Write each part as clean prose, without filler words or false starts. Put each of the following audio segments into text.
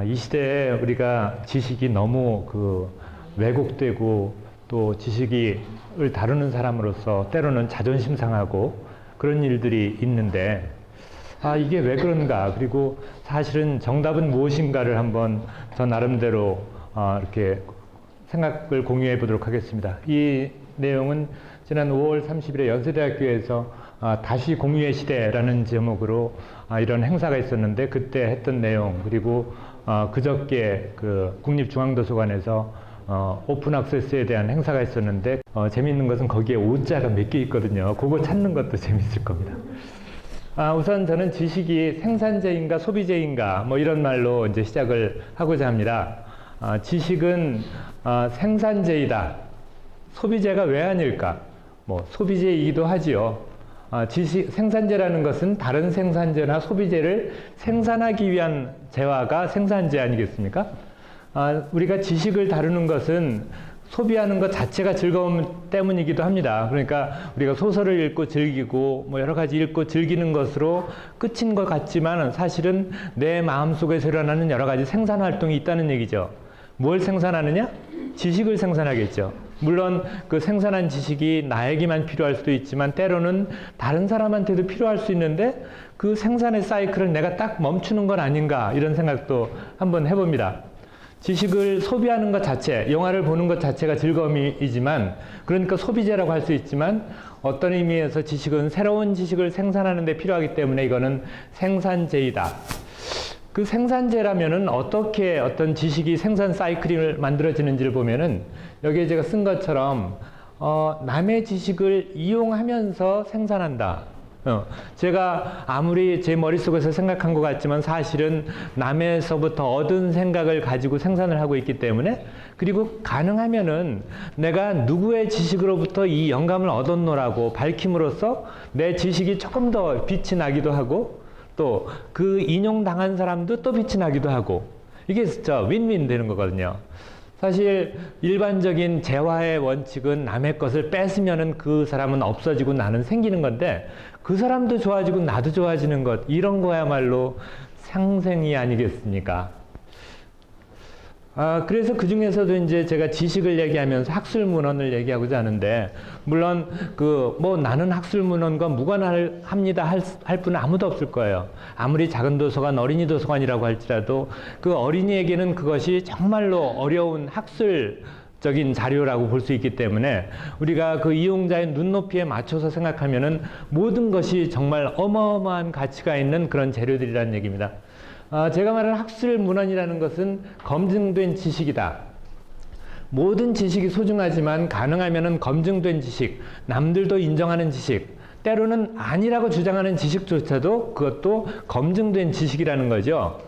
이 시대에 우리가 지식이 너무 왜곡되고 또 지식을 다루는 사람으로서 때로는 자존심 상하고 그런 일들이 있는데 이게 왜 그런가, 그리고 사실은 정답은 무엇인가를 한번 저 나름대로 이렇게 생각을 공유해 보도록 하겠습니다. 이 내용은 지난 5월 30일에 연세대학교에서 다시 공유의 시대라는 제목으로 이런 행사가 있었는데 그때 했던 내용, 그리고 그저께 국립중앙도서관에서 오픈 액세스에 대한 행사가 있었는데 재미있는 것은 거기에 오자가 몇 개 있거든요. 그거 찾는 것도 재밌을 겁니다. 우선 저는 지식이 생산재인가 소비재인가 뭐 이런 말로 이제 시작을 하고자 합니다. 지식은 생산재이다. 소비재가 왜 아닐까? 뭐 소비재이기도 하지요. 생산재라는 것은 다른 생산재나 소비재를 생산하기 위한 재화가 생산재 아니겠습니까? 우리가 지식을 다루는 것은 소비하는 것 자체가 즐거움 때문이기도 합니다. 그러니까 우리가 소설을 읽고 즐기고 뭐 여러 가지 읽고 즐기는 것으로 끝인 것 같지만 사실은 내 마음속에서 일어나는 여러 가지 생산 활동이 있다는 얘기죠. 뭘 생산하느냐? 지식을 생산하겠죠. 물론 그 생산한 지식이 나에게만 필요할 수도 있지만 때로는 다른 사람한테도 필요할 수 있는데 그 생산의 사이클을 내가 딱 멈추는 건 아닌가, 이런 생각도 한번 해봅니다. 지식을 소비하는 것 자체, 영화를 보는 것 자체가 즐거움이지만, 그러니까 소비재라고 할 수 있지만 어떤 의미에서 지식은 새로운 지식을 생산하는 데 필요하기 때문에 이거는 생산재이다. 그 생산재라면은 어떻게 어떤 지식이 생산 사이클이 만들어지는지를 보면은 여기에 제가 쓴 것처럼 남의 지식을 이용하면서 생산한다. 제가 아무리 제 머릿속에서 생각한 것 같지만 사실은 남에서부터 얻은 생각을 가지고 생산을 하고 있기 때문에, 그리고 가능하면은 내가 누구의 지식으로부터 이 영감을 얻었노라고 밝힘으로써 내 지식이 조금 더 빛이 나기도 하고 또 그 인용당한 사람도 또 빛이 나기도 하고, 이게 진짜 윈윈 되는 거거든요. 사실 일반적인 재화의 원칙은 남의 것을 뺏으면은 그 사람은 없어지고 나는 생기는 건데 그 사람도 좋아지고 나도 좋아지는 것, 이런 거야말로 상생이 아니겠습니까? 그래서 그 중에서도 이제 제가 지식을 얘기하면서 학술문헌을 얘기하고자 하는데, 물론 나는 학술문헌과 무관합니다 할 분은 아무도 없을 거예요. 아무리 작은 도서관, 어린이 도서관이라고 할지라도 그 어린이에게는 그것이 정말로 어려운 학술적인 자료라고 볼 수 있기 때문에 우리가 그 이용자의 눈높이에 맞춰서 생각하면은 모든 것이 정말 어마어마한 가치가 있는 그런 재료들이라는 얘기입니다. 제가 말하는 학술문헌이라는 것은 검증된 지식이다. 모든 지식이 소중하지만 가능하면은 검증된 지식, 남들도 인정하는 지식, 때로는 아니라고 주장하는 지식조차도 그것도 검증된 지식이라는 거죠.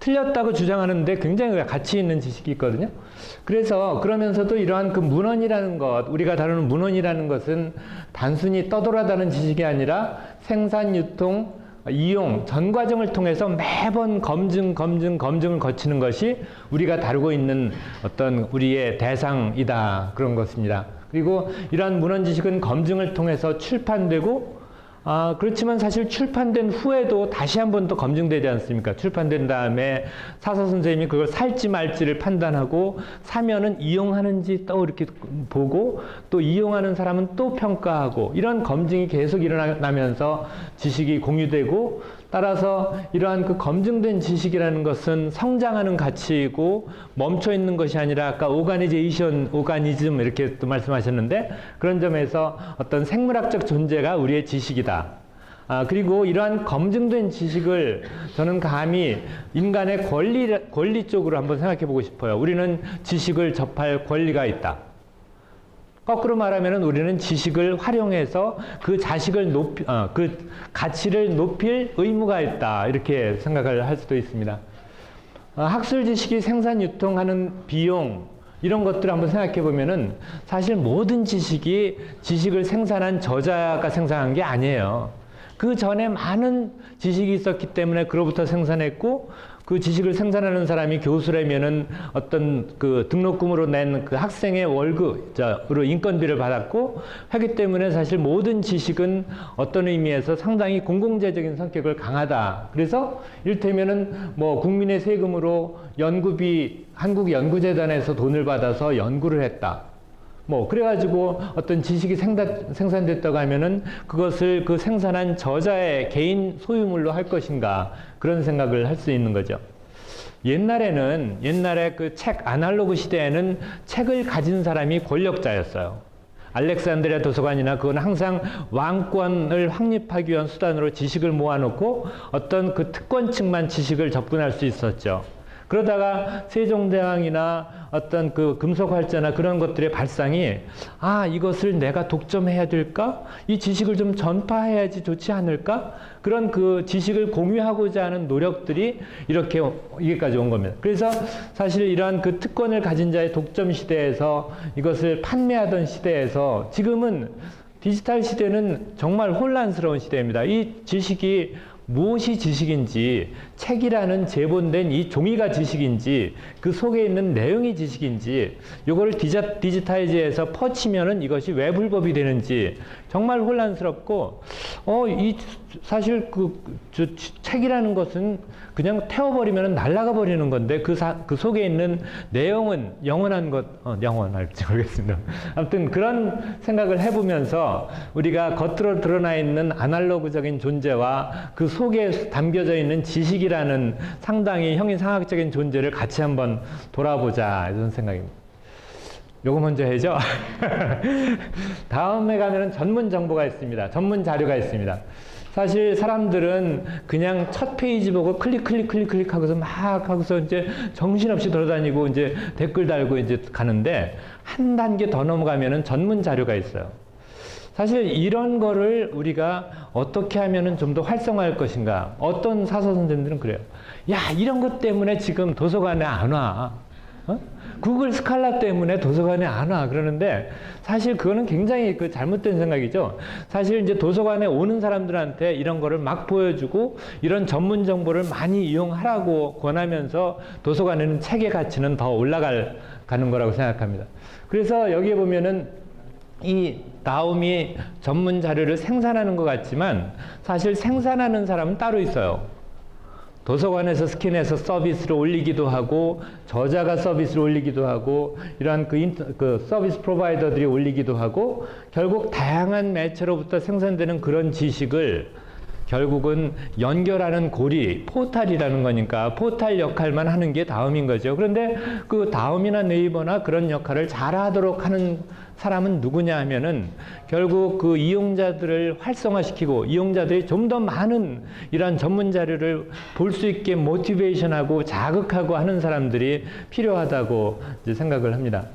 틀렸다고 주장하는데 굉장히 가치 있는 지식이 있거든요. 그래서 그러면서도 이러한 그 문헌이라는 것, 우리가 다루는 문헌이라는 것은 단순히 떠돌아다니는 지식이 아니라 생산, 유통, 이용, 전 과정을 통해서 매번 검증을 거치는 것이 우리가 다루고 있는 어떤 우리의 대상이다, 그런 것입니다. 그리고 이러한 문헌 지식은 검증을 통해서 출판되고, 그렇지만 사실 출판된 후에도 다시 한 번 또 검증되지 않습니까? 출판된 다음에 사서 선생님이 그걸 살지 말지를 판단하고, 사면은 이용하는지 또 이렇게 보고, 또 이용하는 사람은 또 평가하고, 이런 검증이 계속 일어나면서 지식이 공유되고, 따라서 이러한 그 검증된 지식이라는 것은 성장하는 가치이고 멈춰 있는 것이 아니라, 아까 오가니즘 이렇게 또 말씀하셨는데, 그런 점에서 어떤 생물학적 존재가 우리의 지식이다. 그리고 이러한 검증된 지식을 저는 감히 인간의 권리 쪽으로 한번 생각해 보고 싶어요. 우리는 지식을 접할 권리가 있다. 거꾸로 말하면 우리는 지식을 활용해서 그 그 가치를 높일 의무가 있다, 이렇게 생각을 할 수도 있습니다. 학술 지식이 생산 유통하는 비용, 이런 것들을 한번 생각해 보면은 사실 모든 지식이 지식을 생산한 저자가 생산한 게 아니에요. 그 전에 많은 지식이 있었기 때문에 그로부터 생산했고, 그 지식을 생산하는 사람이 교수라면은 어떤 그 등록금으로 낸 그 학생의 월급으로 인건비를 받았고 하기 때문에 사실 모든 지식은 어떤 의미에서 상당히 공공재적인 성격을 강하다. 그래서 이를테면은 뭐 국민의 세금으로 연구비, 한국연구재단에서 돈을 받아서 연구를 했다. 뭐 그래가지고 어떤 지식이 생산됐다고 하면은 그것을 그 생산한 저자의 개인 소유물로 할 것인가, 그런 생각을 할 수 있는 거죠. 옛날에 그 책 아날로그 시대에는 책을 가진 사람이 권력자였어요. 알렉산드리아 도서관이나 그건 항상 왕권을 확립하기 위한 수단으로 지식을 모아놓고 어떤 그 특권층만 지식을 접근할 수 있었죠. 그러다가 세종대왕이나 어떤 그 금속활자나 그런 것들의 발상이, 이것을 내가 독점해야 될까? 이 지식을 좀 전파해야지 좋지 않을까? 그런 그 지식을 공유하고자 하는 노력들이 이렇게 여기까지 온 겁니다. 그래서 사실 이러한 그 특권을 가진 자의 독점 시대에서 이것을 판매하던 시대에서 지금은 디지털 시대는 정말 혼란스러운 시대입니다. 이 지식이 무엇이 지식인지, 책이라는 제본된 이 종이가 지식인지, 그 속에 있는 내용이 지식인지, 요거를 디지타이즈해서 퍼치면은 이것이 왜 불법이 되는지 정말 혼란스럽고, 사실 책이라는 것은 그냥 태워버리면 날아가 버리는 건데, 그 속에 있는 내용은 영원한 영원할지 모르겠습니다. 아무튼 그런 생각을 해보면서 우리가 겉으로 드러나 있는 아날로그적인 존재와 그 속에 담겨져 있는 지식이라는 상당히 형이상학적인 존재를 같이 한번 돌아보자, 이런 생각입니다. 요거 먼저 해죠. 다음에 가면은 전문 정보가 있습니다. 전문 자료가 있습니다. 사실 사람들은 그냥 첫 페이지 보고 클릭 하고서 막 하고서 이제 정신없이 돌아다니고 이제 댓글 달고 이제 가는데, 한 단계 더 넘어가면은 전문 자료가 있어요. 사실 이런 거를 우리가 어떻게 하면은 좀 더 활성화할 것인가. 어떤 사서 선생님들은 그래요. 야, 이런 것 때문에 지금 도서관에 안 와. 구글 스칼라 때문에 도서관에 안 와. 그러는데 사실 그거는 굉장히 그 잘못된 생각이죠. 사실 이제 도서관에 오는 사람들한테 이런 거를 막 보여주고 이런 전문 정보를 많이 이용하라고 권하면서 도서관에는 책의 가치는 더 올라가는 거라고 생각합니다. 그래서 여기에 보면은 이 다움이 전문 자료를 생산하는 것 같지만 사실 생산하는 사람은 따로 있어요. 도서관에서 스캔해서 서비스로 올리기도 하고, 저자가 서비스로 올리기도 하고, 이러한 그 서비스 프로바이더들이 올리기도 하고, 결국 다양한 매체로부터 생산되는 그런 지식을 결국은 연결하는 고리, 포탈이라는 거니까 포탈 역할만 하는 게 다음인 거죠. 그런데 그 다음이나 네이버나 그런 역할을 잘하도록 하는 사람은 누구냐 하면은 결국 그 이용자들을 활성화시키고 이용자들이 좀 더 많은 이러한 전문 자료를 볼 수 있게 모티베이션하고 자극하고 하는 사람들이 필요하다고 이제 생각을 합니다.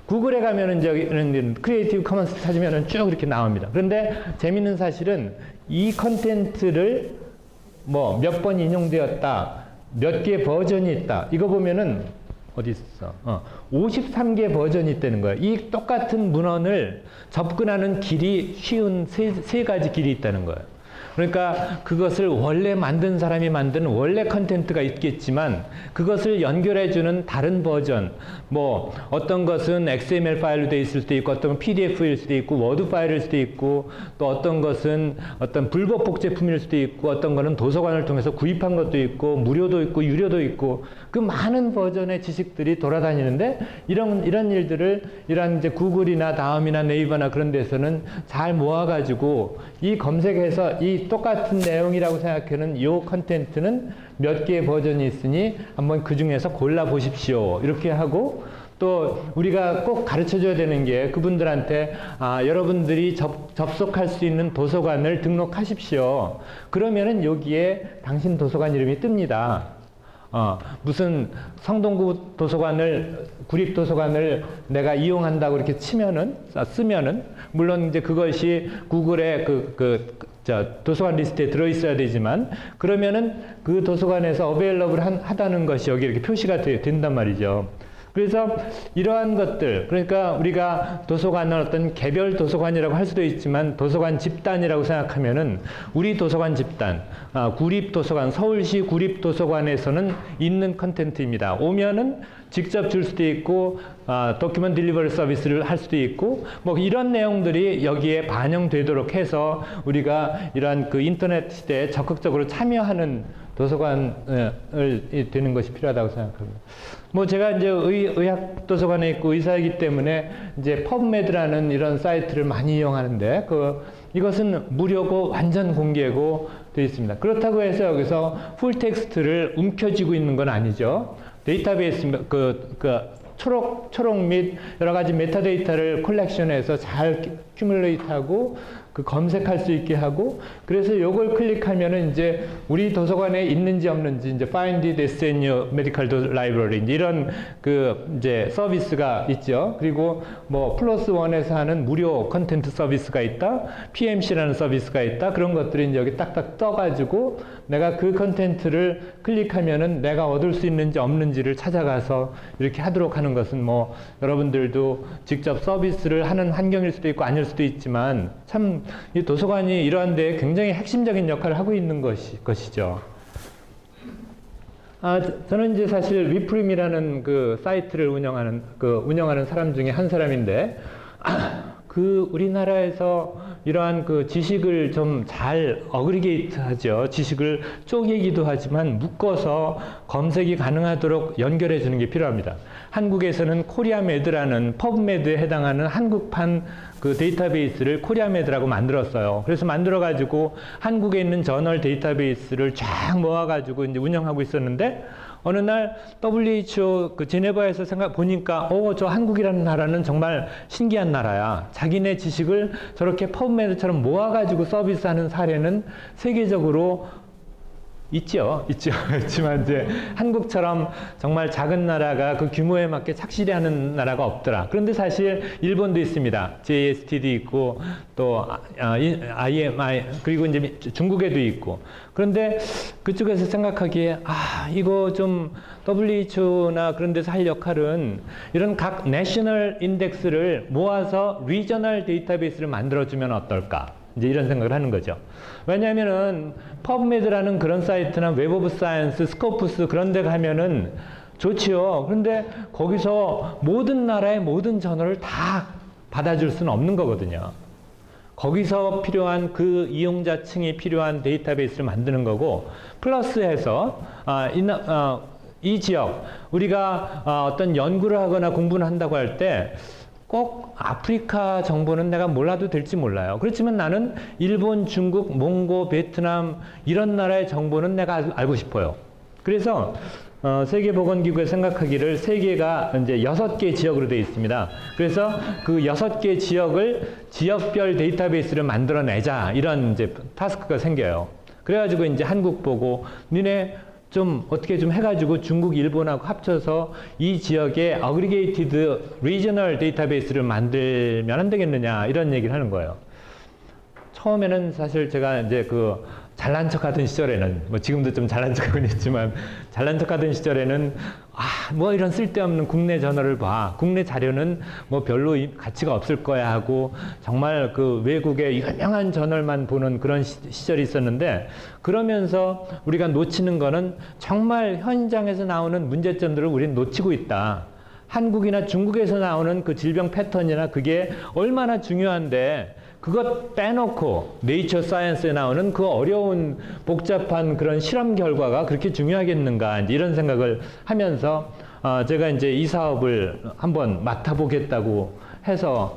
구글에 가면은 이런 크리에이티브 커먼스 찾으면은 쭉 이렇게 나옵니다. 그런데 재밌는 사실은 이 컨텐츠를 뭐 몇 번 인용되었다, 몇 개 버전이 있다, 이거 보면은 어디 있어? 53개 버전이 있다는 거예요. 이 똑같은 문헌을 접근하는 길이 쉬운 세 가지 길이 있다는 거예요. 그러니까 그것을 원래 만든 사람이 만든 원래 컨텐츠가 있겠지만 그것을 연결해주는 다른 버전, 뭐 어떤 것은 XML 파일로 되어 있을 수도 있고, 어떤 건 PDF일 수도 있고, 워드 파일일 수도 있고, 또 어떤 것은 어떤 불법 복제품일 수도 있고, 어떤 거는 도서관을 통해서 구입한 것도 있고, 무료도 있고, 유료도 있고, 그 많은 버전의 지식들이 돌아다니는데 이런 일들을 이런 이제 구글이나 다음이나 네이버나 그런 데서는 잘 모아가지고 이 검색해서 이 똑같은 내용이라고 생각하는 이 컨텐츠는 몇 개의 버전이 있으니 한번 그 중에서 골라 보십시오. 이렇게 하고, 또 우리가 꼭 가르쳐 줘야 되는 게 그분들한테 여러분들이 접속할 수 있는 도서관을 등록하십시오. 그러면은 여기에 당신 도서관 이름이 뜹니다. 무슨 성동구 도서관을, 구립도서관을 내가 이용한다고 이렇게 쓰면은, 물론 이제 그것이 구글의 도서관 리스트에 들어있어야 되지만, 그러면은 그 도서관에서 어베일러블 하다는 것이 여기 이렇게 표시가 된단 말이죠. 그래서 이러한 것들, 그러니까 우리가 도서관은 어떤 개별 도서관이라고 할 수도 있지만 도서관 집단이라고 생각하면은 우리 도서관 집단, 구립도서관, 서울시 구립도서관에서는 있는 컨텐츠입니다. 오면은 직접 줄 수도 있고, 도큐먼트 딜리버리 서비스를 할 수도 있고, 뭐 이런 내용들이 여기에 반영되도록 해서 우리가 이러한 그 인터넷 시대에 적극적으로 참여하는 도서관을 되는 것이 필요하다고 생각합니다. 뭐 제가 이제 의학 도서관에 있고 의사이기 때문에 이제 펍메드라는 이런 사이트를 많이 이용하는데 이것은 무료고 완전 공개고 되어 있습니다. 그렇다고 해서 여기서 풀 텍스트를 움켜쥐고 있는 건 아니죠. 데이터베이스 초록 및 여러 가지 메타데이터를 컬렉션해서 잘 큐뮬레이트하고 그 검색할 수 있게 하고, 그래서 요걸 클릭하면은 이제 우리 도서관에 있는지 없는지 이제 find this in your medical library 이런 그 이제 서비스가 있죠. 그리고 뭐 플러스 원에서 하는 무료 컨텐트 서비스가 있다, PMC라는 서비스가 있다. 그런 것들이 이제 여기 딱딱 떠가지고 내가 그 컨텐트를 클릭하면은 내가 얻을 수 있는지 없는지를 찾아가서 이렇게 하도록 하는 것은 뭐 여러분들도 직접 서비스를 하는 환경일 수도 있고 아닐 수도 있지만 참 이 도서관이 이러한 데 굉장히 핵심적인 역할을 하고 있는 것이죠. 저는 이제 사실 위프림이라는 그 사이트를 운영하는 사람 중에 한 사람인데, 우리나라에서 이러한 그 지식을 좀 잘 어그리게이트 하죠. 지식을 쪼개기도 하지만 묶어서 검색이 가능하도록 연결해 주는 게 필요합니다. 한국에서는 코리아메드라는 펍메드에 해당하는 한국판 그 데이터베이스를 코리아메드라고 만들었어요. 그래서 만들어가지고 한국에 있는 저널 데이터베이스를 쫙 모아가지고 이제 운영하고 있었는데, 어느 날 WHO 그 제네바에서 보니까 저 한국이라는 나라는 정말 신기한 나라야. 자기네 지식을 저렇게 펍메드처럼 모아가지고 서비스하는 사례는 세계적으로 있죠. 있지만 이제 한국처럼 정말 작은 나라가 그 규모에 맞게 착실히 하는 나라가 없더라. 그런데 사실 일본도 있습니다. JST도 있고 또 IMI 그리고 이제 중국에도 있고. 그런데 그쪽에서 생각하기에 이거 좀 WHO나 그런 데서 할 역할은 이런 각 내셔널 인덱스를 모아서 리저널 데이터베이스를 만들어주면 어떨까? 이제 이런 생각을 하는 거죠. 왜냐하면은 펍메드라는 그런 사이트나 웹 오브 사이언스, 스코프스 그런 데 가면은 좋지요. 그런데 거기서 모든 나라의 모든 저널을 다 받아줄 수는 없는 거거든요. 거기서 필요한 그 이용자층이 필요한 데이터베이스를 만드는 거고, 플러스해서 이 지역 우리가 어떤 연구를 하거나 공부를 한다고 할 때 꼭 아프리카 정보는 내가 몰라도 될지 몰라요. 그렇지만 나는 일본, 중국, 몽고, 베트남 이런 나라의 정보는 내가 알고 싶어요. 그래서 세계보건기구에 생각하기를 세계가 이제 6개 지역으로 되어 있습니다. 그래서 그 6개 지역을 지역별 데이터베이스를 만들어내자, 이런 이제 타스크가 생겨요. 그래가지고 이제 한국 보고 니네 좀 어떻게 좀 해가지고 중국, 일본하고 합쳐서 이 지역에 어그리게이티드 리저널 데이터베이스를 만들면 안 되겠느냐, 이런 얘기를 하는 거예요. 처음에는 사실 제가 이제 잘난 척 하던 시절에는, 뭐 지금도 좀 잘난 척 하고 있지만, 잘난 척 하던 시절에는 뭐 이런 쓸데없는 국내 저널을 봐. 국내 자료는 뭐 별로 가치가 없을 거야 하고, 정말 그 외국의 유명한 저널만 보는 그런 시절이 있었는데, 그러면서 우리가 놓치는 거는 정말 현장에서 나오는 문제점들을 우리는 놓치고 있다. 한국이나 중국에서 나오는 그 질병 패턴이나 그게 얼마나 중요한데, 그것 빼놓고 네이처 사이언스에 나오는 그 어려운 복잡한 그런 실험 결과가 그렇게 중요하겠는가, 이런 생각을 하면서 제가 이제 이 사업을 한번 맡아보겠다고 해서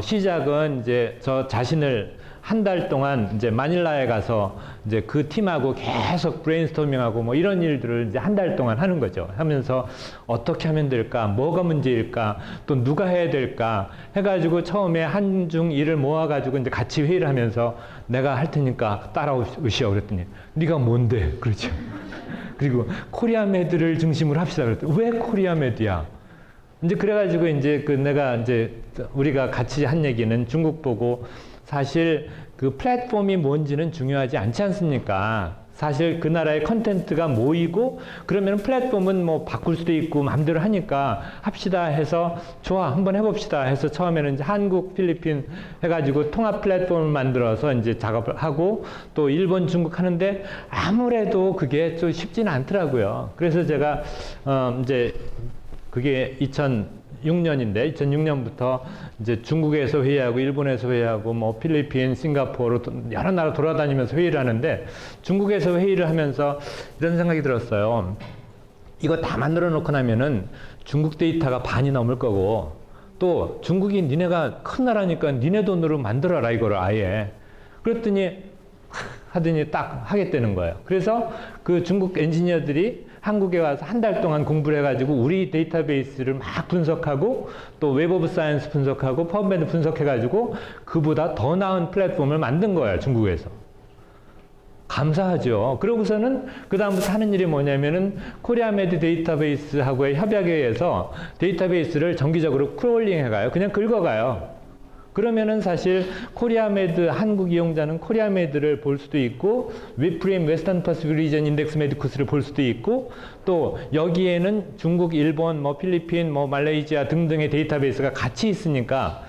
시작은 이제 저 자신을 한 달 동안 이제 마닐라에 가서 이제 그 팀하고 계속 브레인스토밍하고 뭐 이런 일들을 이제 한 달 동안 하는 거죠. 하면서 어떻게 하면 될까, 뭐가 문제일까, 또 누가 해야 될까 해가지고 처음에 한중 일을 모아가지고 이제 같이 회의를 하면서 내가 할 테니까 따라오시오 그랬더니 네가 뭔데? 그렇죠. 그리고 코리아메드를 중심으로 합시다 그랬더니 왜 코리아메드야? 이제 그래가지고 이제 내가 이제 우리가 같이 한 얘기는 중국 보고 사실 그 플랫폼이 뭔지는 중요하지 않지 않습니까? 사실 그 나라의 컨텐츠가 모이고 그러면 플랫폼은 뭐 바꿀 수도 있고 마음대로 하니까 합시다 해서 좋아 한번 해봅시다 해서 처음에는 이제 한국, 필리핀 해가지고 통합 플랫폼을 만들어서 이제 작업을 하고 또 일본, 중국 하는데 아무래도 그게 좀 쉽지는 않더라고요. 그래서 제가 이제 그게 2006년인데 2006년부터 이제 중국에서 회의하고 일본에서 회의하고 뭐 필리핀, 싱가포르 여러 나라 돌아다니면서 회의를 하는데 중국에서 회의를 하면서 이런 생각이 들었어요. 이거 다 만들어 놓고 나면은 중국 데이터가 반이 넘을 거고 또 중국이 니네가 큰 나라니까 니네 돈으로 만들어라 이거를 아예. 그랬더니 하더니 딱 하겠다는 거예요. 그래서 그 중국 엔지니어들이 한국에 와서 한 달 동안 공부를 해가지고 우리 데이터베이스를 막 분석하고 또 웹 오브 사이언스 분석하고 퍼브메드 분석해가지고 그보다 더 나은 플랫폼을 만든 거예요. 중국에서. 감사하죠. 그러고서는 그 다음부터 하는 일이 뭐냐면은 코리아메드 데이터베이스하고의 협약에 의해서 데이터베이스를 정기적으로 크롤링 해가요. 그냥 긁어가요. 그러면은 사실 코리아메드 한국 이용자는 코리아메드를 볼 수도 있고 위프림 웨스턴 퍼시픽 리전 인덱스 메디쿠스를 볼 수도 있고 또 여기에는 중국, 일본, 뭐 필리핀, 뭐 말레이시아 등등의 데이터베이스가 같이 있으니까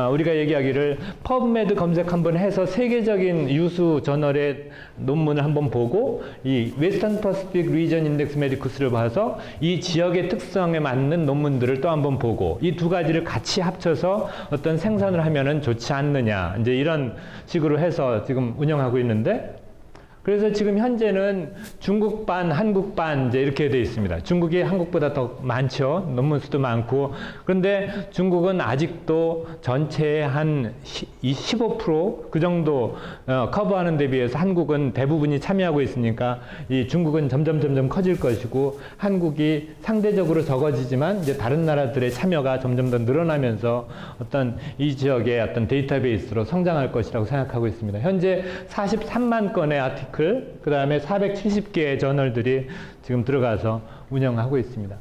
우리가 얘기하기를 퍼브메드 검색 한번 해서 세계적인 유수 저널의 논문을 한번 보고 이 웨스턴 퍼시픽 리전 인덱스 메디쿠스를 봐서 이 지역의 특성에 맞는 논문들을 또 한번 보고 이 두 가지를 같이 합쳐서 어떤 생산을 하면은 좋지 않느냐 이제 이런 식으로 해서 지금 운영하고 있는데 그래서 지금 현재는 중국 반, 한국 반 이제 이렇게 돼 있습니다. 중국이 한국보다 더 많죠. 논문 수도 많고. 그런데 중국은 아직도 전체의 한 15% 그 정도 커버하는 데 비해서 한국은 대부분이 참여하고 있으니까 이 중국은 점점 커질 것이고 한국이 상대적으로 적어지지만 이제 다른 나라들의 참여가 점점 더 늘어나면서 어떤 이 지역의 어떤 데이터베이스로 성장할 것이라고 생각하고 있습니다. 현재 43만 건의 아티클 그 다음에 470개의 저널들이 지금 들어가서 운영하고 있습니다.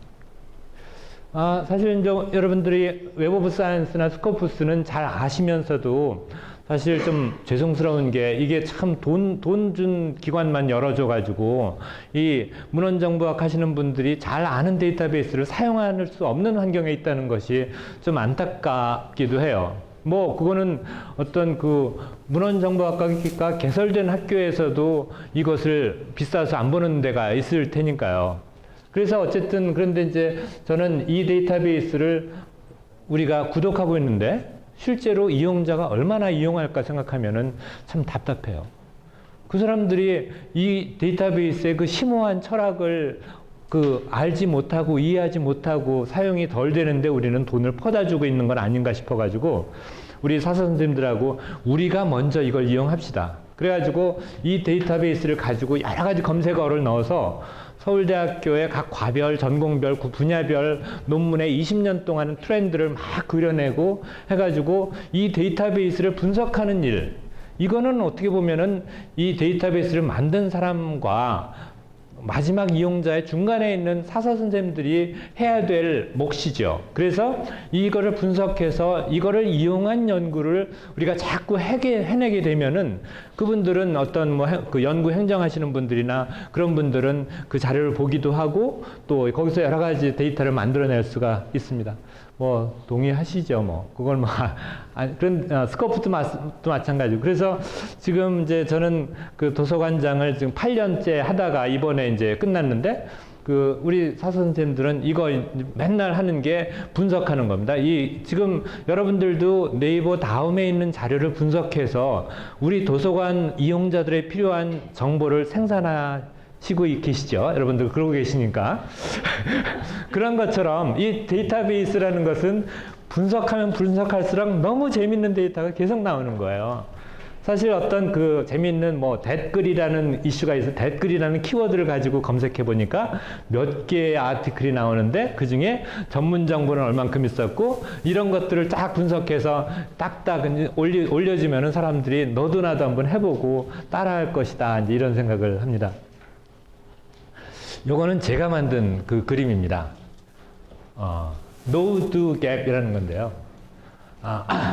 사실 이제 여러분들이 웹 오브 사이언스나 스코프스는 잘 아시면서도 사실 좀 죄송스러운 게 이게 참 돈 준 기관만 열어줘가지고 이 문헌정보학 하시는 분들이 잘 아는 데이터베이스를 사용할 수 없는 환경에 있다는 것이 좀 안타깝기도 해요. 뭐 그거는 어떤 그 문헌정보학과가 개설된 학교에서도 이것을 비싸서 안 보는 데가 있을 테니까요. 그래서 어쨌든 그런데 이제 저는 이 데이터베이스를 우리가 구독하고 있는데 실제로 이용자가 얼마나 이용할까 생각하면은 참 답답해요. 그 사람들이 이 데이터베이스의 그 심오한 철학을 알지 못하고 이해하지 못하고 사용이 덜 되는데 우리는 돈을 퍼다 주고 있는 건 아닌가 싶어가지고 우리 사서 선생님들하고 우리가 먼저 이걸 이용합시다. 그래가지고 이 데이터베이스를 가지고 여러 가지 검색어를 넣어서 서울대학교의 각 과별, 전공별, 분야별 논문에 20년 동안 트렌드를 막 그려내고 해가지고 이 데이터베이스를 분석하는 일. 이거는 어떻게 보면은 이 데이터베이스를 만든 사람과 마지막 이용자의 중간에 있는 사서 선생님들이 해야 될 몫이죠. 그래서 이거를 분석해서 이거를 이용한 연구를 우리가 자꾸 해내게 되면은 그분들은 어떤 그 연구 행정하시는 분들이나 그런 분들은 그 자료를 보기도 하고 또 거기서 여러 가지 데이터를 만들어낼 수가 있습니다. 뭐 동의하시죠, 뭐 그걸 뭐 그런 스코프도 마찬가지고. 그래서 지금 이제 저는 그 도서관장을 지금 8년째 하다가 이번에 이제 끝났는데 우리 사서 선생님들은 이거 맨날 하는 게 분석하는 겁니다. 지금 여러분들도 네이버 다음에 있는 자료를 분석해서 우리 도서관 이용자들의 필요한 정보를 생산하시고 계시죠? 여러분들 그러고 계시니까. 그런 것처럼 이 데이터베이스라는 것은 분석하면 분석할수록 너무 재밌는 데이터가 계속 나오는 거예요. 사실 어떤 그 재미있는 댓글이라는 이슈가 있어 댓글이라는 키워드를 가지고 검색해 보니까 몇 개의 아티클이 나오는데 그 중에 전문 정보는 얼만큼 있었고 이런 것들을 딱 분석해서 딱딱 올려주면은 사람들이 너도 나도 한번 해보고 따라할 것이다. 이제 이런 생각을 합니다. 요거는 제가 만든 그 그림입니다. 노드 갭이라는 건데요.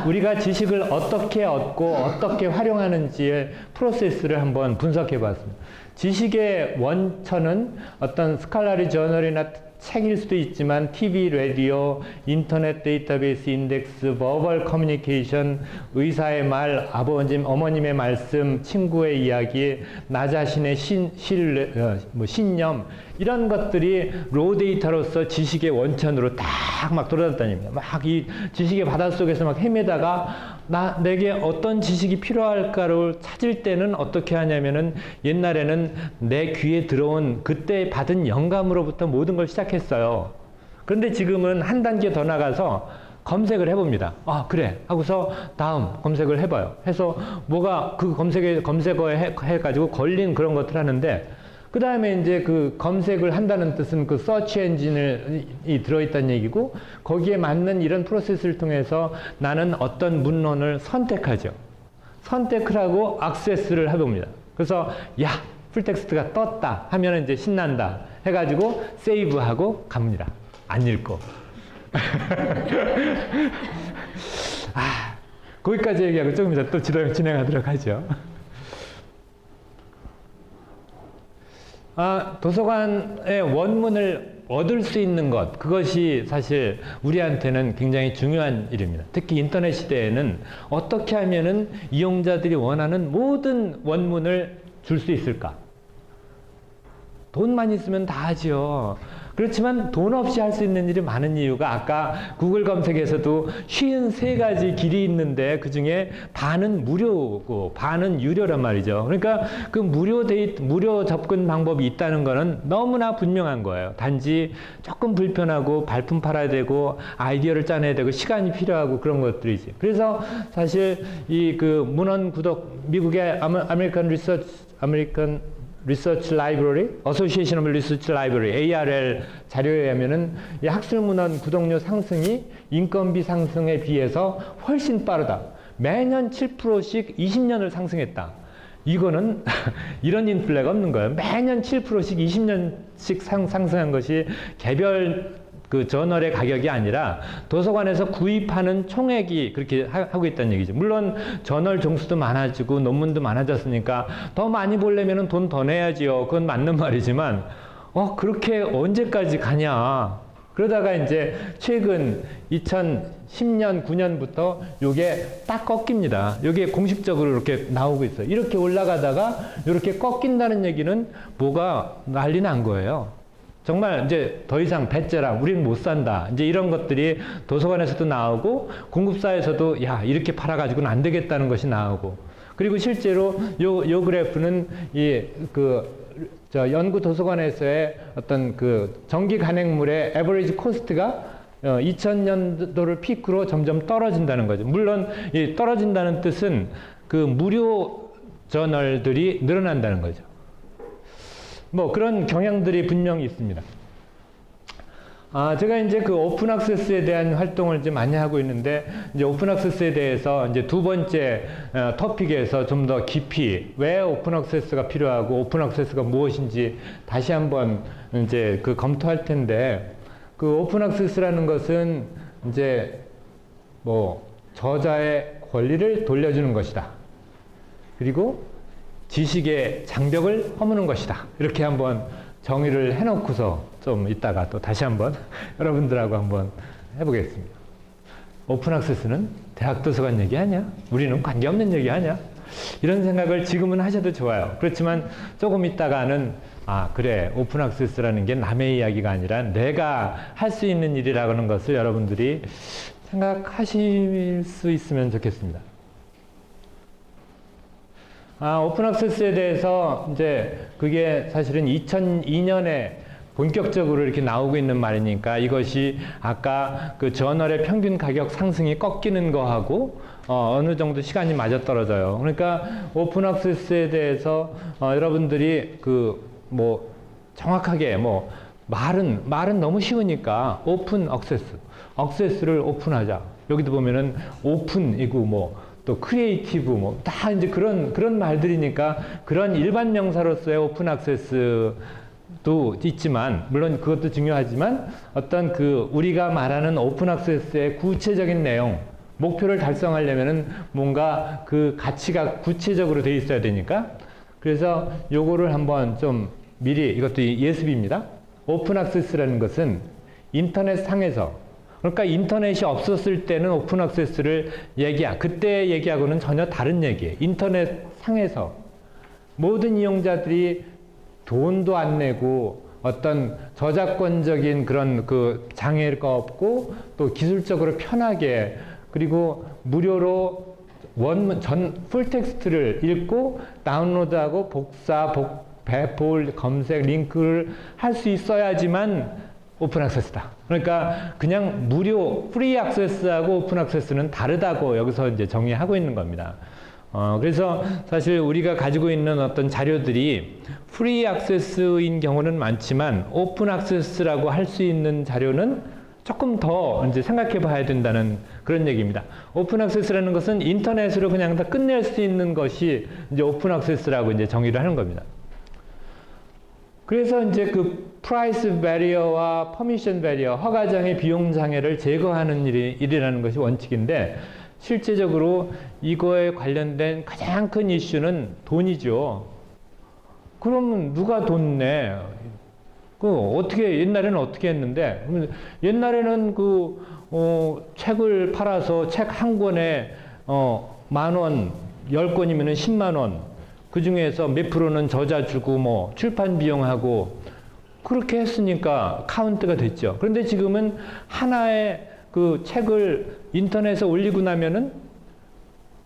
우리가 지식을 어떻게 얻고 어떻게 활용하는지의 프로세스를 한번 분석해 봤습니다. 지식의 원천은 어떤 스칼라리 저널이나 책일 수도 있지만 TV, 라디오, 인터넷 데이터베이스 인덱스, 버벌 커뮤니케이션, 의사의 말, 아버님, 어머님의 말씀, 친구의 이야기, 나 자신의 신념 이런 것들이 로우 데이터로서 지식의 원천으로 딱 막 돌아다닙니다. 막 이 지식의 바닷속에서 막 헤매다가 내게 어떤 지식이 필요할까를 찾을 때는 어떻게 하냐면은 옛날에는 내 귀에 들어온 그때 받은 영감으로부터 모든 걸 시작했어요. 그런데 지금은 한 단계 더 나가서 검색을 해봅니다. 아, 그래. 하고서 다음 검색을 해봐요. 해서 뭐가 그 검색어에 해가지고 걸린 그런 것들 하는데 그 다음에 이제 그 검색을 한다는 뜻은 그 서치 엔진이 들어있다는 얘기고 거기에 맞는 이런 프로세스를 통해서 나는 어떤 문헌을 선택하죠. 선택을 하고 액세스를 해봅니다. 그래서 야, 풀텍스트가 떴다 하면 이제 신난다 해가지고 세이브하고 갑니다. 안 읽고. 거기까지 얘기하고 조금 이따 또 진행하도록 하죠. 도서관의 원문을 얻을 수 있는 것, 그것이 사실 우리한테는 굉장히 중요한 일입니다. 특히 인터넷 시대에는 어떻게 하면은 이용자들이 원하는 모든 원문을 줄 수 있을까? 돈만 있으면 다 하지요. 그렇지만 돈 없이 할 수 있는 일이 많은 이유가 아까 구글 검색에서도 53가지 길이 있는데 그 중에 반은 무료고 반은 유료란 말이죠. 그러니까 그 무료 접근 방법이 있다는 거는 너무나 분명한 거예요. 단지 조금 불편하고 발품 팔아야 되고 아이디어를 짜내야 되고 시간이 필요하고 그런 것들이지. 그래서 사실 이 그 문헌 구독 미국의 아메리칸 리서치 라이브러리, 어소시에이션 오브 리서치 라이브러리, ARL 자료에 의하면은 이 학술문헌 구독료 상승이 인건비 상승에 비해서 훨씬 빠르다. 매년 7%씩 20년을 상승했다. 이거는 이런 인플레가 없는 거예요. 매년 7%씩 20년씩 상승한 것이 개별 그 저널의 가격이 아니라 도서관에서 구입하는 총액이 그렇게 하고 있다는 얘기죠. 물론 저널 종수도 많아지고 논문도 많아졌으니까 더 많이 보려면 돈 더 내야지요. 그건 맞는 말이지만 그렇게 언제까지 가냐. 그러다가 이제 최근 2010년, 9년부터 요게 딱 꺾입니다. 요게 공식적으로 이렇게 나오고 있어요. 이렇게 올라가다가 이렇게 꺾인다는 얘기는 뭐가 난리 난 거예요. 정말 이제 더 이상 배째라 우리는 못 산다 이제 이런 것들이 도서관에서도 나오고 공급사에서도 야 이렇게 팔아가지고는 안 되겠다는 것이 나오고 그리고 실제로 요 그래프는 연구 도서관에서의 어떤 그 정기 간행물의 에버리지 코스트가 2000년도를 피크로 점점 떨어진다는 거죠. 물론 이 떨어진다는 뜻은 그 무료 저널들이 늘어난다는 거죠. 뭐 그런 경향들이 분명히 있습니다. 제가 이제 그 오픈 액세스에 대한 활동을 이제 많이 하고 있는데 이제 오픈 액세스에 대해서 이제 두 번째 토픽에서 좀 더 깊이 왜 오픈 액세스가 필요하고 오픈 액세스가 무엇인지 다시 한번 이제 그 검토할 텐데 그 오픈 액세스라는 것은 이제 뭐 저자의 권리를 돌려주는 것이다. 그리고 지식의 장벽을 허무는 것이다. 이렇게 한번 정의를 해놓고서 좀 이따가 또 다시 한번 여러분들하고 한번 해보겠습니다. 오픈 액세스는 대학 도서관 얘기 아니야? 우리는 관계없는 얘기 아니야? 이런 생각을 지금은 하셔도 좋아요. 그렇지만 조금 있다가는 그래 오픈 액세스라는 게 남의 이야기가 아니라 내가 할 수 있는 일이라는 것을 여러분들이 생각하실 수 있으면 좋겠습니다. 오픈 액세스에 대해서 이제 그게 사실은 2002년에 본격적으로 이렇게 나오고 있는 말이니까 이것이 아까 그 저널의 평균 가격 상승이 꺾이는 거하고 어느 정도 시간이 맞아떨어져요. 그러니까 오픈 액세스에 대해서 여러분들이 그 뭐 정확하게 뭐 말은 너무 쉬우니까 오픈 액세스를 오픈하자. 여기도 보면은 오픈이고 뭐 또 크리에이티브 뭐 다 이제 그런 말들이니까 그런 일반 명사로서의 오픈 액세스도 있지만 물론 그것도 중요하지만 어떤 그 우리가 말하는 오픈 액세스의 구체적인 내용 목표를 달성하려면은 뭔가 그 가치가 구체적으로 돼 있어야 되니까 그래서 요거를 한번 좀 미리, 이것도 예습입니다. 오픈 액세스라는 것은 인터넷 상에서, 그러니까 인터넷이 없었을 때는 오픈 액세스를 그때 얘기하고는 전혀 다른 얘기예요. 인터넷 상에서 모든 이용자들이 돈도 안 내고 어떤 저작권적인 그런 그 장애가 없고 또 기술적으로 편하게, 그리고 무료로 풀텍스트를 읽고 다운로드하고 배포, 검색, 링크를 할 수 있어야지만 오픈 액세스다. 그러니까 그냥 무료 프리 액세스하고 오픈 액세스는 다르다고 여기서 이제 정의하고 있는 겁니다. 그래서 사실 우리가 가지고 있는 어떤 자료들이 프리 액세스인 경우는 많지만 오픈 액세스라고 할 수 있는 자료는 조금 더 이제 생각해 봐야 된다는 그런 얘기입니다. 오픈 액세스라는 것은 인터넷으로 그냥 다 끝낼 수 있는 것이 이제 오픈 액세스라고 이제 정의를 하는 겁니다. 그래서 이제 그 프라이스 배리어와 퍼미션 배리어, 허가장애, 비용 장애를 제거하는 일이라는 것이 원칙인데, 실제적으로 이거에 관련된 가장 큰 이슈는 돈이죠. 그러면 누가 돈 내? 옛날에는 어떻게 했는데, 옛날에는 책을 팔아서 책 한 권에, 10,000원, 10권이면 10만원, 그 중에서 몇 프로는 저자 주고, 출판 비용하고, 그렇게 했으니까 카운트가 됐죠. 그런데 지금은 하나의 그 책을 인터넷에 올리고 나면은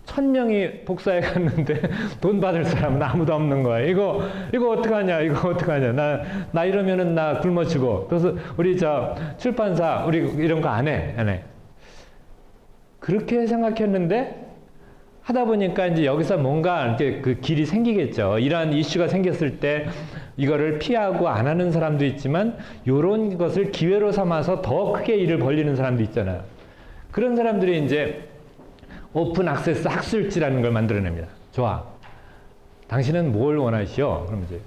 1,000명이 복사해 갔는데 돈 받을 사람은 아무도 없는 거야. 이거 어떡하냐, 이거 어떡하냐. 나 이러면은 나 굶어 죽어. 그래서 우리 출판사, 우리 이런 거 안 해. 그렇게 생각했는데 하다 보니까 이제 여기서 뭔가 이렇게 그 길이 생기겠죠. 이러한 이슈가 생겼을 때 이거를 피하고 안 하는 사람도 있지만, 요런 것을 기회로 삼아서 더 크게 일을 벌리는 사람도 있잖아요. 그런 사람들이 이제 오픈 액세스 학술지라는 걸 만들어냅니다. 좋아. 당신은 뭘 원하시오? 그럼 이제,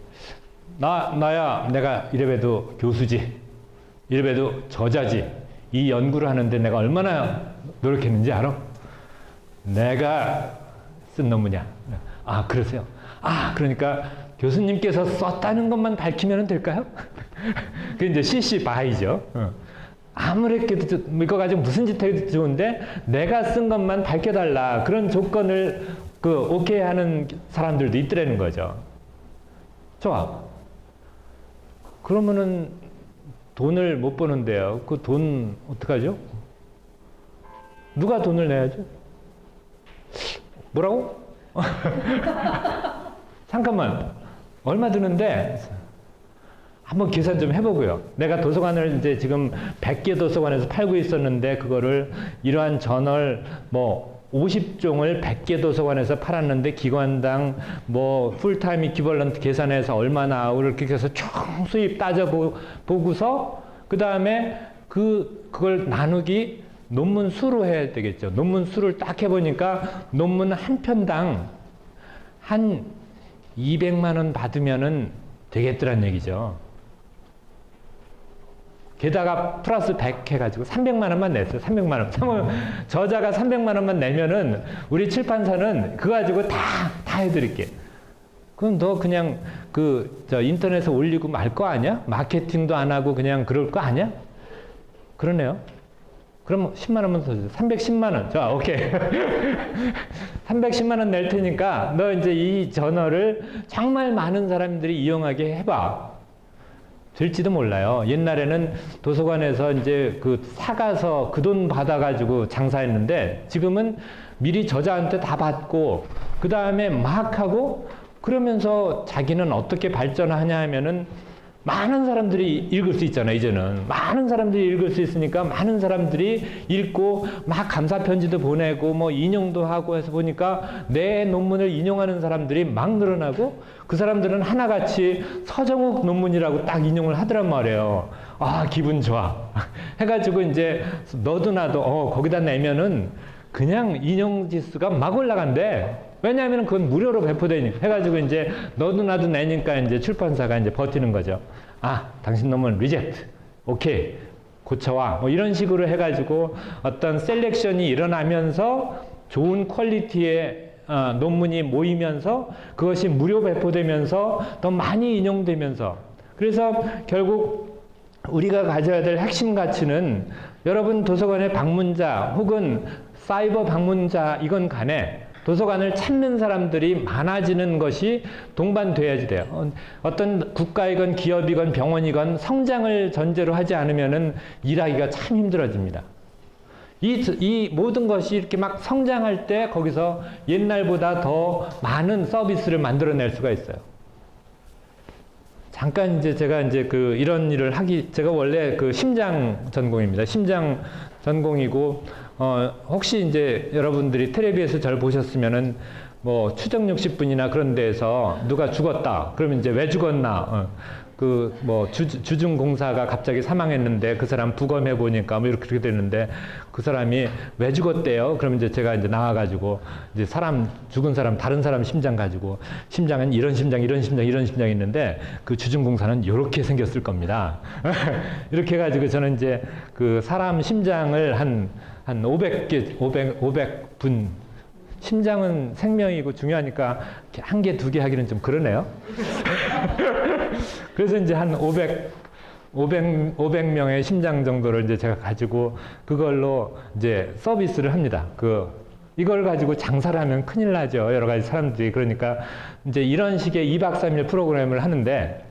나야 내가 이래봬도 교수지. 이래봬도 저자지. 이 연구를 하는데 내가 얼마나 노력했는지 알아? 내가 쓴 논문이야. 아, 그러세요? 아, 그러니까 교수님께서 썼다는 것만 밝히면 될까요? 그게 이제 CC 바이죠. 아무래도 이거 가지고 무슨 짓 해도 좋은데 내가 쓴 것만 밝혀달라. 그런 조건을 오케이 하는 사람들도 있더라는 거죠. 좋아. 그러면은 돈을 못 버는데요. 그 돈 어떡하죠? 누가 돈을 내야죠? 뭐라고? 잠깐만. 얼마 드는데? 한번 계산 좀 해보고요. 내가 도서관을 이제 지금 100개 도서관에서 팔고 있었는데, 그거를 이러한 저널 50종을 100개 도서관에서 팔았는데, 기관당 풀타임 이퀴벌런트 계산해서 얼마나 이렇게 해서 총 수입 따져보고서, 그 다음에 그걸 나누기 논문 수로 해야 되겠죠. 논문 수를 딱 해보니까 논문 한 편당 한 200만 원 받으면은 되겠더란 얘기죠. 게다가 플러스 100 해가지고 300만 원만 냈어요. 300만 원. 저자가 300만 원만 내면은 우리 출판사는 그거 가지고 다 해드릴게. 그럼 너 그냥 인터넷에 올리고 말 거 아니야? 마케팅도 안 하고 그냥 그럴 거 아니야? 그러네요. 그럼 10만 원만 더 주세요. 310만 원. 자, 오케이. 310만 원 낼 테니까 너 이제 이 저널을 정말 많은 사람들이 이용하게 해봐. 될지도 몰라요. 옛날에는 도서관에서 이제 사가서 그 돈 받아가지고 장사했는데, 지금은 미리 저자한테 다 받고, 그 다음에 막 하고, 그러면서 자기는 어떻게 발전하냐 하면은 많은 사람들이 읽을 수 있잖아요, 이제는. 많은 사람들이 읽을 수 있으니까 많은 사람들이 읽고, 막 감사 편지도 보내고, 인용도 하고 해서 보니까 내 논문을 인용하는 사람들이 막 늘어나고, 그 사람들은 하나같이 서정욱 논문이라고 딱 인용을 하더란 말이에요. 아, 기분 좋아. 해가지고 이제 너도 나도, 거기다 내면은 그냥 인용 지수가 막 올라간대. 왜냐하면 그건 무료로 배포되니까. 해가지고 이제 너도 나도 내니까 이제 출판사가 이제 버티는 거죠. 아, 당신 논문 리젝트. 오케이. 고쳐와. 이런 식으로 해가지고 어떤 셀렉션이 일어나면서 좋은 퀄리티의 논문이 모이면서 그것이 무료 배포되면서 더 많이 인용되면서 그래서 결국 우리가 가져야 될 핵심 가치는 여러분 도서관의 방문자 혹은 사이버 방문자 이건 간에 도서관을 찾는 사람들이 많아지는 것이 동반돼야지 돼요. 어떤 국가이건 기업이건 병원이건 성장을 전제로 하지 않으면은 일하기가 참 힘들어집니다. 이 모든 것이 이렇게 막 성장할 때 거기서 옛날보다 더 많은 서비스를 만들어낼 수가 있어요. 잠깐 이제 제가 이제 이런 일을 제가 원래 심장 전공입니다. 심장 전공이고, 혹시 이제 여러분들이 텔레비에서 잘 보셨으면은 뭐 추정 60분이나 그런 데에서 누가 죽었다. 그러면 이제 왜 죽었나? 뭐 주중공사가 갑자기 사망했는데 그 사람 부검해 보니까 뭐 이렇게 되는데 그 사람이 왜 죽었대요? 그러면 이제 제가 이제 나와가지고 이제 죽은 사람 다른 사람 심장 가지고 심장은 이런 심장 이런 심장 이런 심장이 있는데 그 주중공사는 이렇게 생겼을 겁니다. 이렇게 해가지고 저는 이제 사람 심장을 한 500개 500분 심장은 생명이고 중요하니까 한 개, 두 개 하기는 좀 그러네요. 그래서 이제 한 500명의 심장 정도를 이제 제가 가지고 그걸로 이제 서비스를 합니다. 이걸 가지고 장사를 하면 큰일 나죠. 여러 가지 사람들이. 그러니까 이제 이런 식의 2박 3일 프로그램을 하는데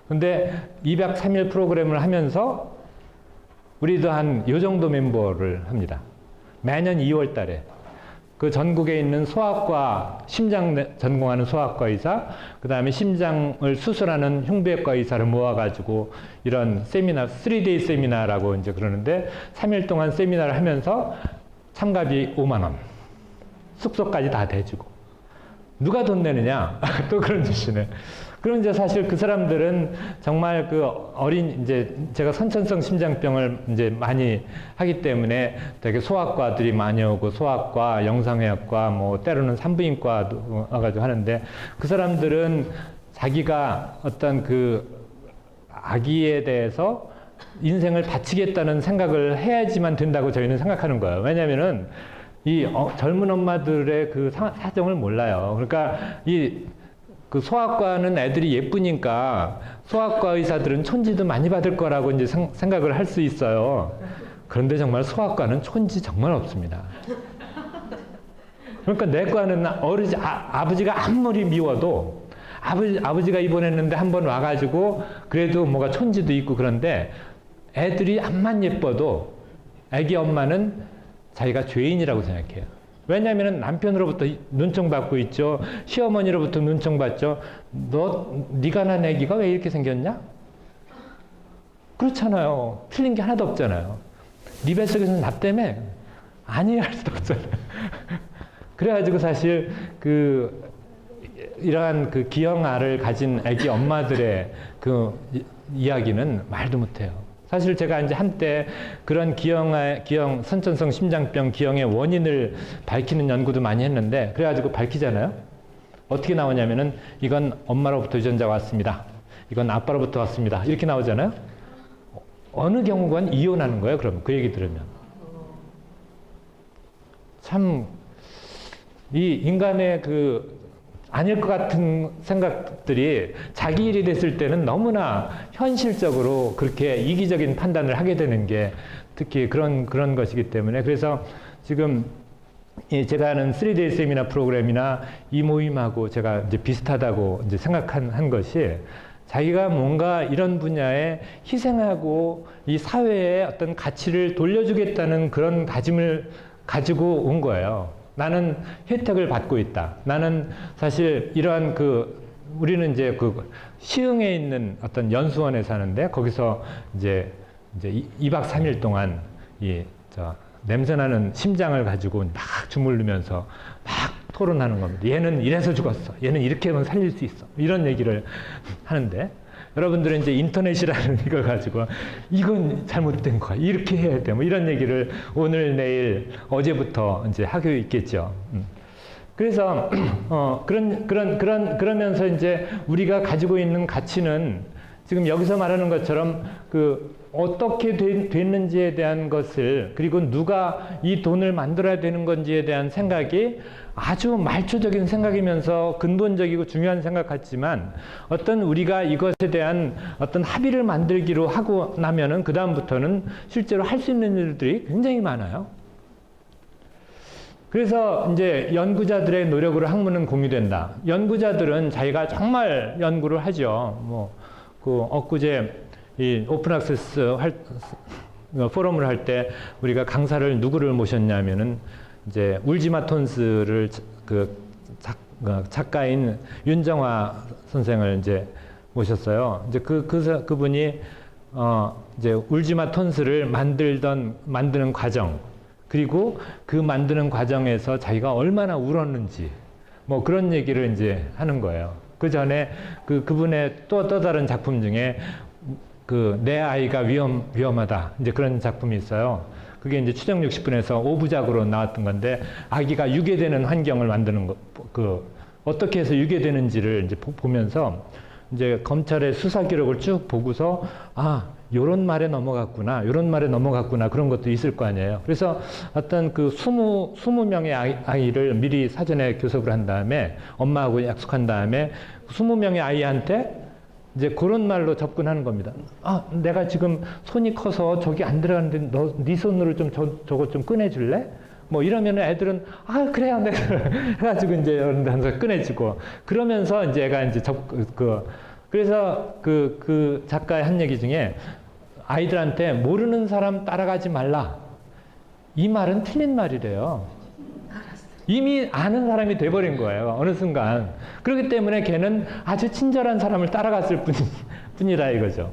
근데 2박 3일 프로그램을 하면서 우리도 한 요 정도 멤버를 합니다. 매년 2월 달에. 전국에 있는 소아과, 심장 전공하는 소아과 의사, 그 다음에 심장을 수술하는 흉부외과 의사를 모아가지고 이런 세미나, 3데이 세미나라고 이제 그러는데 3일 동안 세미나를 하면서 참가비 5만원. 숙소까지 다 대주고. 누가 돈 내느냐? 또 그런 짓이네. 그럼 이제 사실 그 사람들은 정말 이제 제가 선천성 심장병을 이제 많이 하기 때문에 되게 소아과들이 많이 오고 소아과, 영상의학과, 뭐 때로는 산부인과도 와가지고 하는데 그 사람들은 자기가 어떤 아기에 대해서 인생을 바치겠다는 생각을 해야지만 된다고 저희는 생각하는 거예요. 왜냐면은 젊은 엄마들의 사정을 몰라요. 그러니까 소아과는 애들이 예쁘니까 소아과 의사들은 촌지도 많이 받을 거라고 이제 생각을 할 수 있어요. 그런데 정말 소아과는 촌지 정말 없습니다. 그러니까 내과는 아버지가 아무리 미워도 아버지가 입원했는데 한번 와가지고 그래도 뭐가 촌지도 있고 그런데 애들이 암만 예뻐도 애기 엄마는 자기가 죄인이라고 생각해요. 왜냐하면 남편으로부터 눈총받고 있죠. 시어머니로부터 눈총받죠. 네가 난 애기가 왜 이렇게 생겼냐? 그렇잖아요. 틀린 게 하나도 없잖아요. 네 뱃속에서는 나 때문에 아니에요 할 수도 없잖아요. 그래가지고 사실 이러한 기형아를 가진 애기 엄마들의 이야기는 말도 못해요. 사실 제가 이제 한때 그런 선천성 심장병 기형의 원인을 밝히는 연구도 많이 했는데, 그래가지고 밝히잖아요? 어떻게 나오냐면은, 이건 엄마로부터 유전자가 왔습니다. 이건 아빠로부터 왔습니다. 이렇게 나오잖아요? 어느 경우건 이혼하는 거예요, 그럼. 그 얘기 들으면. 참, 이 인간의 아닐 것 같은 생각들이 자기 일이 됐을 때는 너무나 현실적으로 그렇게 이기적인 판단을 하게 되는 게 특히 그런 것이기 때문에, 그래서 지금 제가 하는 3데이 세미나 프로그램이나 이 모임하고 제가 이제 비슷하다고 이제 생각한 것이, 자기가 뭔가 이런 분야에 희생하고 이 사회에 어떤 가치를 돌려주겠다는 그런 다짐을 가지고 온 거예요. 나는 혜택을 받고 있다. 나는 사실 이러한 우리는 이제 시흥에 있는 어떤 연수원에 사는데, 거기서 이제 2박 3일 동안 냄새나는 심장을 가지고 막 주물르면서 막 토론하는 겁니다. 얘는 이래서 죽었어. 얘는 이렇게 하면 살릴 수 있어. 이런 얘기를 하는데, 여러분들은 이제 인터넷이라는 이걸 가지고 이건 잘못된 거야. 이렇게 해야 돼. 뭐 이런 얘기를 오늘, 내일, 어제부터 이제 하고 있겠죠. 그래서, 그러면서 이제 우리가 가지고 있는 가치는 지금 여기서 말하는 것처럼 그 어떻게 됐는지에 대한 것을, 그리고 누가 이 돈을 만들어야 되는 건지에 대한 생각이 아주 말초적인 생각이면서 근본적이고 중요한 생각 같지만, 어떤 우리가 이것에 대한 어떤 합의를 만들기로 하고 나면은 그 다음부터는 실제로 할 수 있는 일들이 굉장히 많아요. 그래서 이제 연구자들의 노력으로 학문은 공유된다. 연구자들은 자기가 정말 연구를 하죠. 뭐 그 엊그제 이 오픈 액세스 포럼을 할 때 우리가 강사를 누구를 모셨냐면은 이제 울지마 톤스를 그 작가인 윤정화 선생을 이제 모셨어요. 이제 그분이 이제 울지마 톤스를 만드는 과정, 그리고 그 만드는 과정에서 자기가 얼마나 울었는지 뭐 그런 얘기를 이제 하는 거예요. 그 전에 그분의 또 다른 작품 중에 내 아이가 위험하다, 이제 그런 작품이 있어요. 그게 이제 추정 60분에서 5부작으로 나왔던 건데, 아기가 유괴되는 환경을 만드는 거, 어떻게 해서 유괴되는지를 이제 보면서 이제 검찰의 수사 기록을 쭉 보고서, 요런 말에 넘어갔구나, 요런 말에 넘어갔구나, 그런 것도 있을 거 아니에요. 그래서 어떤 20명의 아이를 미리 사전에 교섭을 한 다음에, 엄마하고 약속한 다음에 20명의 아이한테 이제 그런 말로 접근하는 겁니다. 내가 지금 손이 커서 저기 안 들어가는데 네 손으로 좀 저거 좀 꺼내줄래? 뭐 이러면 애들은 그래요, 네. 해가지고 이제 이런 데서 꺼내주고, 그러면서 이제 애가 이제 그래서 그 작가의 한 얘기 중에 아이들한테 모르는 사람 따라가지 말라, 이 말은 틀린 말이래요. 이미 아는 사람이 돼버린 거예요, 어느 순간. 그렇기 때문에 걔는 아주 친절한 사람을 따라갔을 뿐이라 이거죠.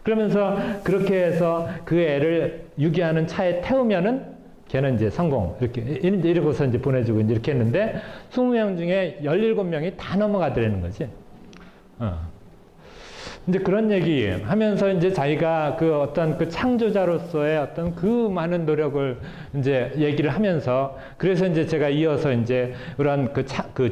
그러면서 그렇게 해서 그 애를 유기하는 차에 태우면은 걔는 이제 성공. 이러고서 이제 보내주고 이렇게 했는데, 20명 중에 17명이 다 넘어가더라는 거지. 이제 그런 얘기 하면서 이제 자기가 어떤 창조자로서의 어떤 많은 노력을 이제 얘기를 하면서, 그래서 이제 제가 이어서 이제 그런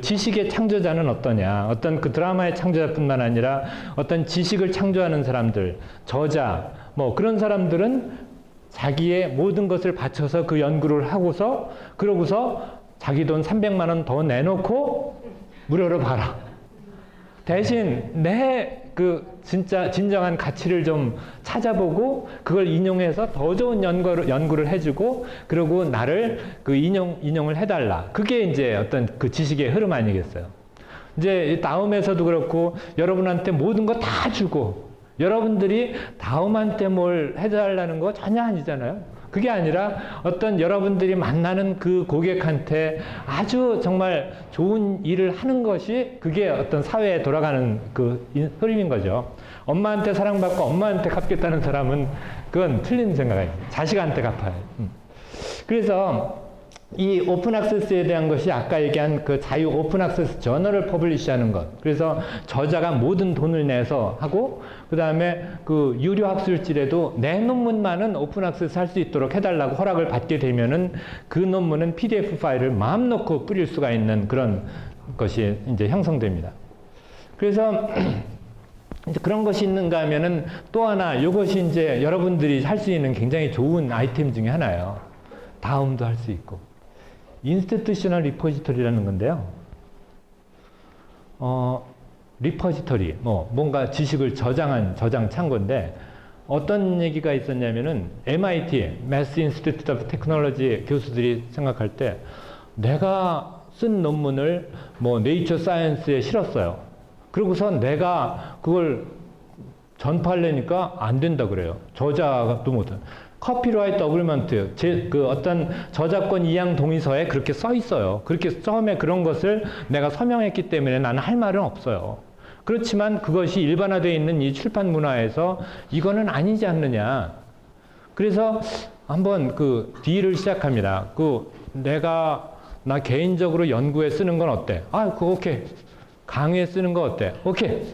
지식의 창조자는 어떠냐, 어떤 드라마의 창조자뿐만 아니라 어떤 지식을 창조하는 사람들, 저자, 뭐 그런 사람들은 자기의 모든 것을 바쳐서 그 연구를 하고서, 그러고서 자기 돈 300만 원 더 내놓고 무료로 봐라. 대신 내 진짜 진정한 가치를 좀 찾아보고 그걸 인용해서 더 좋은 연구를 해주고, 그리고 나를 인용을 해달라. 그게 이제 어떤 지식의 흐름 아니겠어요. 이제 다음에서도 그렇고, 여러분한테 모든 거 다 주고 여러분들이 다음한테 뭘 해달라는 거 전혀 아니잖아요. 그게 아니라 어떤 여러분들이 만나는 그 고객한테 아주 정말 좋은 일을 하는 것이, 그게 어떤 사회에 돌아가는 흐름인 거죠. 엄마한테 사랑받고 엄마한테 갚겠다는 사람은 그건 틀린 생각이에요. 자식한테 갚아요. 그래서 이 오픈 액세스에 대한 것이 아까 얘기한 자유 오픈 액세스 저널을 퍼블리시하는 것. 그래서 저자가 모든 돈을 내서 하고, 그 다음에 유료 학술지라도 내 논문만은 오픈 액세스 할 수 있도록 해달라고 허락을 받게 되면은 그 논문은 PDF 파일을 마음 놓고 뿌릴 수가 있는 그런 것이 이제 형성됩니다. 그래서 이제 그런 것이 있는가 하면은 또 하나, 이것이 이제 여러분들이 할 수 있는 굉장히 좋은 아이템 중에 하나예요. 다음도 할 수 있고. 인스티튜셔널 리포지터리라는 건데요. 리포지터리, 뭔가 지식을 저장 창고인데, 어떤 얘기가 있었냐면은 MIT, Mass Institute of Technology 교수들이 생각할 때, 내가 쓴 논문을 네이처 사이언스에 실었어요. 그러고서 내가 그걸 전파하려니까 안 된다 그래요. 저자도 못해. 커피라이트 어그리먼트, 어떤 저작권 이양 동의서에 그렇게 써 있어요. 그렇게 처음에 그런 것을 내가 서명했기 때문에 나는 할 말은 없어요. 그렇지만 그것이 일반화되어 있는 이 출판 문화에서 이거는 아니지 않느냐. 그래서 한번 딜을 시작합니다. 나 개인적으로 연구에 쓰는 건 어때? 그거 오케이. 강의에 쓰는 거 어때? 오케이.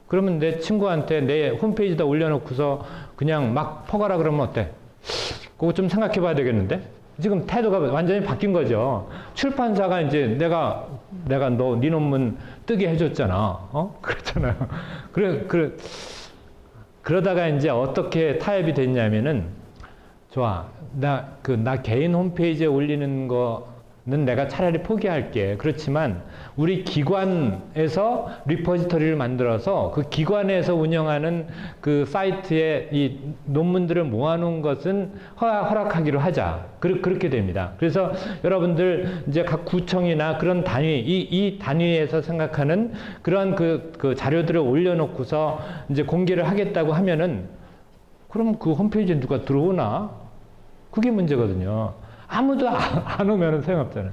그러면 내 친구한테 내 홈페이지에다 올려놓고서 그냥 막 퍼가라 그러면 어때? 그거 좀 생각해 봐야 되겠는데? 지금 태도가 완전히 바뀐 거죠. 출판사가 이제 내가 내가 네 논문 뜨게 해줬잖아. 그렇잖아요. 그러다가 이제 어떻게 타협이 됐냐면은, 좋아. 나 개인 홈페이지에 올리는 거는 내가 차라리 포기할게. 그렇지만, 우리 기관에서 리포지터리를 만들어서 그 기관에서 운영하는 그 사이트에 이 논문들을 모아놓은 것은 허락하기로 하자. 그렇게 됩니다. 그래서 여러분들 이제 각 구청이나 그런 단위, 이 단위에서 생각하는 그런 그 자료들을 올려놓고서 이제 공개를 하겠다고 하면은, 그럼 그 홈페이지에 누가 들어오나? 그게 문제거든요. 아무도 안 오면 소용없잖아요.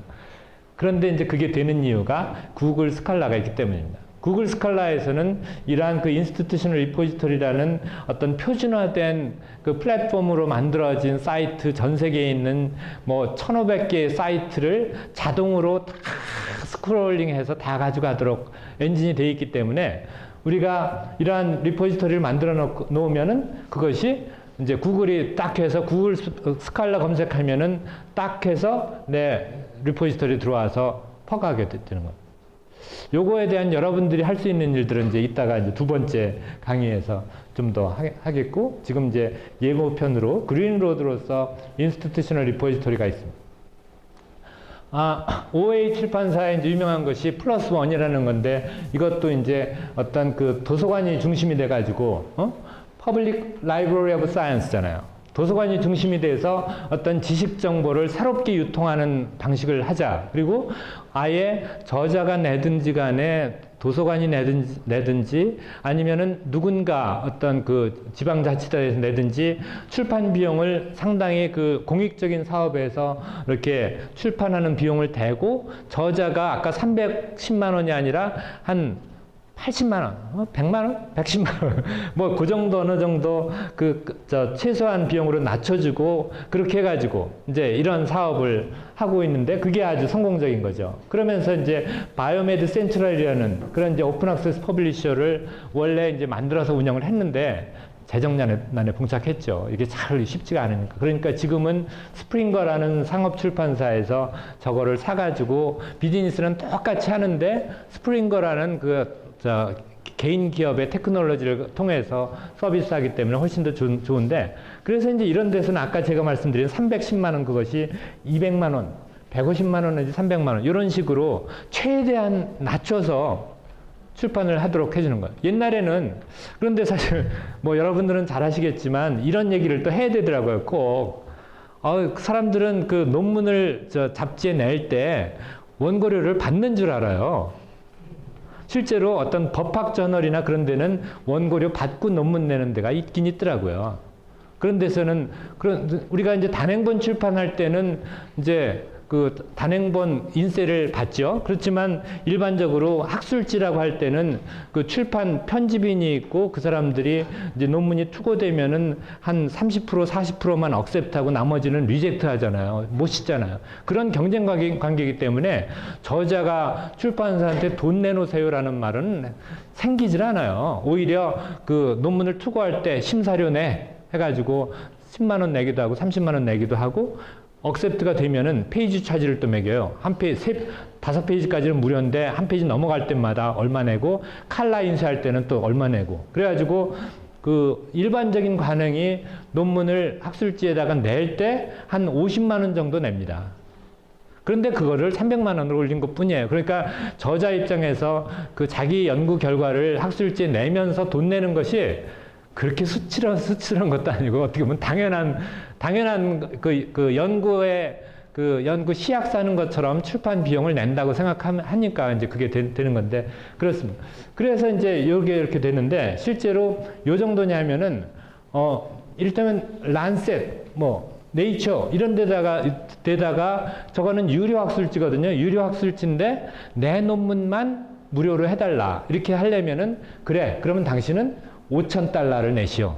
그런데 이제 그게 되는 이유가 구글 스칼라가 있기 때문입니다. 구글 스칼라에서는 이러한 그 인스티튜셔널 리포지터리라는 어떤 표준화된 그 플랫폼으로 만들어진 사이트, 전 세계에 있는 뭐 1500개의 사이트를 자동으로 다 스크롤링해서 다 가져가도록 엔진이 되어 있기 때문에 우리가 이러한 리포지터리를 만들어 놓으면은 그것이 이제 구글이 딱 해서 구글 스칼라 검색하면은 딱 해서 내 리포지터리 들어와서 퍼가게 되는 거예요. 요거에 대한 여러분들이 할 수 있는 일들은 이제 이따가 이제 두 번째 강의에서 좀 더 하겠고, 지금 이제 예고편으로 그린로드로서 인스티튜셔널 리포지터리가 있습니다. OA 출판사의 이제 유명한 것이 플러스 원이라는 건데, 이것도 이제 어떤 그 도서관이 중심이 돼가지고, Public Library of Science잖아요. 도서관이 중심이 돼서 어떤 지식 정보를 새롭게 유통하는 방식을 하자. 그리고 아예 저자가 내든지 간에 도서관이 내든지 아니면은 누군가 어떤 그 지방자치단에서 내든지 출판 비용을 상당히 그 공익적인 사업에서 이렇게 출판하는 비용을 대고 저자가 아까 310만 원이 아니라 한 80만 원, 100만 원, 110만 원, 뭐 그 정도 어느 정도 최소한 비용으로 낮춰주고 그렇게 해가지고 이제 이런 사업을 하고 있는데 그게 아주 성공적인 거죠. 그러면서 이제 바이오메드 센트럴이라는 그런 이제 오픈 액세스 퍼블리셔를 원래 이제 만들어서 운영을 했는데 재정난에 봉착했죠. 이게 잘 쉽지가 않으니까. 그러니까 지금은 스프링거라는 상업 출판사에서 저거를 사가지고 비즈니스는 똑같이 하는데 스프링거라는 개인 기업의 테크놀로지를 통해서 서비스하기 때문에 훨씬 더 좋은데, 그래서 이제 이런 데서는 아까 제가 말씀드린 310만 원 그것이 200만 원, 150만 원 내지 300만 원 이런 식으로 최대한 낮춰서 출판을 하도록 해주는 거예요. 옛날에는, 그런데 사실 뭐 여러분들은 잘 아시겠지만 이런 얘기를 또 해야 되더라고요. 꼭 사람들은 그 논문을 잡지에 낼 때 원고료를 받는 줄 알아요. 실제로 어떤 법학 저널이나 그런 데는 원고료 받고 논문 내는 데가 있긴 있더라고요. 그런 데서는 우리가 이제 단행본 출판할 때는 이제 그 단행본 인세를 받죠. 그렇지만 일반적으로 학술지라고 할 때는 그 출판 편집인이 있고 그 사람들이 이제 논문이 투고되면은 한 30% 40%만 억셉트하고 나머지는 리젝트 하잖아요. 못 싣잖아요. 그런 경쟁 관계이기 때문에 저자가 출판사한테 돈 내놓으세요라는 말은 생기질 않아요. 오히려 그 논문을 투고할 때 심사료 내 해가지고 10만 원 내기도 하고 30만 원 내기도 하고, 억셉트가 되면은 페이지 차지를 또 매겨요. 한 페이지, 5페이지까지는 무료인데 한 페이지 넘어갈 때마다 얼마 내고, 칼라 인쇄할 때는 또 얼마 내고. 그래가지고 그 일반적인 관행이 논문을 학술지에다가 낼 때 한 50만 원 정도 냅니다. 그런데 그거를 300만 원으로 올린 것 뿐이에요. 그러니까 저자 입장에서 그 자기 연구 결과를 학술지에 내면서 돈 내는 것이 그렇게 수치스러운 것도 아니고 어떻게 보면 당연한 그 연구의 그 연구 시약 사는 것처럼 출판 비용을 낸다고 생각하니까 이제 그게 되는 건데, 그렇습니다. 그래서 이제 이게 이렇게 되는데, 실제로 요 정도냐면은 이를테면 란셋, 뭐 네이처 이런 데다가 저거는 유료 학술지거든요. 유료 학술지인데 내 논문만 무료로 해달라 이렇게 하려면은, 그래 그러면 당신은 $5,000를 내시오.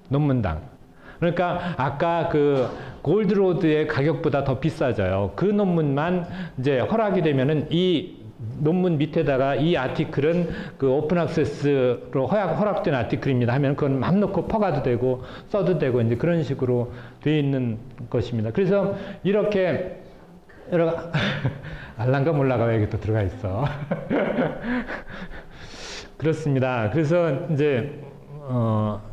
논문당. 그러니까 아까 그 골드로드의 가격보다 더 비싸져요. 그 논문만 이제 허락이 되면은 이 논문 밑에다가 이 아티클은 그 오픈 액세스로 허락된 아티클입니다 하면 그건 맘 놓고 퍼가도 되고 써도 되고 이제 그런 식으로 되어 있는 것입니다. 그래서 이렇게 여러 알란가 몰라가 왜 여기 또 들어가 있어. 그렇습니다. 그래서 이제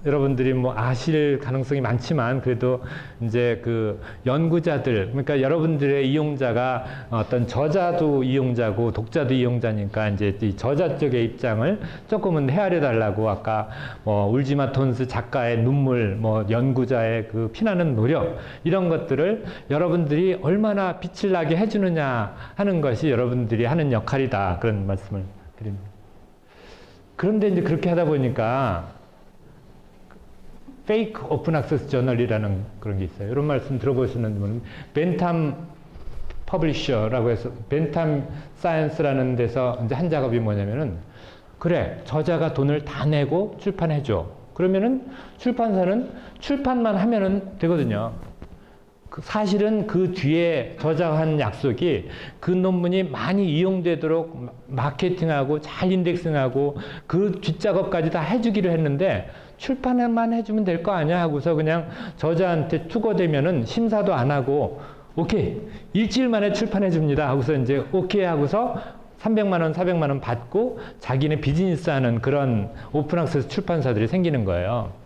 여러분들이 뭐 아실 가능성이 많지만 그래도 이제 그 연구자들, 그러니까 여러분들의 이용자가 어떤 저자도 이용자고 독자도 이용자니까 이제 이 저자 쪽의 입장을 조금은 헤아려 달라고 아까 뭐 울지마 톤스 작가의 눈물, 뭐 연구자의 그 피나는 노력 이런 것들을 여러분들이 얼마나 빛을 나게 해주느냐 하는 것이 여러분들이 하는 역할이다, 그런 말씀을 드립니다. 그런데 이제 그렇게 하다 보니까 페이크 오픈 액세스 저널이라는 그런 게 있어요. 이런 말씀 들어보시는 분은 벤탐 퍼블리셔라고 해서 벤탐 사이언스라는 데서 이제 한 작업이 뭐냐면은, 그래, 저자가 돈을 다 내고 출판해줘. 그러면은 출판사는 출판만 하면은 되거든요. 사실은 그 뒤에 저자가 한 약속이 그 논문이 많이 이용되도록 마케팅하고 잘 인덱싱하고 그 뒷작업까지 다 해주기로 했는데 출판만 해주면 될 거 아니야 하고서 그냥 저자한테 투고되면은 심사도 안 하고 오케이 일주일 만에 출판해 줍니다 하고서 이제 오케이 하고서 300만 원, 400만 원 받고 자기네 비즈니스 하는 그런 오픈 액세스 출판사들이 생기는 거예요.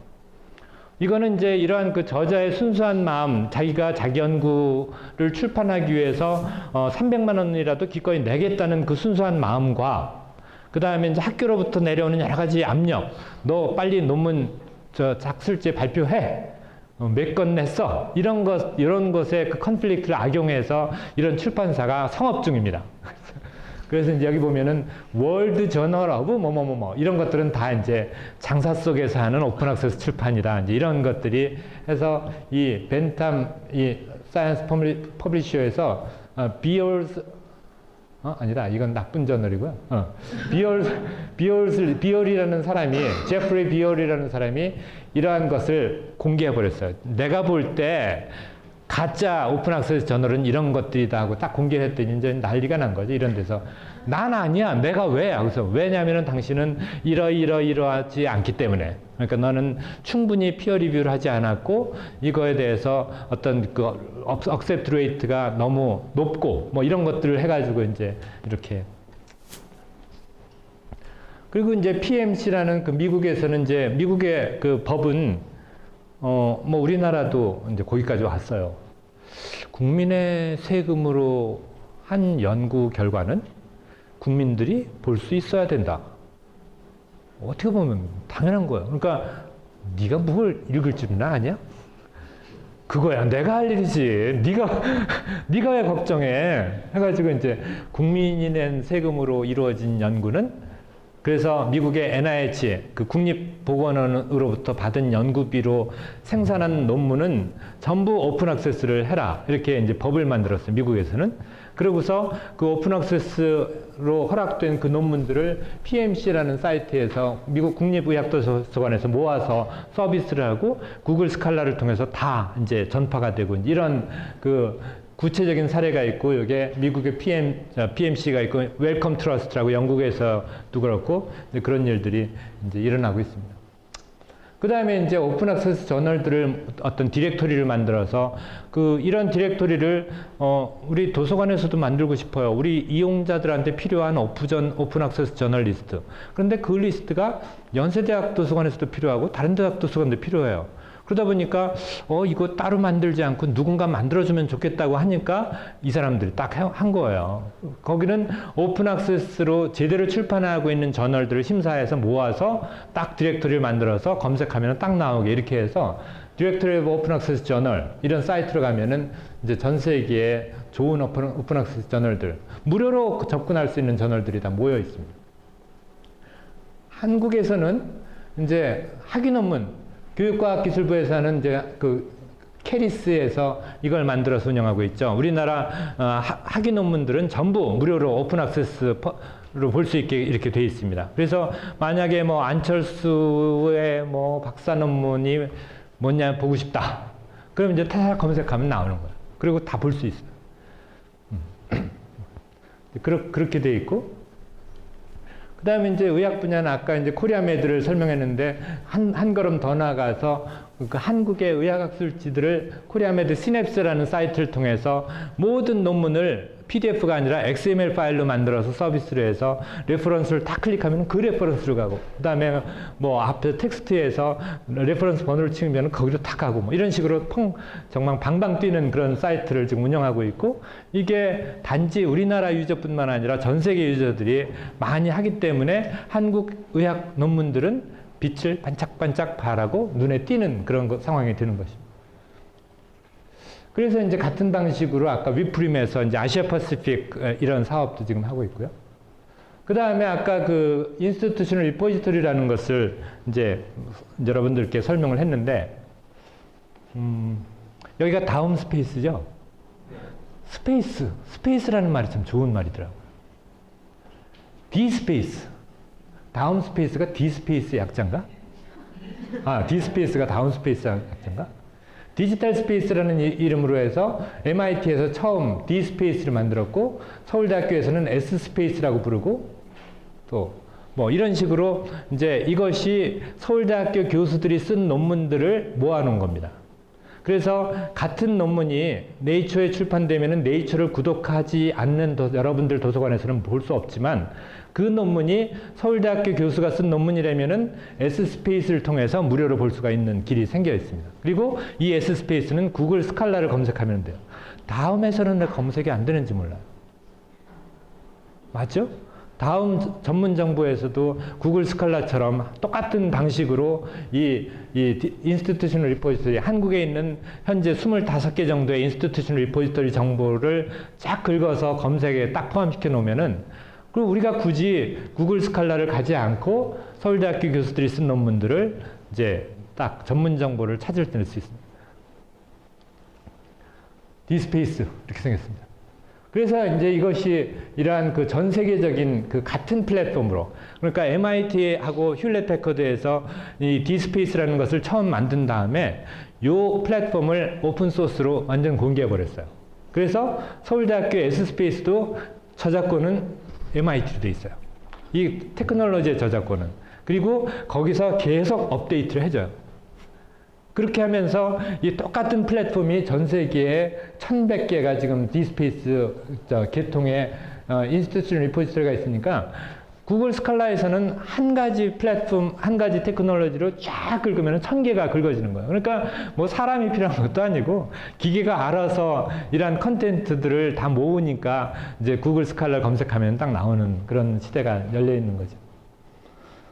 이거는 이제 이러한 그 저자의 순수한 마음, 자기가 자기 연구를 출판하기 위해서 300만 원이라도 기꺼이 내겠다는 그 순수한 마음과 그 다음에 이제 학교로부터 내려오는 여러 가지 압력, 너 빨리 논문 작술제 발표해, 몇 건 냈어, 이런 것에 그 컨플릭트를 악용해서 이런 출판사가 성업 중입니다. 그래서 이제 여기 보면은 월드 저널 오브 뭐뭐뭐뭐 이런 것들은 다 이제 장사 속에서 하는 오픈 액세스 출판이다. 이제 이런 것들이 해서 이 벤탐 이 사이언스 퍼블리셔에서 비올스 아니다. 이건 나쁜 저널이고요. 비올이라는 사람이, 제프리 비올이라는 사람이 이러한 것을 공개해 버렸어요. 내가 볼 때 가짜 오픈 액세스 저널은 이런 것들이다 하고 딱 공개를 했더니 이제 난리가 난 거죠. 이런 데서. 난 아니야. 내가 왜? 그래서 왜냐면은 당신은 이러하지 않기 때문에. 그러니까 너는 충분히 피어 리뷰를 하지 않았고 이거에 대해서 어떤 그 억셉트 레이트가 너무 높고 뭐 이런 것들을 해가지고 이제 이렇게. 그리고 이제 PMC라는 그 미국에서는 이제 미국의 그 법은 뭐 우리나라도 이제 거기까지 왔어요. 국민의 세금으로 한 연구 결과는 국민들이 볼 수 있어야 된다. 어떻게 보면 당연한 거예요. 그러니까 네가 뭘 읽을 줄이나 아냐? 그거야 내가 할 일이지. 네가 왜 걱정해? 해가지고 이제 국민이 낸 세금으로 이루어진 연구는, 그래서 미국의 NIH, 그 국립보건원으로부터 받은 연구비로 생산한 논문은 전부 오픈 액세스를 해라. 이렇게 이제 법을 만들었어요, 미국에서는. 그러고서 그 오픈 액세스로 허락된 그 논문들을 PMC라는 사이트에서 미국 국립의학도서관에서 모아서 서비스를 하고 구글 스칼라를 통해서 다 이제 전파가 되고 이런 그 구체적인 사례가 있고, 이게 미국의 PMC가 있고, 웰컴 트러스트라고 영국에서도 그렇고, 그런 일들이 이제 일어나고 있습니다. 그 다음에 이제 오픈 액세스 저널들을 어떤 디렉토리를 만들어서 이런 디렉토리를 우리 도서관에서도 만들고 싶어요. 우리 이용자들한테 필요한 오픈 액세스 저널 리스트. 그런데 그 리스트가 연세대학 도서관에서도 필요하고 다른 대학 도서관도 필요해요. 그러다 보니까 이거 따로 만들지 않고 누군가 만들어주면 좋겠다고 하니까 이 사람들이 딱 한 거예요. 거기는 오픈 액세스로 제대로 출판하고 있는 저널들을 심사해서 모아서 딱 디렉토리를 만들어서 검색하면 딱 나오게 이렇게 해서 디렉토리 오브 오픈 액세스 저널 이런 사이트로 가면은 이제 전 세계에 좋은 오픈 액세스 저널들, 무료로 접근할 수 있는 저널들이 다 모여 있습니다. 한국에서는 이제 학위 논문, 교육과학기술부에서는 이제 그 캐리스에서 이걸 만들어서 운영하고 있죠. 우리나라 학위 논문들은 전부 무료로 오픈 액세스로 볼 수 있게 이렇게 돼 있습니다. 그래서 만약에 뭐 안철수의 뭐 박사 논문이 뭐냐 보고 싶다. 그럼 이제 타사 검색하면 나오는 거예요. 그리고 다 볼 수 있어요. 그렇게 돼 있고. 그 다음에 이제 의학 분야는 아까 이제 코리아메드를 설명했는데 한 걸음 더 나아가서 그 한국의 의학학술지들을 코리아메드 시냅스라는 사이트를 통해서 모든 논문을 PDF가 아니라 XML 파일로 만들어서 서비스를 해서 레퍼런스를 딱 클릭하면 그 레퍼런스로 가고, 그 다음에 뭐 앞에 텍스트에서 레퍼런스 번호를 치면 거기로 딱 가고, 뭐 이런 식으로 정말 방방 뛰는 그런 사이트를 지금 운영하고 있고, 이게 단지 우리나라 유저뿐만 아니라 전 세계 유저들이 많이 하기 때문에 한국 의학 논문들은 빛을 반짝반짝 발하고 눈에 띄는 그런 상황이 되는 것입니다. 그래서 이제 같은 방식으로 아까 위프림에서 이제 아시아 퍼시픽 이런 사업도 지금 하고 있고요. 그 다음에 아까 그 인스티튜셔널 리포지토리라는 것을 이제 여러분들께 설명을 했는데, 여기가 다음 스페이스죠? 스페이스라는 말이 참 좋은 말이더라고요. 디스페이스. 다운 스페이스가 디스페이스 약자인가? 디스페이스가 다운 스페이스 약자인가? 디지털 스페이스라는 이름으로 해서 MIT에서 처음 D스페이스를 만들었고, 서울대학교에서는 S스페이스라고 부르고, 또 뭐 이런 식으로 이제 이것이 서울대학교 교수들이 쓴 논문들을 모아놓은 겁니다. 그래서 같은 논문이 네이처에 출판되면은 네이처를 구독하지 않는 여러분들 도서관에서는 볼 수 없지만, 그 논문이 서울대학교 교수가 쓴 논문이라면은 S스페이스를 통해서 무료로 볼 수가 있는 길이 생겨 있습니다. 그리고 이 S스페이스는 구글 스칼라를 검색하면 돼요. 다음에서는 왜 검색이 안 되는지 몰라요. 맞죠? 다음 전문 정보에서도 구글 스칼라처럼 똑같은 방식으로 이 인스티튜셔널 리포지터리, 한국에 있는 현재 25개 정도의 인스티튜셔널 리포지터리 정보를 쫙 긁어서 검색에 딱 포함시켜 놓으면은, 그리고 우리가 굳이 구글 스칼라를 가지 않고 서울대학교 교수들이 쓴 논문들을 이제 딱 전문 정보를 찾을 수 있습니다. 디스페이스 이렇게 생겼습니다. 그래서 이제 이것이 이러한 그 전 세계적인 그 같은 플랫폼으로, 그러니까 MIT하고 휴렛 패커드에서 이 디스페이스라는 것을 처음 만든 다음에 이 플랫폼을 오픈 소스로 완전 공개해 버렸어요. 그래서 서울대학교 S스페이스도 저작권은 MIT로 돼 있어요. 이 테크놀로지의 저작권은. 그리고 거기서 계속 업데이트를 해줘요. 그렇게 하면서 이 똑같은 플랫폼이 전 세계에 1100개가 지금 디스페이스 계통의 인스티튜션 리포지터리가 있으니까, 구글 스칼라에서는 한 가지 플랫폼, 한 가지 테크놀로지로 쫙 긁으면 1000개가 긁어지는 거예요. 그러니까 뭐 사람이 필요한 것도 아니고 기계가 알아서 이러한 컨텐츠들을 다 모으니까 이제 구글 스칼라 검색하면 딱 나오는 그런 시대가 열려 있는 거죠.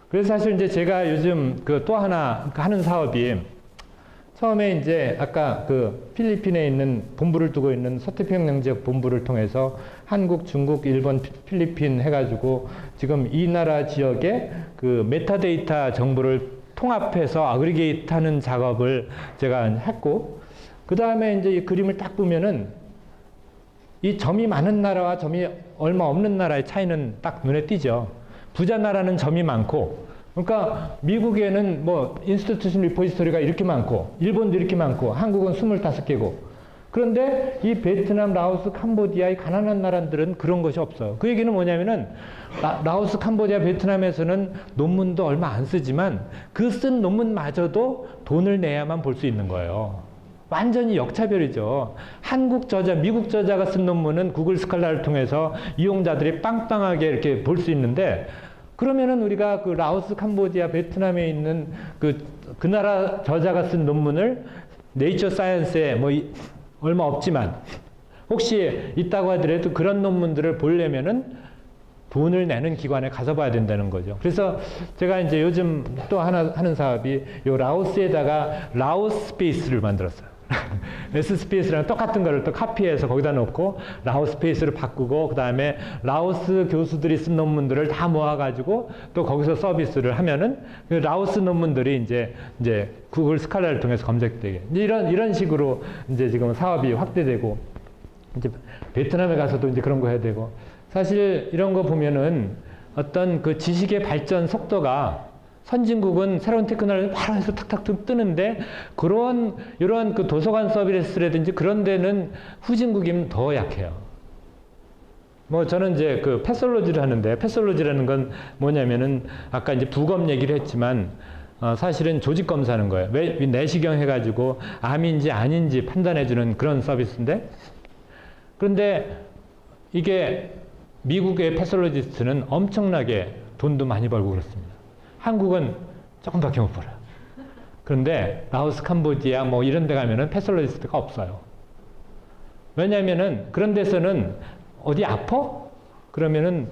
그래서 사실 이제 제가 요즘 그 또 하나 하는 사업이, 처음에 이제 아까 그 필리핀에 있는 본부를 두고 있는 서태평양 지역 본부를 통해서 한국, 중국, 일본, 필리핀 해가지고 지금 이 나라 지역의 그 메타데이터 정보를 통합해서 아그리게이트 하는 작업을 제가 했고, 그 다음에 이제 이 그림을 딱 보면은 이 점이 많은 나라와 점이 얼마 없는 나라의 차이는 딱 눈에 띄죠. 부자 나라는 점이 많고, 그러니까 미국에는 뭐 인스티튜션 리포지터리가 이렇게 많고, 일본도 이렇게 많고, 한국은 25개고, 그런데 이 베트남, 라오스, 캄보디아 이 가난한 나라들은 그런 것이 없어요. 그 얘기는 뭐냐면은 라오스, 캄보디아, 베트남에서는 논문도 얼마 안 쓰지만 그 쓴 논문마저도 돈을 내야만 볼 수 있는 거예요. 완전히 역차별이죠. 한국 저자, 미국 저자가 쓴 논문은 구글 스칼라를 통해서 이용자들이 빵빵하게 이렇게 볼 수 있는데, 그러면은 우리가 그 라오스, 캄보디아, 베트남에 있는 그 나라 저자가 쓴 논문을 네이처 사이언스에 뭐 얼마 없지만 혹시 있다고 하더라도 그런 논문들을 보려면은 돈을 내는 기관에 가서 봐야 된다는 거죠. 그래서 제가 이제 요즘 또 하나 하는 사업이 요 라오스에다가 라오스 스페이스를 만들었어요. S 스페이스랑 똑같은 거를 또 카피해서 거기다 놓고 라오스 스페이스를 바꾸고, 그 다음에 라오스 교수들이 쓴 논문들을 다 모아가지고 또 거기서 서비스를 하면은 그 라오스 논문들이 이제 구글 스칼라를 통해서 검색되게, 이런 식으로 이제 지금 사업이 확대되고, 이제 베트남에 가서도 이제 그런 거 해야 되고, 사실 이런 거 보면은 어떤 그 지식의 발전 속도가, 선진국은 새로운 테크놀로지를 바로 해서 탁탁 뜨는데, 이러한 그 도서관 서비스라든지 그런 데는 후진국이면 더 약해요. 뭐 저는 이제 그 패솔로지를 하는데, 패솔로지라는 건 뭐냐면은 아까 이제 부검 얘기를 했지만 사실은 조직 검사하는 거예요. 내시경 해가지고 암인지 아닌지 판단해주는 그런 서비스인데, 그런데 이게 미국의 패솔로지스트는 엄청나게 돈도 많이 벌고 그렇습니다. 한국은 조금밖에 못 벌어요. 그런데 라오스, 캄보디아 뭐 이런 데 가면은 패솔로지스트가 없어요. 왜냐면은 그런 데서는 어디 아파? 그러면은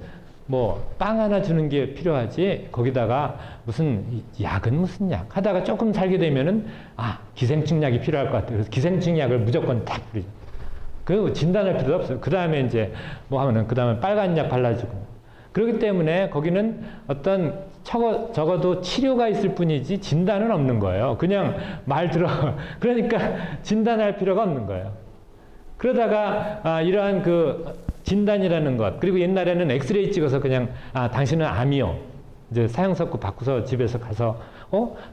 뭐 빵 하나 주는 게 필요하지, 거기다가 무슨 약은 무슨 약 하다가 조금 살게 되면은 기생충 약이 필요할 것 같아요. 그래서 기생충 약을 무조건 딱 뿌리죠. 그 진단할 필요도 없어요. 그 다음에 이제 뭐 하면은 그 다음에 빨간 약 발라주고. 그렇기 때문에 거기는 어떤 적어도 치료가 있을 뿐이지 진단은 없는 거예요. 그냥 말 들어. 그러니까 진단할 필요가 없는 거예요. 그러다가 이러한 그 진단이라는 것, 그리고 옛날에는 엑스레이 찍어서 그냥 당신은 암이요. 이제 사형선고 받고서 집에서 가서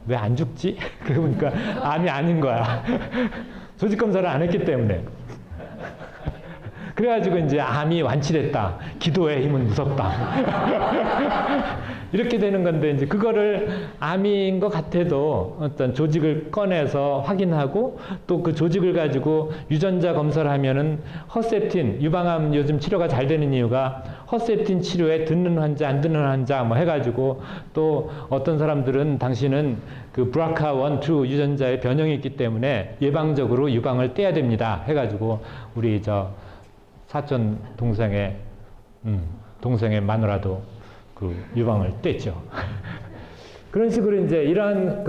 왜 안 죽지? 그러고 보니까 암이 아닌 거야. 조직 검사를 안 했기 때문에. 그래가지고 이제 암이 완치됐다. 기도의 힘은 무섭다. 이렇게 되는 건데, 이제 그거를 암인 것 같아도 어떤 조직을 꺼내서 확인하고, 또 그 조직을 가지고 유전자 검사를 하면은 허셉틴, 유방암 요즘 치료가 잘 되는 이유가 허셉틴 치료에 듣는 환자, 안 듣는 환자 뭐 해가지고, 또 어떤 사람들은 당신은 그 브라카1, 2 유전자의 변형이 있기 때문에 예방적으로 유방을 떼야 됩니다. 해가지고 우리 사촌 동생의 마누라도 그 유방을 뗐죠. 그런 식으로 이제 이러한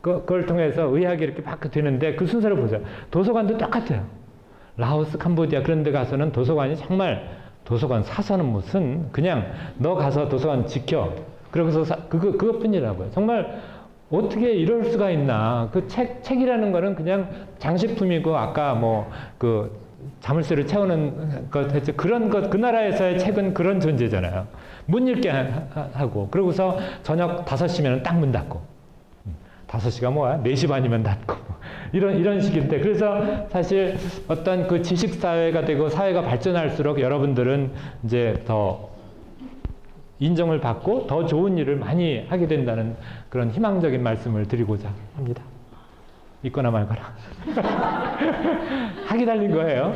그걸 통해서 의학이 이렇게 막 되는데, 그 순서를 보세요. 도서관도 똑같아요. 라오스, 캄보디아 그런 데 가서는 도서관이 정말, 도서관 사서는 무슨, 그냥 너 가서 도서관 지켜. 그러고서 그것뿐이라고요. 정말 어떻게 이럴 수가 있나. 그 책이라는 거는 그냥 장식품이고, 아까 자물쇠를 채우는 것, 그런 것, 그 나라에서의 책은 그런 존재잖아요. 못 읽게 하고, 그러고서 저녁 5시면 딱 문 닫고, 5시가 뭐야? 4시 반이면 닫고, 이런 식인데, 그래서 사실 어떤 그 지식사회가 되고 사회가 발전할수록 여러분들은 이제 더 인정을 받고 더 좋은 일을 많이 하게 된다는 그런 희망적인 말씀을 드리고자 합니다. 있거나 말거나. 학이 달린 거예요.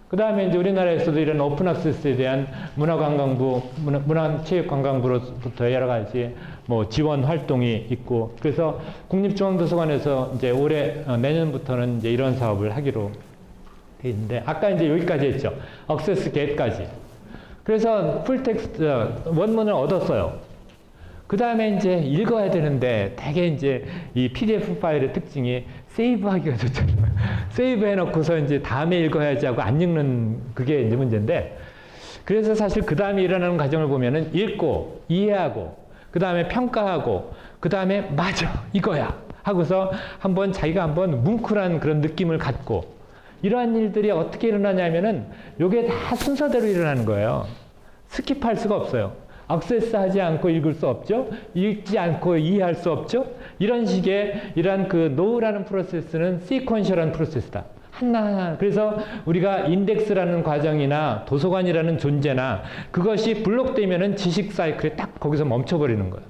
그 다음에 이제 우리나라에서도 이런 오픈학세스에 대한 문화관광부, 문화체육관광부로부터 여러 가지 뭐 지원 활동이 있고, 그래서 국립중앙도서관에서 이제 내년부터는 이제 이런 사업을 하기로 돼 있는데, 아까 이제 여기까지 했죠. 액세스 게이트까지. 그래서 풀텍스트 원문을 얻었어요. 그 다음에 이제 읽어야 되는데, 대개 이제 이 PDF 파일의 특징이 세이브하기가 좋잖아요. 세이브 해놓고서 이제 다음에 읽어야지 하고 안 읽는 그게 이제 문제인데, 그래서 사실 그 다음에 일어나는 과정을 보면은 읽고, 이해하고, 그 다음에 평가하고, 그 다음에 맞아, 이거야 하고서 자기가 한번 뭉클한 그런 느낌을 갖고, 이러한 일들이 어떻게 일어나냐면은 요게 다 순서대로 일어나는 거예요. 스킵할 수가 없어요. 액세스하지 않고 읽을 수 없죠. 읽지 않고 이해할 수 없죠. 이런 식의 이러한 그 노우라는 프로세스는 시퀀셜한 프로세스다. 하나하나. 그래서 우리가 인덱스라는 과정이나 도서관이라는 존재나 그것이 블록되면은 지식 사이클에 딱 거기서 멈춰버리는 거예요.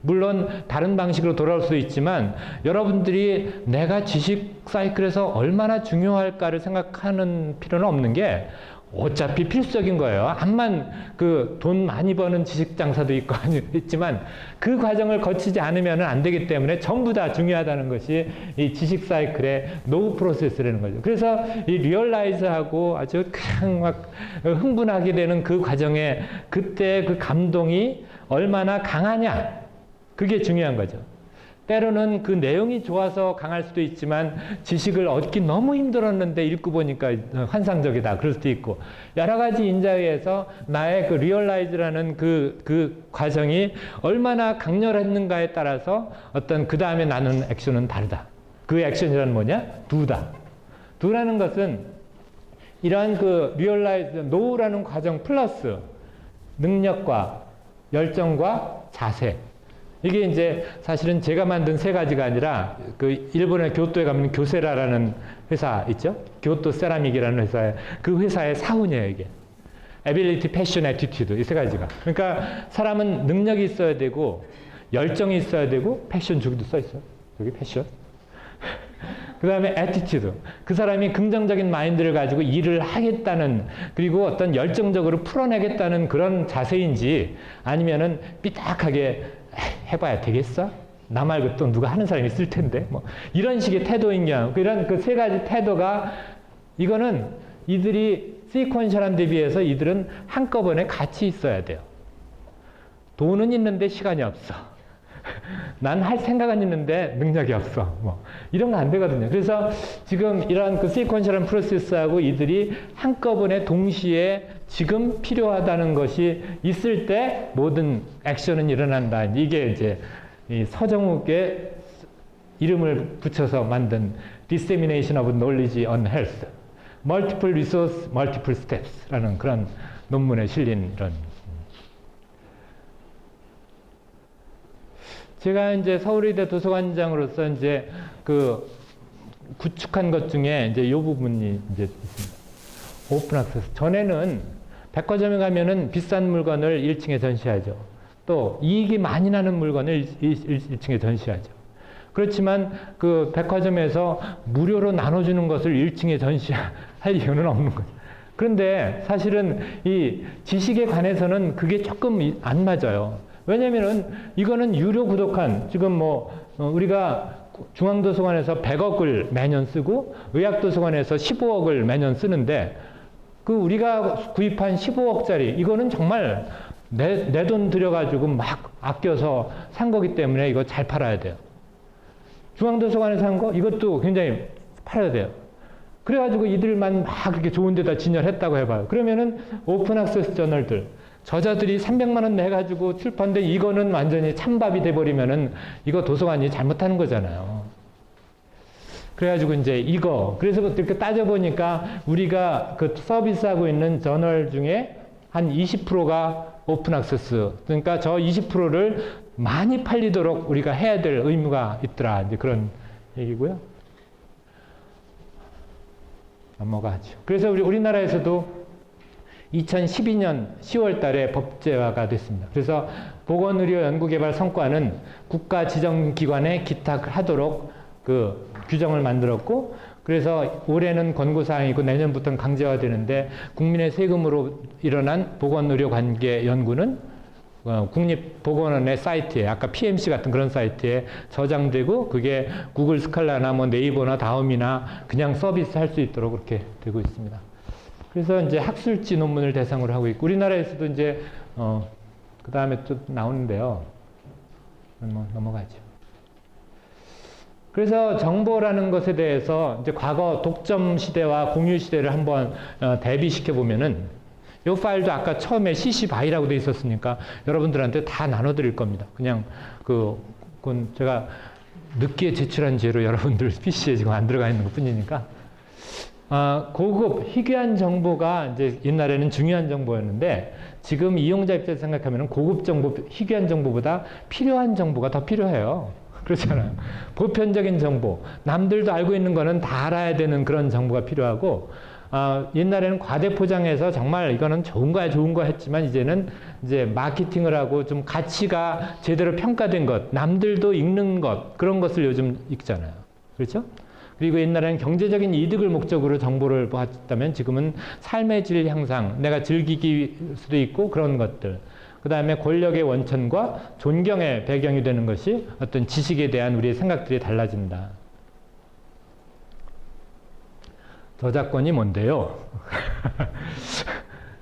물론 다른 방식으로 돌아올 수도 있지만, 여러분들이 내가 지식 사이클에서 얼마나 중요할까를 생각하는 필요는 없는 게 어차피 필수적인 거예요. 암만 돈 많이 버는 지식 장사도 있지만 그 과정을 거치지 않으면 안 되기 때문에 전부 다 중요하다는 것이 이 지식 사이클의 노후 프로세스라는 거죠. 그래서 이 리얼라이즈하고 아주 그냥 막 흥분하게 되는 그 과정에 그때 그 감동이 얼마나 강하냐, 그게 중요한 거죠. 때로는 그 내용이 좋아서 강할 수도 있지만, 지식을 얻기 너무 힘들었는데 읽고 보니까 환상적이다 그럴 수도 있고, 여러 가지 인자에 의해서 나의 그 리얼라이즈라는 그 과정이 얼마나 강렬했는가에 따라서 어떤 그 다음에 나는 액션은 다르다. 그 액션이란 뭐냐? 두다. 두라는 것은 이러한 그 리얼라이즈, 노우라는 과정 플러스 능력과 열정과 자세, 이게 이제 사실은 제가 만든 세 가지가 아니라 그 일본의 교토에 가면 교세라라는 회사 있죠? 교토 세라믹이라는 회사에 그 회사의 사훈이에요, 이게. Ability, Passion, Attitude 이 세 가지가. 그러니까 사람은 능력이 있어야 되고 열정이 있어야 되고 패션 저기도 써 있어요. 여기 패션. 그 다음에 attitude. 그 사람이 긍정적인 마인드를 가지고 일을 하겠다는 그리고 어떤 열정적으로 풀어내겠다는 그런 자세인지 아니면은 삐딱하게 해봐야 되겠어? 나 말고 또 누가 하는 사람이 있을 텐데 뭐 이런 식의 태도인 게 그런 그 세 가지 태도가 이거는 이들이 시퀀셜한 데 비해서 이들은 한꺼번에 같이 있어야 돼요. 돈은 있는데 시간이 없어. 난 할 생각은 있는데 능력이 없어. 뭐 이런 거 안 되거든요. 그래서 지금 이런 그 시퀀셜한 프로세스하고 이들이 한꺼번에 동시에 지금 필요하다는 것이 있을 때 모든 액션은 일어난다. 이게 이제 이 서정욱의 이름을 붙여서 만든 Dissemination of Knowledge on Health, Multiple Resource, Multiple Steps라는 그런 논문에 실린 이런. 제가 이제 서울의대 도서관장으로서 이제 그 구축한 것 중에 이제 이 부분이 이제 있습니다. 오픈 액세스. 전에는 백화점에 가면은 비싼 물건을 1층에 전시하죠. 또 이익이 많이 나는 물건을 1층에 전시하죠. 그렇지만 그 백화점에서 무료로 나눠주는 것을 1층에 전시할 이유는 없는 거죠. 그런데 사실은 이 지식에 관해서는 그게 조금 안 맞아요. 왜냐면은 이거는 유료 구독한 지금 뭐 우리가 중앙도서관에서 100억을 매년 쓰고 의학도서관에서 15억을 매년 쓰는데 그 우리가 구입한 15억짜리 이거는 정말 내 돈 들여가지고 막 아껴서 산 거기 때문에 이거 잘 팔아야 돼요. 중앙도서관에서 산 거 이것도 굉장히 팔아야 돼요. 그래가지고 이들만 막 그렇게 좋은 데다 진열했다고 해봐요. 그러면은 오픈 액세스 저널들 저자들이 300만 원 내가지고 출판돼 이거는 완전히 찬밥이 돼버리면은 이거 도서관이 잘못하는 거잖아요. 그래가지고 이제 이거 그래서 이렇게 따져보니까 우리가 그 서비스하고 있는 저널 중에 한 20%가 오픈 액세스. 그러니까 저 20%를 많이 팔리도록 우리가 해야 될 의무가 있더라. 이제 그런 얘기고요. 넘어가죠. 그래서 우리나라에서도 2012년 10월 달에 법제화가 됐습니다. 그래서 보건의료 연구개발 성과는 국가 지정기관에 기탁하도록 그 규정을 만들었고, 그래서 올해는 권고사항이고 내년부터는 강제화되는데 국민의 세금으로 일어난 보건의료 관계 연구는 국립보건원의 사이트에 아까 PMC 같은 그런 사이트에 저장되고 그게 구글 스칼라나 뭐 네이버나 다음이나 그냥 서비스 할 수 있도록 그렇게 되고 있습니다. 그래서 이제 학술지 논문을 대상으로 하고 있고 우리나라에서도 이제 그 다음에 또 나오는데요. 뭐 넘어가죠. 그래서 정보라는 것에 대해서 이제 과거 독점 시대와 공유 시대를 한번 대비시켜 보면은 이 파일도 아까 처음에 CC 바이라고 돼 있었으니까 여러분들한테 다 나눠드릴 겁니다. 그냥 그건 제가 늦게 제출한 죄로 여러분들 PC에 지금 안 들어가 있는 것 뿐이니까. 고급, 희귀한 정보가 이제 옛날에는 중요한 정보였는데 지금 이용자 입장에서 생각하면 고급 정보, 희귀한 정보보다 필요한 정보가 더 필요해요. 그렇잖아요. 보편적인 정보, 남들도 알고 있는 거는 다 알아야 되는 그런 정보가 필요하고 옛날에는 과대포장해서 정말 이거는 좋은 거야 했지만 이제는 이제 마케팅을 하고 좀 가치가 제대로 평가된 것, 남들도 읽는 것, 그런 것을 요즘 읽잖아요. 그렇죠? 그리고 옛날에는 경제적인 이득을 목적으로 정보를 보았다면 지금은 삶의 질 향상, 내가 즐기기 수도 있고 그런 것들. 그 다음에 권력의 원천과 존경의 배경이 되는 것이 어떤 지식에 대한 우리의 생각들이 달라진다. 저작권이 뭔데요?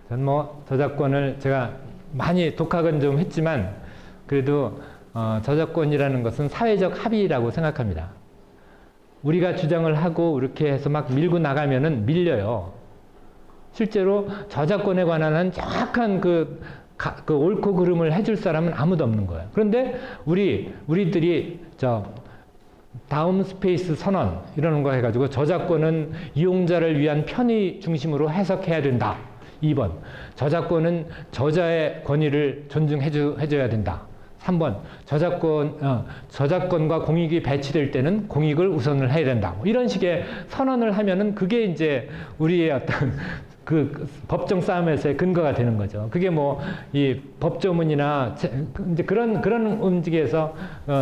전 뭐 저작권을 제가 많이 독학은 좀 했지만 그래도 저작권이라는 것은 사회적 합의라고 생각합니다. 우리가 주장을 하고 이렇게 해서 막 밀고 나가면은 밀려요. 실제로 저작권에 관한 정확한 그 옳고 그름을 해줄 사람은 아무도 없는 거예요. 그런데 우리들이 다음 스페이스 선언 이러는 거 해가지고 저작권은 이용자를 위한 편의 중심으로 해석해야 된다. 2번 저작권은 저자의 권위를 존중해줘야 된다. 3번 저작권과 공익이 배치될 때는 공익을 우선을 해야 된다. 뭐 이런 식의 선언을 하면은 그게 이제 우리의 어떤 그 법정 싸움에서의 근거가 되는 거죠. 그게 뭐 이 법조문이나 이제 그런 움직에서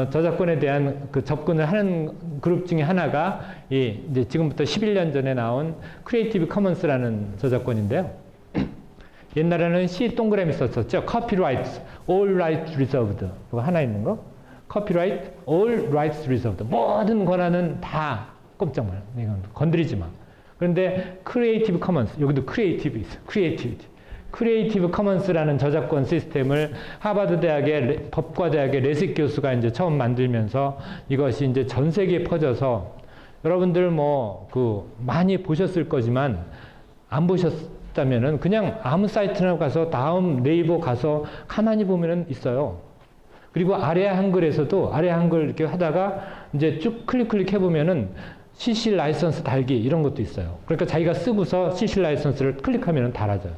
저작권에 대한 그 접근을 하는 그룹 중에 하나가 이 이제 지금부터 11년 전에 나온 크리에이티브 커먼스라는 저작권인데요. 옛날에는 C 동그라미 썼었죠. Copyright, all rights reserved. 그거 하나 있는 거. Copyright, all rights reserved. 모든 권한은 다 꼼짝 마. 이건 건드리지 마. 그런데 크리에이티브 커먼스, 여기도 크리에이티브 있어요. 크리에이티브 커먼스라는 저작권 시스템을 하버드 대학의 법과대학의 레식 교수가 이제 처음 만들면서 이것이 이제 전 세계에 퍼져서 여러분들 뭐 많이 보셨을 거지만 안 보셨다면은 그냥 아무 사이트나 가서 다음 네이버 가서 가만히 보면은 있어요. 그리고 아래 한글에서도 아래 한글 이렇게 하다가 이제 쭉 클릭 해보면은 CC 라이선스 달기 이런 것도 있어요. 그러니까 자기가 쓰고서 CC 라이선스를 클릭하면 달아져요.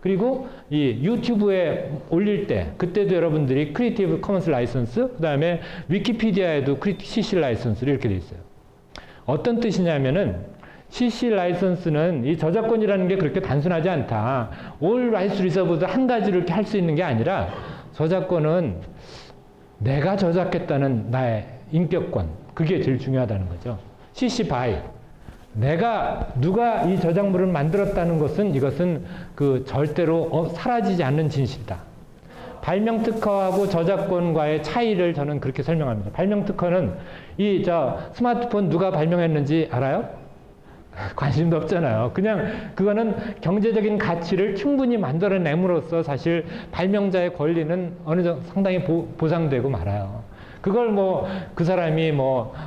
그리고 이 유튜브에 올릴 때 그때도 여러분들이 크리에이티브 커먼스 라이선스 그 다음에 위키피디아에도 CC 라이선스를 이렇게 돼 있어요. 어떤 뜻이냐면은 CC 라이선스는 이 저작권이라는 게 그렇게 단순하지 않다. All rights reserved 한 가지를 이렇게 할 수 있는 게 아니라 저작권은 내가 저작했다는 나의 인격권 그게 제일 중요하다는 거죠. CC BY 누가 이 저작물을 만들었다는 것은 이것은 그 절대로 사라지지 않는 진실이다. 발명 특허하고 저작권과의 차이를 저는 그렇게 설명합니다. 발명 특허는 스마트폰 누가 발명했는지 알아요? 관심도 없잖아요. 그냥 그거는 경제적인 가치를 충분히 만들어냄으로써 사실 발명자의 권리는 어느 정도 상당히 보상되고 말아요. 그걸 그 사람이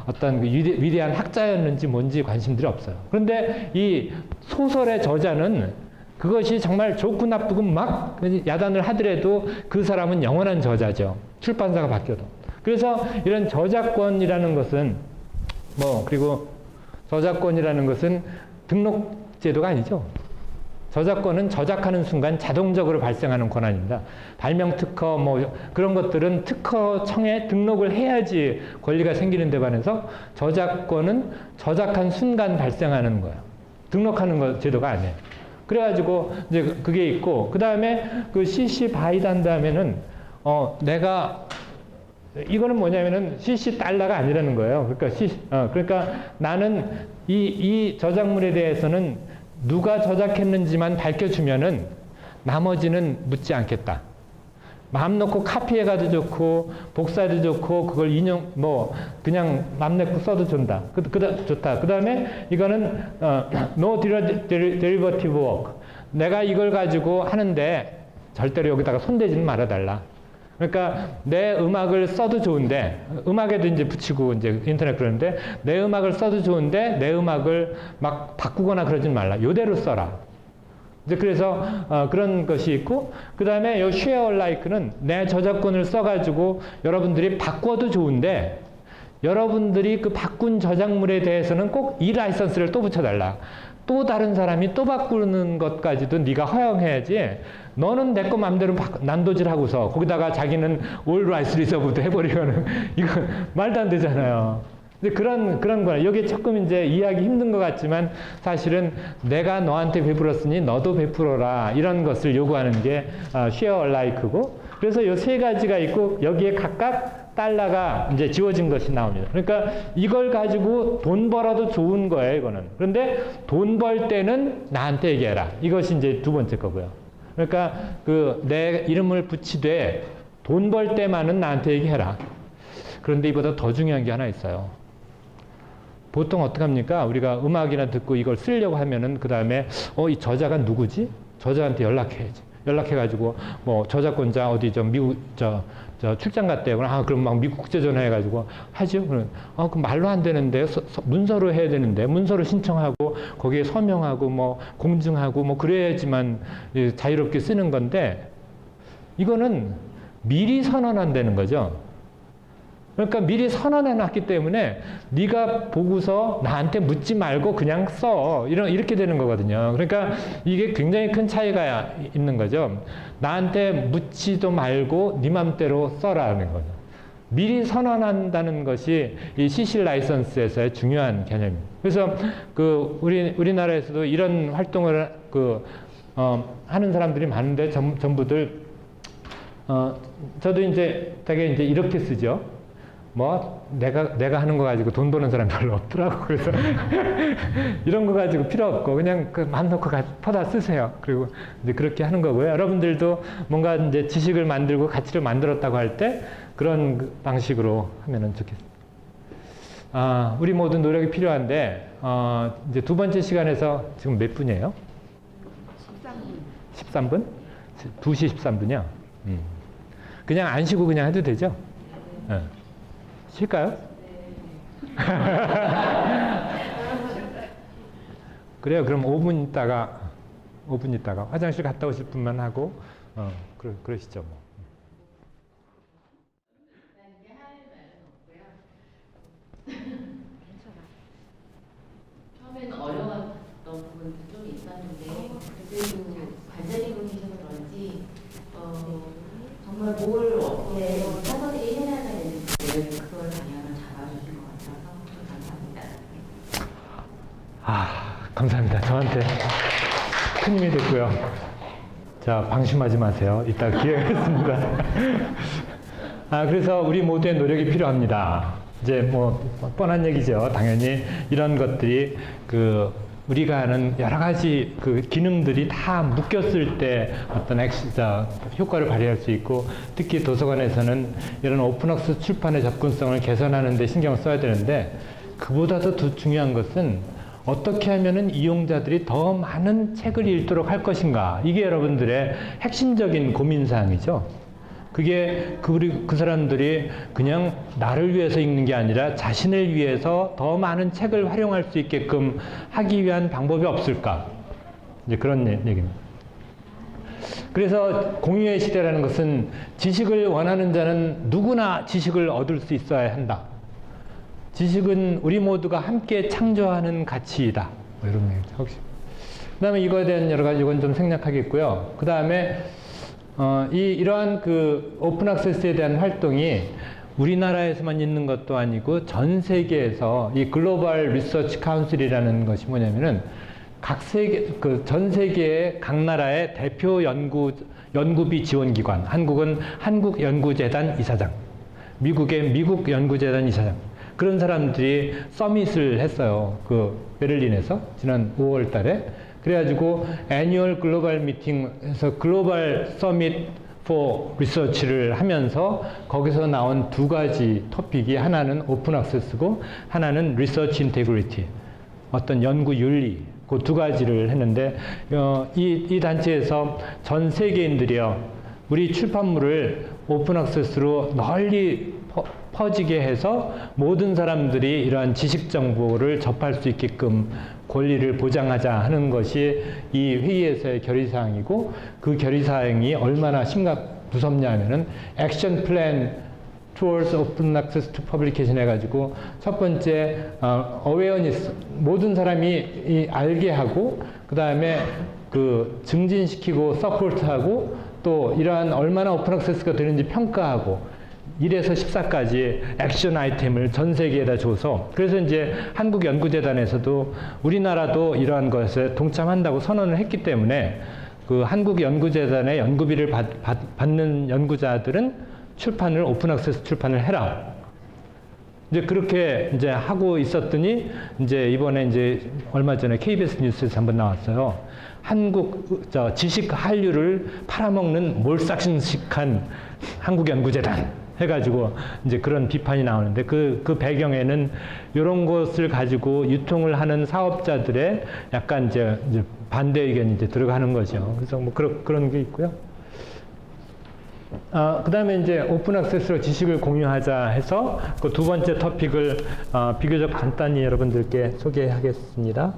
어떤 위대한 학자였는지 뭔지 관심들이 없어요. 그런데 이 소설의 저자는 그것이 정말 좋고 나쁘고 막 야단을 하더라도 그 사람은 영원한 저자죠. 출판사가 바뀌어도. 그래서 이런 저작권이라는 것은 그리고 저작권이라는 것은 등록제도가 아니죠. 저작권은 저작하는 순간 자동적으로 발생하는 권한입니다. 발명 특허 그런 것들은 특허청에 등록을 해야지 권리가 생기는 데 반해서 저작권은 저작한 순간 발생하는 거예요. 등록하는 제도가 아니에요. 그래가지고 이제 그게 있고 그 다음에 그 CC BY도 한 다음에는 이거는 뭐냐면은 CC 달러가 아니라는 거예요. 그러니까 나는 이 저작물에 대해서는 누가 저작했는지만 밝혀주면은 나머지는 묻지 않겠다. 마음 놓고 카피해가도 좋고 복사해도 좋고 그걸 그냥 맘 놓고 써도 좋다. 좋다. 그 다음에 이거는 no derivative work. 내가 이걸 가지고 하는데 절대로 여기다가 손대지는 말아달라. 그러니까 내 음악을 써도 좋은데 음악에도 이제 붙이고 이제 인터넷 그러는데 내 음악을 써도 좋은데 내 음악을 막 바꾸거나 그러진 말라. 요대로 써라. 이제 그래서 그런 것이 있고 그 다음에 요 share alike는 내 저작권을 써가지고 여러분들이 바꿔도 좋은데 여러분들이 그 바꾼 저작물에 대해서는 꼭 이 라이선스를 또 붙여달라. 또 다른 사람이 또 바꾸는 것까지도 네가 허용해야지 너는 내 거 맘대로 난도질하고서 거기다가 자기는 all rights reserved 해버리면은 이거 말도 안 되잖아요. 근데 그런 거야. 여기 조금 이제 이해하기 힘든 것 같지만 사실은 내가 너한테 베풀었으니 너도 베풀어라 이런 것을 요구하는 게 share alike고 그래서 이 세 가지가 있고 여기에 각각 달러가 이제 지워진 것이 나옵니다. 그러니까 이걸 가지고 돈 벌어도 좋은 거예요, 이거는. 그런데 돈 벌 때는 나한테 얘기해라. 이것이 이제 두 번째 거고요. 그러니까 내 이름을 붙이되 돈 벌 때만은 나한테 얘기해라. 그런데 이보다 더 중요한 게 하나 있어요. 보통 어떻게 합니까? 우리가 음악이나 듣고 이걸 쓰려고 하면은 그 다음에 이 저자가 누구지? 저자한테 연락해야지. 연락해가지고 저작권자 어디 미국 출장 갔대요. 그럼 막 미국 국제전화 해가지고 하죠. 그럼 그 말로 안 되는데 문서로 해야 되는데 문서로 신청하고 거기에 서명하고 공증하고 그래야지만 자유롭게 쓰는 건데 이거는 미리 선언한다는 거죠. 그러니까 미리 선언해 놨기 때문에 네가 보고서 나한테 묻지 말고 그냥 써. 이렇게 되는 거거든요. 그러니까 이게 굉장히 큰 차이가 있는 거죠. 나한테 묻지도 말고 네 맘대로 써라는 거죠. 미리 선언한다는 것이 이 CC 라이선스에서의 중요한 개념입니다. 그래서 우리나라에서도 이런 활동을 하는 사람들이 많은데 전부들 저도 이제 되게 이제 이렇게 쓰죠. 뭐 내가 하는 거 가지고 돈 버는 사람 별로 없더라고. 그래서 이런 거 가지고 필요 없고 그냥 마음 놓고 퍼다 쓰세요. 그리고 이제 그렇게 하는 거고요. 여러분들도 뭔가 이제 지식을 만들고 가치를 만들었다고 할 때 그런 방식으로 하면은 좋겠습니다. 우리 모두 노력이 필요한데 이제 두 번째 시간에서 지금 몇 분이에요? 13분. 13분? 2시 13분이요? 그냥 안 쉬고 그냥 해도 되죠? 네. 쉴까요? 그래요. 그럼 5분 있다가 화장실 갔다 오실 분만 하고 그러시죠. 뭐. 처음에는 어려웠던 부분도 좀 있었는데 그래도 관절이 근육에서 그런지 정말 뭘 어떻게 사선이 해나가야 되는지 그걸 방향을 잡아주신 것 같아서 좀 감사합니다. 감사합니다. 저한테 큰 힘이 됐고요. 자, 방심하지 마세요. 이따 기회가 있습니다. 그래서 우리 모두의 노력이 필요합니다. 이제 뭐 뻔한 얘기죠. 당연히 이런 것들이 우리가 하는 여러 가지 기능들이 다 묶였을 때 어떤 효과를 발휘할 수 있고, 특히 도서관에서는 이런 오픈학스 출판의 접근성을 개선하는 데 신경을 써야 되는데, 그보다도 더 중요한 것은 어떻게 하면은 이용자들이 더 많은 책을 읽도록 할 것인가. 이게 여러분들의 핵심적인 고민사항이죠. 그게 그 사람들이 그냥 나를 위해서 읽는 게 아니라 자신을 위해서 더 많은 책을 활용할 수 있게끔 하기 위한 방법이 없을까? 이제 그런 얘기입니다. 그래서 공유의 시대라는 것은 지식을 원하는 자는 누구나 지식을 얻을 수 있어야 한다. 지식은 우리 모두가 함께 창조하는 가치이다. 뭐 이런 얘기죠. 혹시. 그 다음에 이거에 대한 여러 가지 이건 좀 생략하겠고요. 그 다음에 이러한 오픈 액세스에 대한 활동이 우리나라에서만 있는 것도 아니고 전 세계에서 이 글로벌 리서치 카운슬이라는 것이 뭐냐면은 전 세계의 각 나라의 대표 연구비 지원기관, 한국은 한국연구재단 이사장, 미국의 미국연구재단 이사장, 그런 사람들이 서밋을 했어요. 베를린에서 지난 5월 달에. 그래가지고 애니얼 글로벌 미팅에서 글로벌 서밋 포 리서치를 하면서 거기서 나온 두 가지 토픽이, 하나는 오픈 액세스고 하나는 리서치 인테그리티, 어떤 연구 윤리, 그 두 가지를 했는데 이 단체에서 전 세계인들이요, 우리 출판물을 오픈 액세스로 널리 퍼지게 해서 모든 사람들이 이러한 지식 정보를 접할 수 있게끔 권리를 보장하자 하는 것이 이 회의에서의 결의사항이고, 그 결의사항이 얼마나 무섭냐 하면은 액션 플랜 towards open access to publication 해가지고 첫 번째 awareness, 모든 사람이 알게 하고, 그 다음에 증진시키고 서포트하고, 또 이러한 얼마나 오픈 액세스가 되는지 평가하고, 1에서 14까지 액션 아이템을 전 세계에다 줘서, 그래서 이제 한국연구재단에서도 우리나라도 이러한 것에 동참한다고 선언을 했기 때문에 한국연구재단의 연구비를 받는 연구자들은 출판을 오픈 액세스 출판을 해라. 이제 그렇게 이제 하고 있었더니 이제 이번에 이제 얼마 전에 KBS 뉴스에서 한번 나왔어요. 지식 한류를 팔아먹는 몰상식한 한국연구재단 해가지고 이제 그런 비판이 나오는데, 그 배경에는 이런 것을 가지고 유통을 하는 사업자들의 약간 이제 반대 의견이 이제 들어가는 거죠. 그래서 뭐 그런 게 있고요. 그 다음에 이제 오픈 액세스로 지식을 공유하자 해서 그 두 번째 토픽을 비교적 간단히 여러분들께 소개하겠습니다.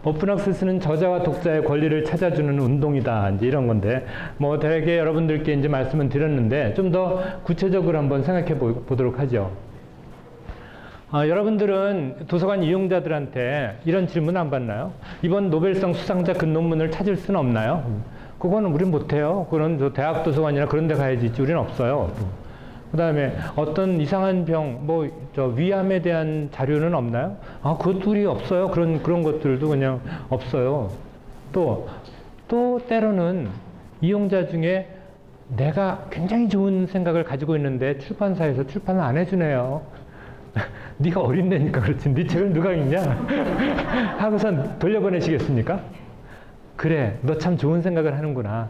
오픈액세스는 저자와 독자의 권리를 찾아주는 운동이다. 이제 이런 건데, 뭐 대개 여러분들께 이제 말씀은 드렸는데, 좀 더 구체적으로 한번 생각해 보도록 하죠. 여러분들은 도서관 이용자들한테 이런 질문 안 받나요? 이번 노벨상 수상자 그 논문을 찾을 수는 없나요? 그거는 우린 못해요. 그건 저 대학 도서관이나 그런 데 가야지 있지. 우리는 없어요. 그 다음에 어떤 이상한 병, 저 위암에 대한 자료는 없나요? 그것도 우리 없어요. 그런 것들도 그냥 없어요. 또 때로는 이용자 중에 내가 굉장히 좋은 생각을 가지고 있는데 출판사에서 출판을 안 해주네요. 네가 어린애니까 그렇지. 네 책을 누가 읽냐? 하고선 돌려보내시겠습니까? 그래, 너 참 좋은 생각을 하는구나.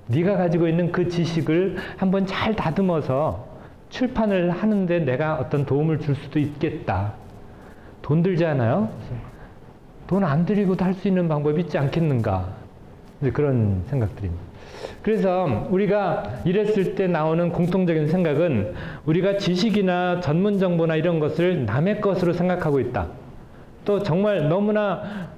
네가 가지고 있는 그 지식을 한번 잘 다듬어서 출판을 하는데 내가 어떤 도움을 줄 수도 있겠다. 돈 들지 않아요? 돈 안 들이고도 할 수 있는 방법이 있지 않겠는가? 이제 그런 생각들입니다. 그래서 우리가 이랬을 때 나오는 공통적인 생각은 우리가 지식이나 전문 정보나 이런 것을 남의 것으로 생각하고 있다. 또 정말 너무나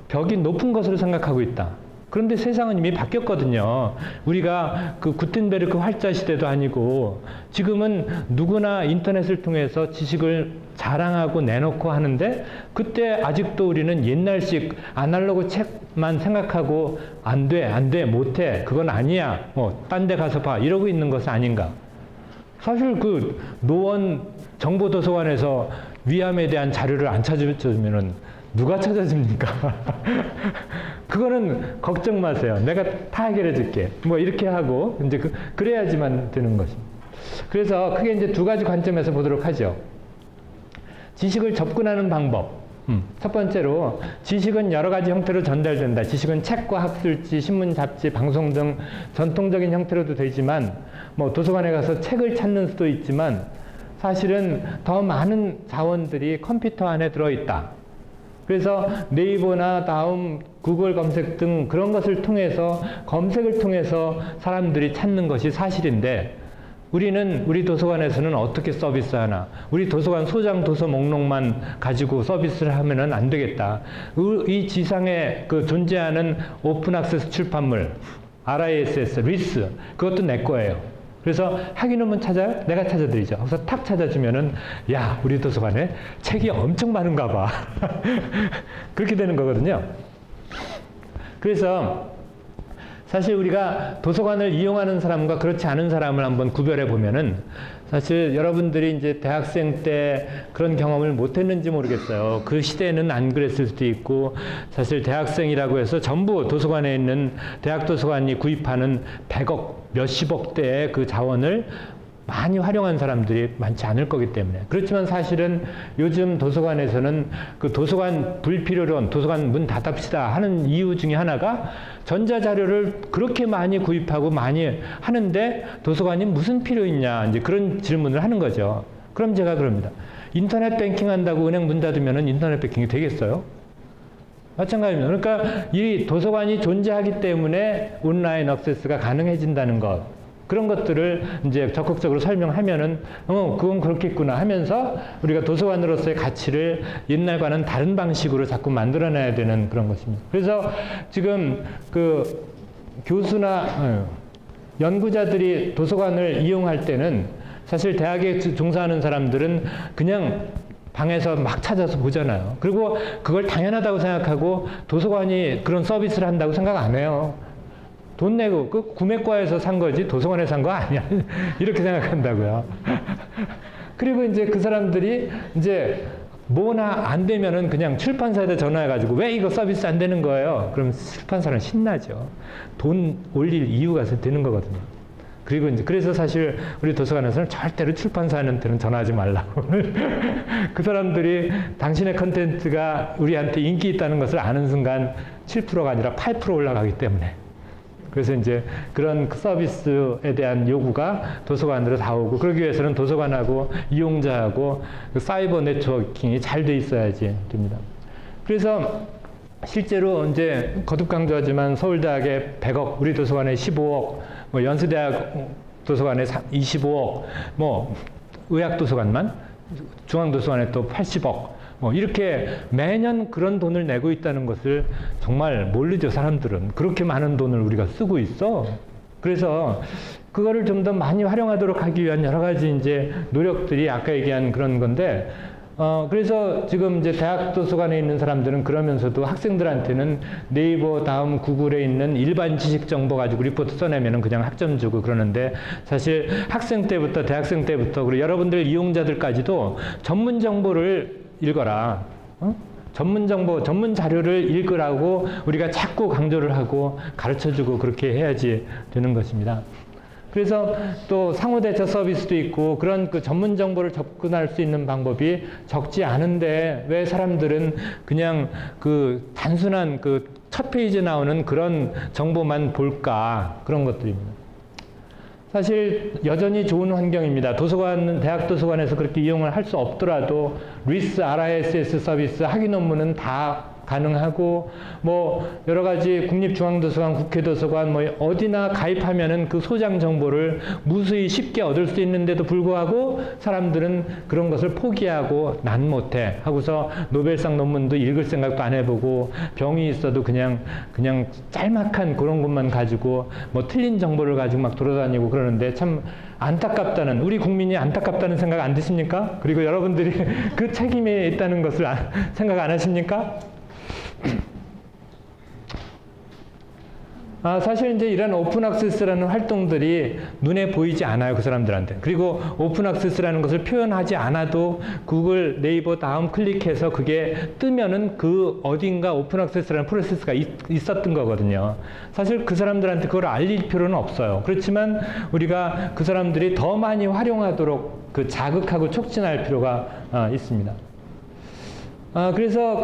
벽이 높은 것으로 생각하고 있다. 그런데 세상은 이미 바뀌었거든요. 우리가 그 구텐베르크 활자 시대도 아니고 지금은 누구나 인터넷을 통해서 지식을 자랑하고 내놓고 하는데 그때 아직도 우리는 옛날식 아날로그 책만 생각하고 안 돼, 못해, 그건 아니야, 딴 데 가서 봐 이러고 있는 것은 아닌가. 사실 그 노원 정보도서관에서 위암에 대한 자료를 안 찾아주면은 누가 찾아줍니까? 그거는 걱정 마세요. 내가 다 해결해 줄게. 이렇게 하고, 이제 그래야지만 되는 것입니다. 그래서 크게 이제 두 가지 관점에서 보도록 하죠. 지식을 접근하는 방법. 첫 번째로, 지식은 여러 가지 형태로 전달된다. 지식은 책과 학술지, 신문, 잡지, 방송 등 전통적인 형태로도 되지만, 도서관에 가서 책을 찾는 수도 있지만, 사실은 더 많은 자원들이 컴퓨터 안에 들어있다. 그래서 네이버나 다음, 구글 검색 등 그런 것을 통해서 검색을 통해서 사람들이 찾는 것이 사실인데 우리 도서관에서는 어떻게 서비스하나? 우리 도서관 소장 도서 목록만 가지고 서비스를 하면은 안 되겠다. 이 지상에 존재하는 오픈 액세스 출판물, RISS, 리스, 그것도 내 거예요. 그래서 학위논문 찾아요? 내가 찾아드리죠. 그래서 탁 찾아주면은, 야, 우리 도서관에 책이 엄청 많은가 봐. 그렇게 되는 거거든요. 그래서 사실 우리가 도서관을 이용하는 사람과 그렇지 않은 사람을 한번 구별해 보면은 사실 여러분들이 이제 대학생 때 그런 경험을 못 했는지 모르겠어요. 그 시대에는 안 그랬을 수도 있고 사실 대학생이라고 해서 전부 도서관에 있는 대학 도서관이 구입하는 100억, 몇십억 대의 그 자원을 많이 활용한 사람들이 많지 않을 거기 때문에. 그렇지만 사실은 요즘 도서관에서는 그 도서관 불필요론, 도서관 문 닫읍시다 하는 이유 중에 하나가 전자자료를 그렇게 많이 구입하고 많이 하는데 도서관이 무슨 필요 있냐, 이제 그런 질문을 하는 거죠. 그럼 제가 그럽니다. 인터넷 뱅킹 한다고 은행 문 닫으면은 인터넷 뱅킹이 되겠어요? 마찬가지입니다. 그러니까 이 도서관이 존재하기 때문에 온라인 액세스가 가능해진다는 것. 그런 것들을 이제 적극적으로 설명하면은, 그건 그렇겠구나 하면서 우리가 도서관으로서의 가치를 옛날과는 다른 방식으로 자꾸 만들어내야 되는 그런 것입니다. 그래서 지금 그 교수나 연구자들이 도서관을 이용할 때는 사실 대학에 종사하는 사람들은 그냥 방에서 막 찾아서 보잖아요. 그리고 그걸 당연하다고 생각하고 도서관이 그런 서비스를 한다고 생각 안 해요. 돈 내고 그 구매과에서 산 거지 도서관에서 산 거 아니야. 이렇게 생각한다고요. 그리고 이제 그 사람들이 이제 뭐나 안 되면은 그냥 출판사에다 전화해가지고 왜 이거 서비스 안 되는 거예요? 그럼 출판사는 신나죠. 돈 올릴 이유가 되는 거거든요. 그리고 이제 그래서 사실 우리 도서관에서는 절대로 출판사한테는 전화하지 말라고. 그 사람들이 당신의 컨텐츠가 우리한테 인기 있다는 것을 아는 순간 7%가 아니라 8% 올라가기 때문에. 그래서 이제 그런 서비스에 대한 요구가 도서관으로 다 오고, 그러기 위해서는 도서관하고 이용자하고 그 사이버 네트워킹이 잘 돼 있어야지 됩니다. 그래서 실제로 이제 거듭 강조하지만 서울대학에 100억, 우리 도서관에 15억, 연세대학 도서관에 25억, 의학도서관만, 중앙도서관에 또 80억, 이렇게 매년 그런 돈을 내고 있다는 것을 정말 모르죠, 사람들은. 그렇게 많은 돈을 우리가 쓰고 있어. 그래서 그거를 좀 더 많이 활용하도록 하기 위한 여러 가지 이제 노력들이 아까 얘기한 그런 건데, 그래서 지금 이제 대학 도서관에 있는 사람들은 그러면서도 학생들한테는 네이버 다음 구글에 있는 일반 지식 정보 가지고 리포트 써내면은 그냥 학점 주고 그러는데, 사실 학생 때부터 대학생 때부터 그리고 여러분들 이용자들까지도 전문 정보를 읽어라. 전문 정보, 전문 자료를 읽으라고 우리가 자꾸 강조를 하고 가르쳐 주고 그렇게 해야지 되는 것입니다. 그래서 또 상호대처 서비스도 있고 그런 그 전문 정보를 접근할 수 있는 방법이 적지 않은데 왜 사람들은 그냥 그 단순한 그 첫 페이지에 나오는 그런 정보만 볼까, 그런 것들입니다. 사실 여전히 좋은 환경입니다. 도서관, 대학 도서관에서 그렇게 이용을 할 수 없더라도 리스, RISS 서비스, 학위 논문은 다 가능하고, 뭐 여러 가지 국립중앙도서관, 국회도서관 뭐 어디나 가입하면은 그 소장 정보를 무수히 쉽게 얻을 수 있는데도 불구하고 사람들은 그런 것을 포기하고 난 못해 하고서 노벨상 논문도 읽을 생각도 안 해보고 병이 있어도 그냥 짤막한 그런 것만 가지고 뭐 틀린 정보를 가지고 막 돌아다니고 그러는데 참 안타깝다는, 우리 국민이 안타깝다는 생각 안 드십니까? 그리고 여러분들이 그 책임에 있다는 것을 생각 안 하십니까? 사실 이제 이런 오픈 액세스라는 활동들이 눈에 보이지 않아요, 그 사람들한테. 그리고 오픈 액세스라는 것을 표현하지 않아도 구글, 네이버 다음 클릭해서 그게 뜨면은 그 어딘가 오픈 액세스라는 프로세스가 있었던 거거든요. 사실 그 사람들한테 그걸 알릴 필요는 없어요. 그렇지만 우리가 그 사람들이 더 많이 활용하도록 그 자극하고 촉진할 필요가 있습니다. 그래서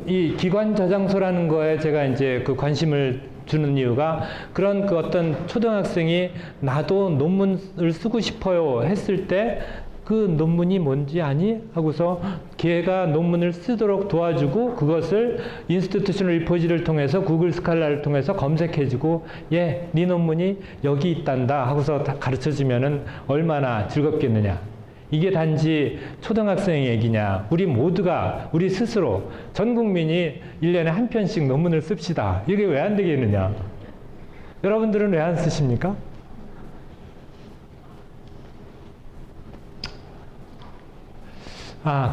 이 기관 저장소라는 거에 제가 이제 그 관심을 주는 이유가, 그런 그 어떤 초등학생이 나도 논문을 쓰고 싶어요 했을 때 그 논문이 뭔지 아니? 하고서 걔가 논문을 쓰도록 도와주고 그것을 인스티튜셔널 리포지를 통해서 구글 스칼라를 통해서 검색해주고 네 논문이 여기 있단다 하고서 다 가르쳐주면은 얼마나 즐겁겠느냐. 이게 단지 초등학생 얘기냐. 우리 모두가 우리 스스로 전 국민이 1년에 한 편씩 논문을 씁시다. 이게 왜 안 되겠느냐. 여러분들은 왜 안 쓰십니까?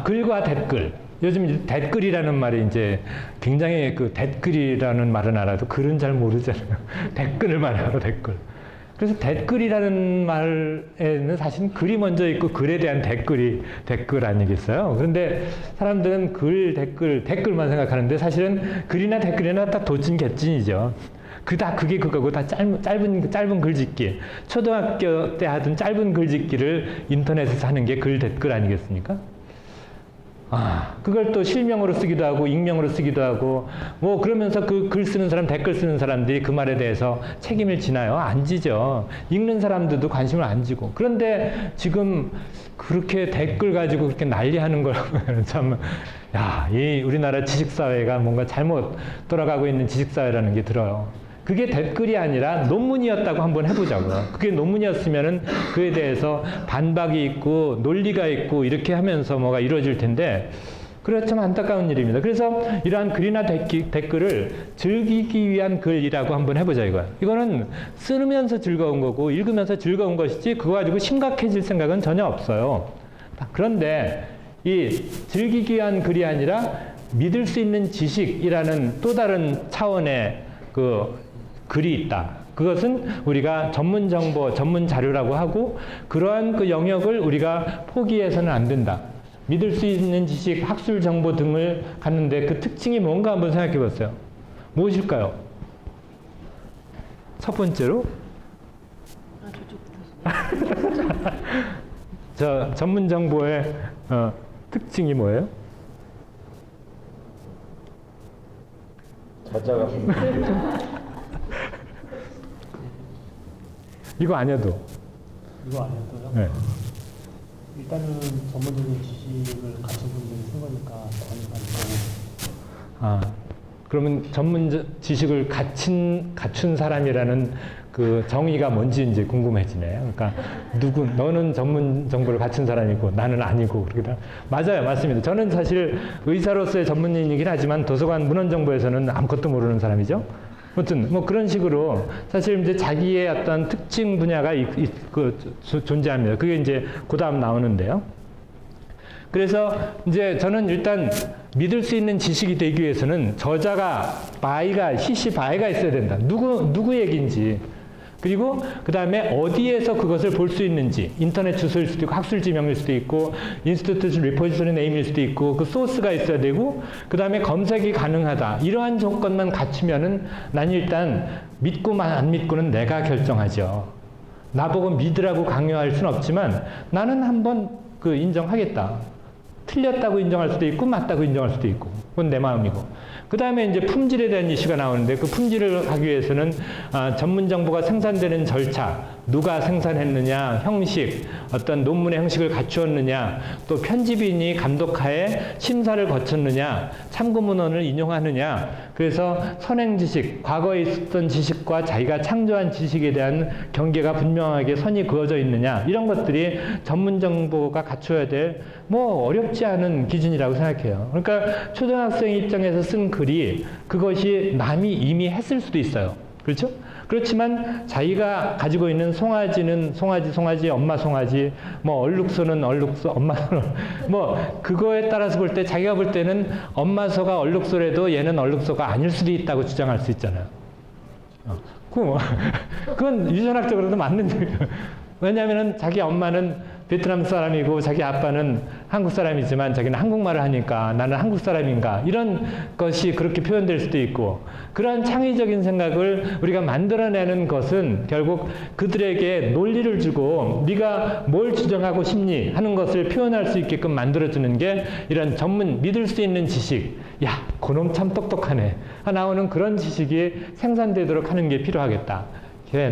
글과 댓글. 요즘 댓글이라는 말이 이제 굉장히 그 댓글이라는 말은 알아도 글은 잘 모르잖아요. 댓글을 말하러 댓글. 그래서 댓글이라는 말에는 사실 글이 먼저 있고 글에 대한 댓글이 댓글 아니겠어요? 그런데 사람들은 글, 댓글만 생각하는데 사실은 글이나 댓글이나 다 도찐개찐이죠. 그게 그거고 다 짧은 글짓기. 초등학교 때 하던 짧은 글짓기를 인터넷에서 하는 게 글, 댓글 아니겠습니까? 그걸 또 실명으로 쓰기도 하고 익명으로 쓰기도 하고 뭐 그러면서 그 글 쓰는 사람, 댓글 쓰는 사람들이 그 말에 대해서 책임을 지나요? 안 지죠. 읽는 사람들도 관심을 안 지고. 그런데 지금 그렇게 댓글 가지고 그렇게 난리하는 걸 참, 이 우리나라 지식사회가 뭔가 잘못 돌아가고 있는 지식사회라는 게 들어요. 그게 댓글이 아니라 논문이었다고 한번 해보자고요. 그게 논문이었으면은 그에 대해서 반박이 있고 논리가 있고 이렇게 하면서 뭐가 이루어질 텐데, 그렇죠. 안타까운 일입니다. 그래서 이러한 글이나 댓글을 즐기기 위한 글이라고 한번 해보자 이거야. 이거는 쓰면서 즐거운 거고 읽으면서 즐거운 것이지 그거 가지고 심각해질 생각은 전혀 없어요. 그런데 이 즐기기 위한 글이 아니라 믿을 수 있는 지식이라는 또 다른 차원의 그 글이 있다. 그것은 우리가 전문 정보, 전문 자료라고 하고 그러한 그 영역을 우리가 포기해서는 안 된다. 믿을 수 있는 지식, 학술 정보 등을 갖는데 그 특징이 뭔가 한번 생각해 보세요. 무엇일까요? 첫 번째로 저 전문 정보의 특징이 뭐예요? 자자가 이거 아니어도. 이거 아니었어요? 네. 일단은 전문적인 지식을 갖춘 분들이 쓴 거니까 권위가 있고. 그러면 전문 지식을 갖춘 사람이라는 그 정의가 뭔지 이제 궁금해지네. 그러니까 너는 전문 정보를 갖춘 사람이고 나는 아니고 그러다. 맞아요, 맞습니다. 저는 사실 의사로서의 전문인이긴 하지만 도서관 문헌정보에서는 아무것도 모르는 사람이죠. 아무튼 뭐 그런 식으로 사실 이제 자기의 어떤 특징 분야가 존재합니다. 그게 이제 그 다음 나오는데요. 그래서 이제 저는 일단 믿을 수 있는 지식이 되기 위해서는 저자가 바이가 있어야 된다. 누구 얘기인지. 그리고 그 다음에 어디에서 그것을 볼 수 있는지. 인터넷 주소일 수도 있고 학술 지명일 수도 있고 인스티튜트 리포지터리 네임일 수도 있고 그 소스가 있어야 되고 그 다음에 검색이 가능하다. 이러한 조건만 갖추면은 난 일단 믿고만 안 믿고는 내가 결정하죠. 나보고 믿으라고 강요할 수는 없지만 나는 한번 인정하겠다. 틀렸다고 인정할 수도 있고 맞다고 인정할 수도 있고 그건 내 마음이고 그 다음에 이제 품질에 대한 이슈가 나오는데 그 품질을 하기 위해서는 전문 정보가 생산되는 절차, 누가 생산했느냐, 형식, 어떤 논문의 형식을 갖추었느냐, 또 편집인이 감독하에 심사를 거쳤느냐, 참고문헌을 인용하느냐, 그래서 선행 지식, 과거에 있었던 지식과 자기가 창조한 지식에 대한 경계가 분명하게 선이 그어져 있느냐, 이런 것들이 전문 정보가 갖춰야 될 뭐 어렵지 않은 기준이라고 생각해요. 그러니까 초등학생 입장에서 쓴 글이 그것이 남이 이미 했을 수도 있어요. 그렇죠? 그렇지만 자기가 가지고 있는 송아지는 송아지, 엄마 송아지, 뭐 얼룩소는 얼룩소, 엄마 뭐 그거에 따라서 볼 때 자기가 볼 때는 엄마소가 얼룩소라도 얘는 얼룩소가 아닐 수도 있다고 주장할 수 있잖아요. 그건 유전학적으로도 맞는 얘기예요. 왜냐하면 자기 엄마는 베트남 사람이고 자기 아빠는 한국 사람이지만 자기는 한국말을 하니까 나는 한국 사람인가 이런 것이 그렇게 표현될 수도 있고 그런 창의적인 생각을 우리가 만들어내는 것은 결국 그들에게 논리를 주고 네가 뭘 주장하고 싶니 하는 것을 표현할 수 있게끔 만들어주는 게 이런 전문 믿을 수 있는 지식 야 그놈 참 똑똑하네 나오는 그런 지식이 생산되도록 하는 게 필요하겠다.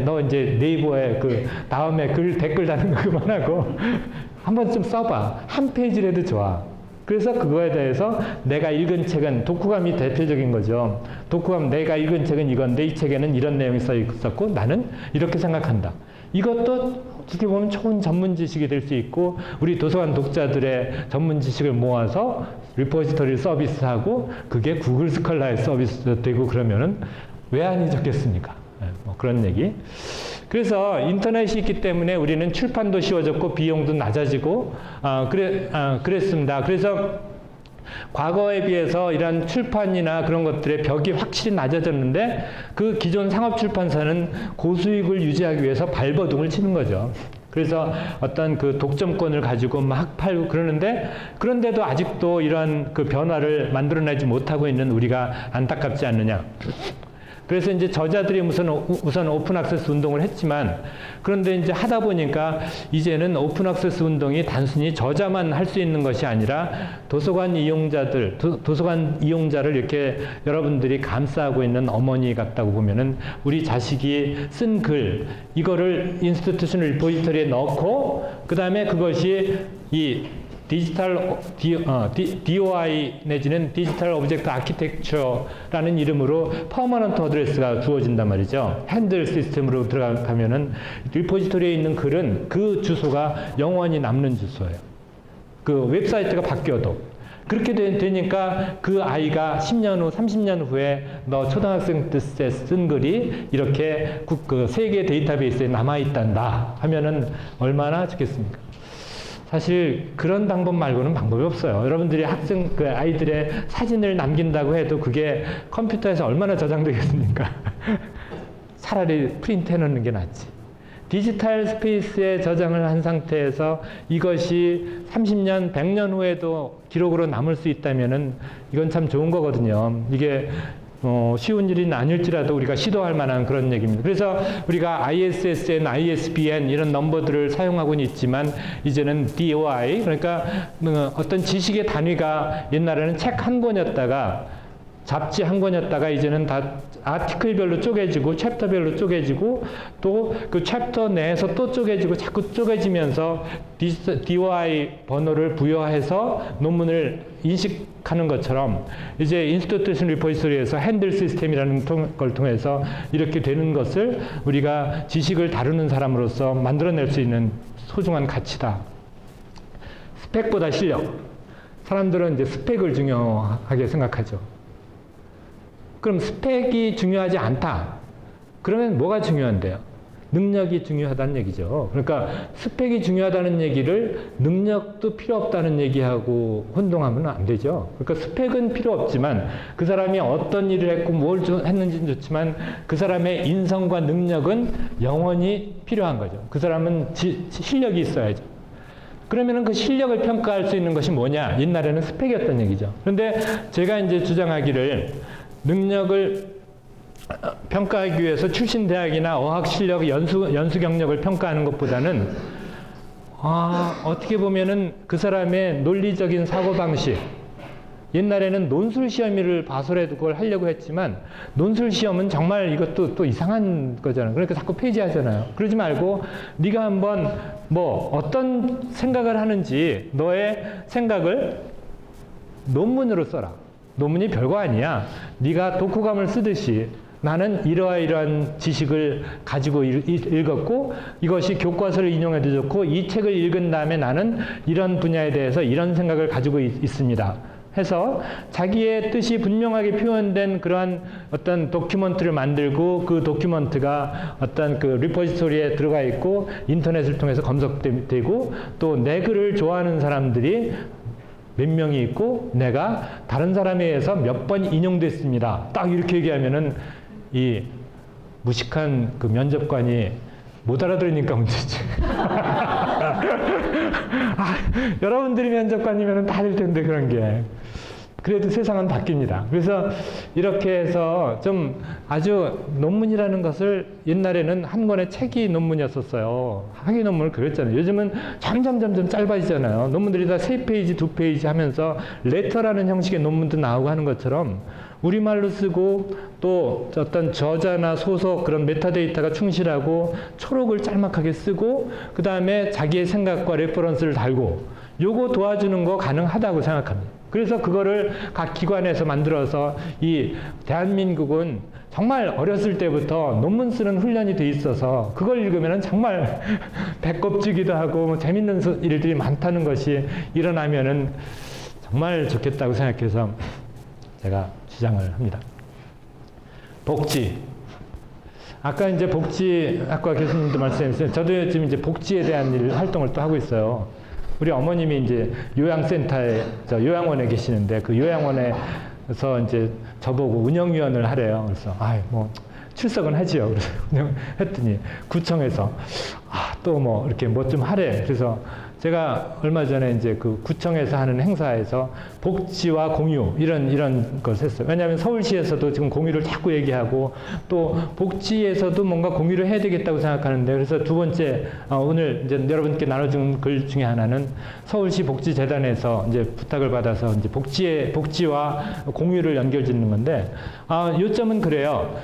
너 이제 네이버에 다음에 댓글 다는 거 그만하고 한번 좀 써봐. 한 페이지라도 좋아. 그래서 그거에 대해서 내가 읽은 책은 독후감이 대표적인 거죠. 독후감 내가 읽은 책은 이건데 이 책에는 이런 내용이 써 있었고 나는 이렇게 생각한다. 이것도 어떻게 보면 좋은 전문 지식이 될 수 있고 우리 도서관 독자들의 전문 지식을 모아서 리포지터리 서비스하고 그게 구글 스컬라의 서비스 되고 그러면은 왜 안 좋겠습니까? 뭐 그런 얘기. 그래서 인터넷이 있기 때문에 우리는 출판도 쉬워졌고 비용도 낮아지고 그랬습니다. 그래서 과거에 비해서 이런 출판이나 그런 것들의 벽이 확실히 낮아졌는데 그 기존 상업출판사는 고수익을 유지하기 위해서 발버둥을 치는 거죠. 그래서 어떤 독점권을 가지고 막 팔고 그런데도 아직도 이러한 변화를 만들어내지 못하고 있는 우리가 안타깝지 않느냐. 그래서 이제 저자들이 우선 오픈 액세스 운동을 했지만 그런데 이제 하다 보니까 이제는 오픈 액세스 운동이 단순히 저자만 할 수 있는 것이 아니라 도서관 이용자를 이렇게 여러분들이 감싸고 있는 어머니 같다고 보면은 우리 자식이 쓴 글 이거를 인스티튜션 리포지터리에 넣고 그 다음에 그것이 이 디지털 DOI 내지는 디지털 오브젝트 아키텍처라는 이름으로 퍼머넌트 어드레스가 주어진단 말이죠. 핸들 시스템으로 들어가면은 리포지토리에 있는 글은 그 주소가 영원히 남는 주소예요. 그 웹사이트가 바뀌어도. 그렇게 되니까 그 아이가 10년 후, 30년 후에 너 초등학생 때 쓴 글이 이렇게 세계 데이터베이스에 남아있단다 하면은 얼마나 좋겠습니까? 사실 그런 방법 말고는 방법이 없어요. 여러분들이 아이들의 사진을 남긴다고 해도 그게 컴퓨터에서 얼마나 저장되겠습니까? 차라리 프린트 해놓는 게 낫지. 디지털 스페이스에 저장을 한 상태에서 이것이 30년, 100년 후에도 기록으로 남을 수 있다면은 이건 참 좋은 거거든요. 이게 쉬운 일은 아닐지라도 우리가 시도할 만한 그런 얘기입니다. 그래서 우리가 ISSN, ISBN 이런 넘버들을 사용하고는 있지만 이제는 DOI 그러니까 어떤 지식의 단위가 옛날에는 책 한 권이었다가 잡지 한 권이었다가 이제는 다 아티클별로 쪼개지고 챕터별로 쪼개지고 또 그 챕터 내에서 또 쪼개지고 자꾸 쪼개지면서 DOI 번호를 부여해서 논문을 인식하는 것처럼 이제 인스티튜션 리포지토리에서 핸들 시스템이라는 걸 통해서 이렇게 되는 것을 우리가 지식을 다루는 사람으로서 만들어낼 수 있는 소중한 가치다. 스펙보다 실력. 사람들은 이제 스펙을 중요하게 생각하죠. 그럼 스펙이 중요하지 않다. 그러면 뭐가 중요한데요? 능력이 중요하다는 얘기죠. 그러니까 스펙이 중요하다는 얘기를 능력도 필요 없다는 얘기하고 혼동하면 안 되죠. 그러니까 스펙은 필요 없지만 그 사람이 어떤 일을 했고 뭘 했는지는 좋지만 그 사람의 인성과 능력은 영원히 필요한 거죠. 그 사람은 실력이 있어야죠. 그러면은 그 실력을 평가할 수 있는 것이 뭐냐? 옛날에는 스펙이었던 얘기죠. 그런데 제가 이제 주장하기를 능력을 평가하기 위해서 출신 대학이나 어학 실력, 연수 경력을 평가하는 것보다는 어떻게 보면은 그 사람의 논리적인 사고 방식. 옛날에는 논술 시험을 봐서라도 그걸 하려고 했지만 논술 시험은 정말 이것도 또 이상한 거잖아요. 그러니까 자꾸 폐지하잖아요. 그러지 말고 네가 한번 뭐 어떤 생각을 하는지 너의 생각을 논문으로 써라. 논문이 별거 아니야. 네가 독후감을 쓰듯이 나는 이러한 지식을 가지고 읽었고 이것이 교과서를 인용해도 좋고 이 책을 읽은 다음에 나는 이런 분야에 대해서 이런 생각을 가지고 있습니다. 해서 자기의 뜻이 분명하게 표현된 그러한 어떤 도큐먼트를 만들고 그 도큐먼트가 어떤 그 리포지토리에 들어가 있고 인터넷을 통해서 검색되고 또 내 글을 좋아하는 사람들이 몇 명이 있고 내가 다른 사람에 의해서 몇 번 인용됐습니다. 딱 이렇게 얘기하면은 이 무식한 그 면접관이 못 알아들으니까 문제지. 여러분들이 면접관이면 다 될 텐데 그런 게. 그래도 세상은 바뀝니다. 그래서 이렇게 해서 좀 아주 논문이라는 것을 옛날에는 한 권의 책이 논문이었었어요. 학위 논문을 그렸잖아요. 요즘은 점점 짧아지잖아요. 논문들이 다 3페이지, 2페이지 하면서 레터라는 형식의 논문도 나오고 하는 것처럼 우리말로 쓰고 또 어떤 저자나 소속 그런 메타데이터가 충실하고 초록을 짤막하게 쓰고 그 다음에 자기의 생각과 레퍼런스를 달고 요거 도와주는 거 가능하다고 생각합니다. 그래서 그거를 각 기관에서 만들어서 이 대한민국은 정말 어렸을 때부터 논문 쓰는 훈련이 돼 있어서 그걸 읽으면 정말 배꼽지기도 하고 뭐 재밌는 일들이 많다는 것이 일어나면은 정말 좋겠다고 생각해서 제가 주장을 합니다. 복지. 아까 이제 복지학과 교수님도 말씀하셨어요. 저도 지금 이제 복지에 대한 활동을 또 하고 있어요. 우리 어머님이 이제 요양센터에, 요양원에 계시는데 그 요양원에서 이제 저보고 운영위원을 하래요. 그래서, 뭐, 출석은 하지요. 그래서 운영했더니 구청에서, 또 뭐, 이렇게 뭐 좀 하래. 그래서 제가 얼마 전에 이제 그 구청에서 하는 행사에서 복지와 공유 이런 것을 했어요. 왜냐하면 서울시에서도 지금 공유를 자꾸 얘기하고 또 복지에서도 뭔가 공유를 해야 되겠다고 생각하는데 그래서 두 번째 오늘 이제 여러분께 나눠준 글 중에 하나는 서울시 복지재단에서 이제 부탁을 받아서 이제 복지와 공유를 연결짓는 건데 요점은 그래요.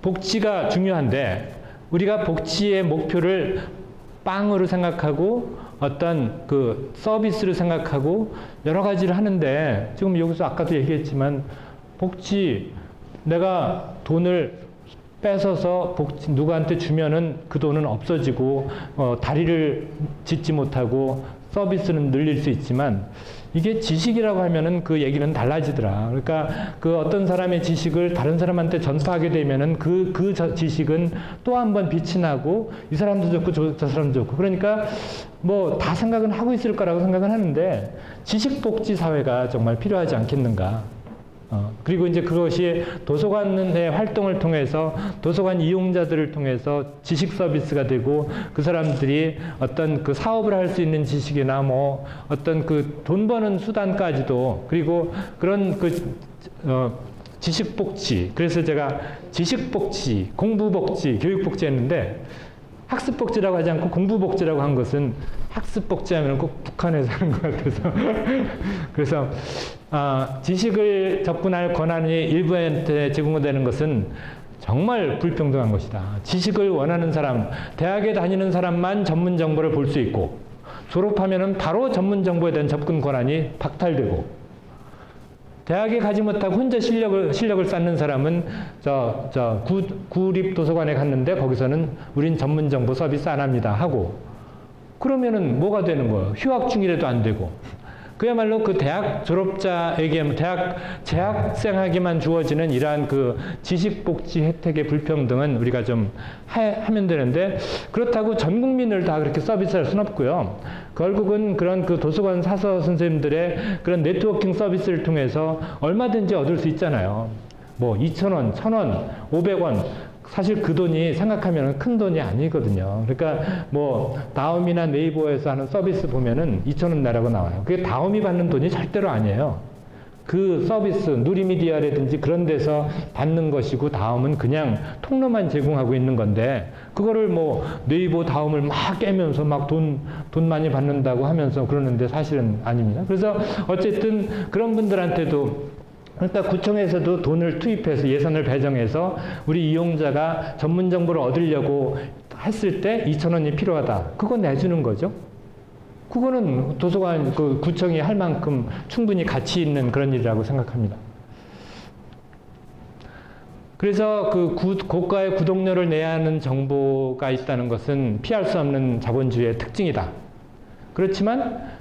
복지가 중요한데 우리가 복지의 목표를 빵으로 생각하고 어떤 그 서비스로 생각하고 여러 가지를 하는데 지금 여기서 아까도 얘기했지만 복지 내가 돈을 뺏어서 복지 누구한테 주면은 그 돈은 없어지고 다리를 짓지 못하고 서비스는 늘릴 수 있지만 이게 지식이라고 하면은 그 얘기는 달라지더라. 그러니까 그 어떤 사람의 지식을 다른 사람한테 전파하게 되면은 그 지식은 또 한 번 빛이 나고 이 사람도 좋고 저 사람도 좋고 그러니까 뭐 다 생각은 하고 있을 거라고 생각은 하는데 지식 복지 사회가 정말 필요하지 않겠는가. 그리고 이제 그것이 도서관의 활동을 통해서 도서관 이용자들을 통해서 지식 서비스가 되고 그 사람들이 어떤 그 사업을 할 수 있는 지식이나 뭐 어떤 그 돈 버는 수단까지도 그리고 그런 그 지식 복지 그래서 제가 지식 복지, 공부 복지, 교육 복지 했는데 학습 복지라고 하지 않고 공부 복지라고 한 것은 학습 복지하면 꼭 북한에서 하는 것 같아서 그래서 지식을 접근할 권한이 일부한테 제공되는 것은 정말 불평등한 것이다. 지식을 원하는 사람, 대학에 다니는 사람만 전문 정보를 볼 수 있고, 졸업하면은 바로 전문 정보에 대한 접근 권한이 박탈되고, 대학에 가지 못하고 혼자 실력을 쌓는 사람은 구립 도서관에 갔는데 거기서는 우린 전문 정보 서비스 안 합니다 하고, 그러면은 뭐가 되는 거예요? 휴학 중이라도 안 되고. 그야말로 그 대학 졸업자에게, 대학 재학생에게만 주어지는 이러한 그 지식복지 혜택의 불평등은 우리가 좀 하면 되는데, 그렇다고 전 국민을 다 그렇게 서비스할 수는 없고요. 결국은 그런 그 도서관 사서 선생님들의 그런 네트워킹 서비스를 통해서 얼마든지 얻을 수 있잖아요. 뭐 2,000원, 1,000원, 500원. 사실 그 돈이 생각하면 큰 돈이 아니거든요. 그러니까 뭐 다음이나 네이버에서 하는 서비스 보면은 2,000원 내라고 나와요. 그게 다음이 받는 돈이 절대로 아니에요. 그 서비스, 누리미디어라든지 그런 데서 받는 것이고, 다음은 그냥 통로만 제공하고 있는 건데, 그거를 뭐 네이버 다음을 막 깨면서 막 돈 많이 받는다고 하면서 그러는데 사실은 아닙니다. 그래서 어쨌든 그런 분들한테도, 그러니까 구청에서도 돈을 투입해서 예산을 배정해서 우리 이용자가 전문 정보를 얻으려고 했을 때 2,000원이 필요하다. 그거 내주는 거죠. 그거는 도서관, 그 구청이 할 만큼 충분히 가치 있는 그런 일이라고 생각합니다. 그래서 그 고가의 구독료를 내야 하는 정보가 있다는 것은 피할 수 없는 자본주의의 특징이다. 그렇지만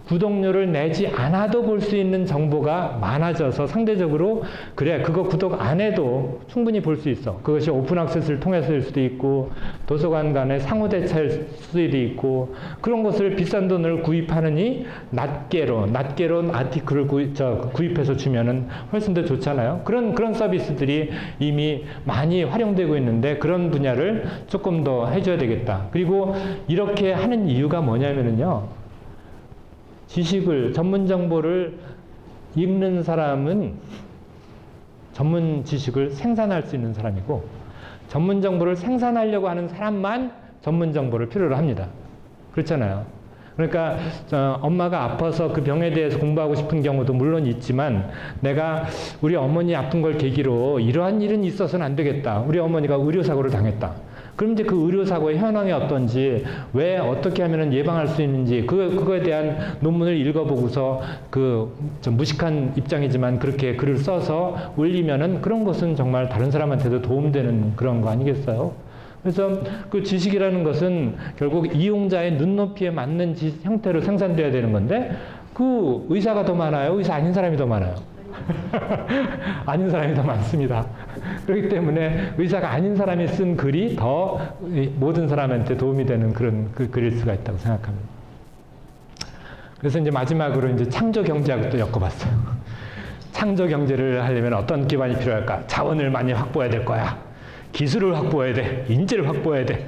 구독료를 내지 않아도 볼 수 있는 정보가 많아져서 상대적으로, 그래, 그거 구독 안 해도 충분히 볼 수 있어. 그것이 오픈 액세스를 통해서일 수도 있고, 도서관 간의 상호 대차일 수도 있고, 그런 것을 비싼 돈을 구입하느니 낱개로 아티클을 구입해서 주면은 훨씬 더 좋잖아요. 그런 서비스들이 이미 많이 활용되고 있는데, 그런 분야를 조금 더 해줘야 되겠다. 그리고 이렇게 하는 이유가 뭐냐면은요, 전문 정보를 읽는 사람은 전문 지식을 생산할 수 있는 사람이고, 전문 정보를 생산하려고 하는 사람만 전문 정보를 필요로 합니다. 그렇잖아요. 그러니까 엄마가 아파서 그 병에 대해서 공부하고 싶은 경우도 물론 있지만, 내가 우리 어머니 아픈 걸 계기로 이러한 일은 있어서는 안 되겠다. 우리 어머니가 의료사고를 당했다. 그럼 이제 그 의료사고의 현황이 어떤지, 왜 어떻게 하면 예방할 수 있는지, 그거에 대한 논문을 읽어보고서 좀 무식한 입장이지만 그렇게 글을 써서 올리면은 그런 것은 정말 다른 사람한테도 도움되는 그런 거 아니겠어요? 그래서 그 지식이라는 것은 결국 이용자의 눈높이에 맞는 형태로 생산돼야 되는 건데, 그 의사가 더 많아요? 의사 아닌 사람이 더 많아요? 아닌 사람이 더 많습니다. 그렇기 때문에 의사가 아닌 사람이 쓴 글이 더 모든 사람한테 도움이 되는 그런 글일 수가 있다고 생각합니다. 그래서 이제 마지막으로 이제 창조 경제하고 또 엮어봤어요. 창조 경제를 하려면 어떤 기반이 필요할까? 자원을 많이 확보해야 될 거야. 기술을 확보해야 돼. 인재를 확보해야 돼.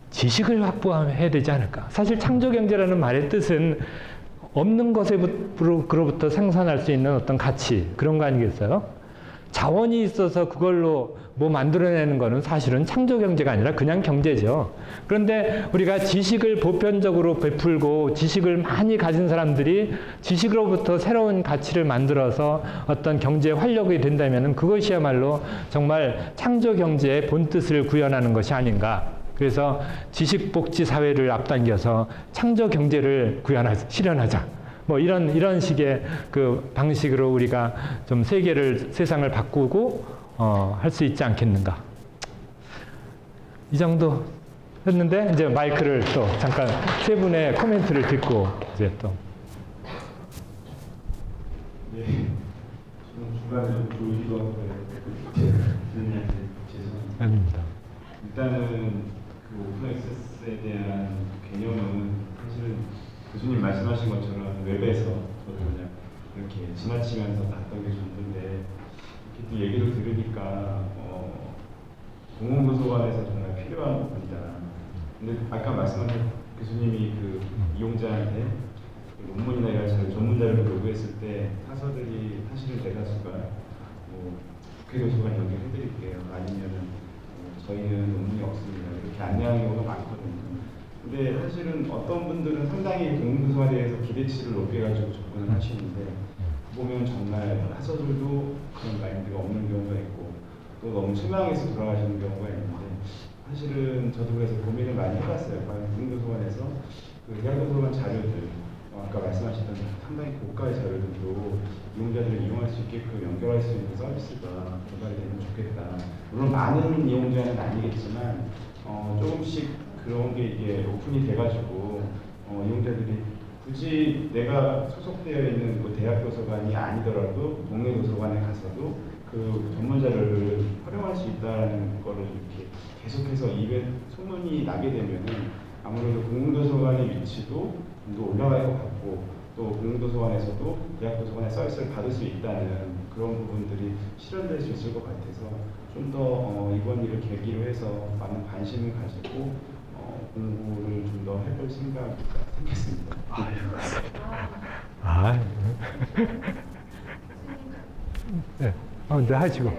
지식을 확보해야 되지 않을까? 사실 창조 경제라는 말의 뜻은 없는 것으로부터 생산할 수 있는 어떤 가치, 그런 거 아니겠어요? 자원이 있어서 그걸로 뭐 만들어내는 거는 사실은 창조 경제가 아니라 그냥 경제죠. 그런데 우리가 지식을 보편적으로 베풀고 지식을 많이 가진 사람들이 지식으로부터 새로운 가치를 만들어서 어떤 경제의 활력이 된다면 그것이야말로 정말 창조 경제의 본뜻을 구현하는 것이 아닌가. 그래서 지식복지 사회를 앞당겨서 창조 경제를 실현하자. 뭐 이런 식의 그 방식으로 우리가 좀 세상을 바꾸고 할 수 있지 않겠는가. 이 정도 했는데 이제 마이크를 또 잠깐 세 분의 코멘트를 듣고 이제 또. 네, 저는 중간에 좀 조이기도 하고 교수님한테 죄송합니다. 아닙니다. 일단은 그 오픈 액세스에 대한 개념은 사실은 교수님 말씀하신 것처럼 웹에서 저도 그냥 이렇게 지나치면서 봤던 게 좋은데, 이렇게 또 얘기를 들으니까 공공도서관에서 정말 필요한 부분이다. 근데 아까 말씀하신 교수님이 그 이용자한테 논문이나 이런 전문 자료를 요구했을 때 사서들이 사실은 대다수가 국회 도서관 연결해드릴게요. 아니면은 저희는 논문이 없습니다. 이렇게 안내하는 경우가 많거든요. 근데 사실은 어떤 분들은 상당히 공공도서관에 대해서 기대치를 높여가지고 접근을 접근을 하시는데 보면 정말 하서들도 그런 마인드가 없는 경우가 있고 또 너무 실망해서 돌아가시는 경우가 있는데 사실은 저도 그래서 고민을 많이 해봤어요. 과연 국립도서관에서 그 대학도서관 자료들 아까 말씀하셨던 상당히 고가의 자료들도 이용자들이 이용할 수 있게끔 연결할 수 있는 서비스가 개발이 되면 좋겠다. 물론 많은 이용자는 아니겠지만 조금씩 그런 게 이게 오픈이 돼가지고 이용자들이 굳이 내가 소속되어 있는 그 대학 도서관이 아니더라도 동네 도서관에 가서도 그 전문 자료를 활용할 수 있다는 거를 이렇게 계속해서 입에 소문이 나게 되면은 아무래도 공공도서관의 위치도 좀 더 올라갈 것 같고 또 공공도서관에서도 대학도서관의 서비스를 받을 수 있다는 그런 부분들이 실현될 수 있을 것 같아서 좀 더 이번 일을 계기로 해서 많은 관심을 가지고 공부를 좀 더 해볼 생각이 생겼습니다. 네, 네 하시고.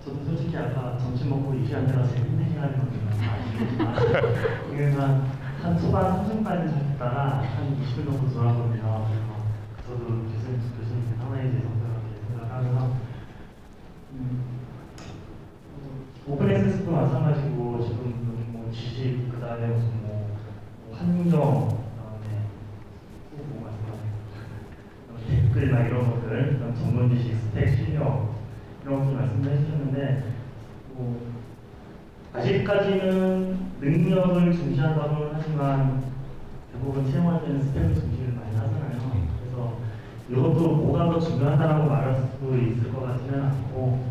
저도 솔직히 아까 점심 먹고 이 시간 들어서 힘든 시간이 거든요. 아시겠지만 그러니까 한 초반 30분까지 듣다가 한 20분 정도 돌아보면서 저도 교수님께 상당히 죄송스럽게 생각하면서 오픈 액세스도 마찬가지고 지금 뭐 지식 그다음에 무슨 뭐 환경 그다음에 뭐 말씀하세요 댓글 막 이런 것들 그다음 전문 지식 스펙 실력 이런 것들 말씀을 해주셨는데 뭐 아직까지는 능력을 중시한다고는 하지만 대부분 채용할 때는 스펙을 중시를 많이 하잖아요. 그래서 이것도 뭐가 더 중요하다고 말할 수도 있을 것 같지는 않고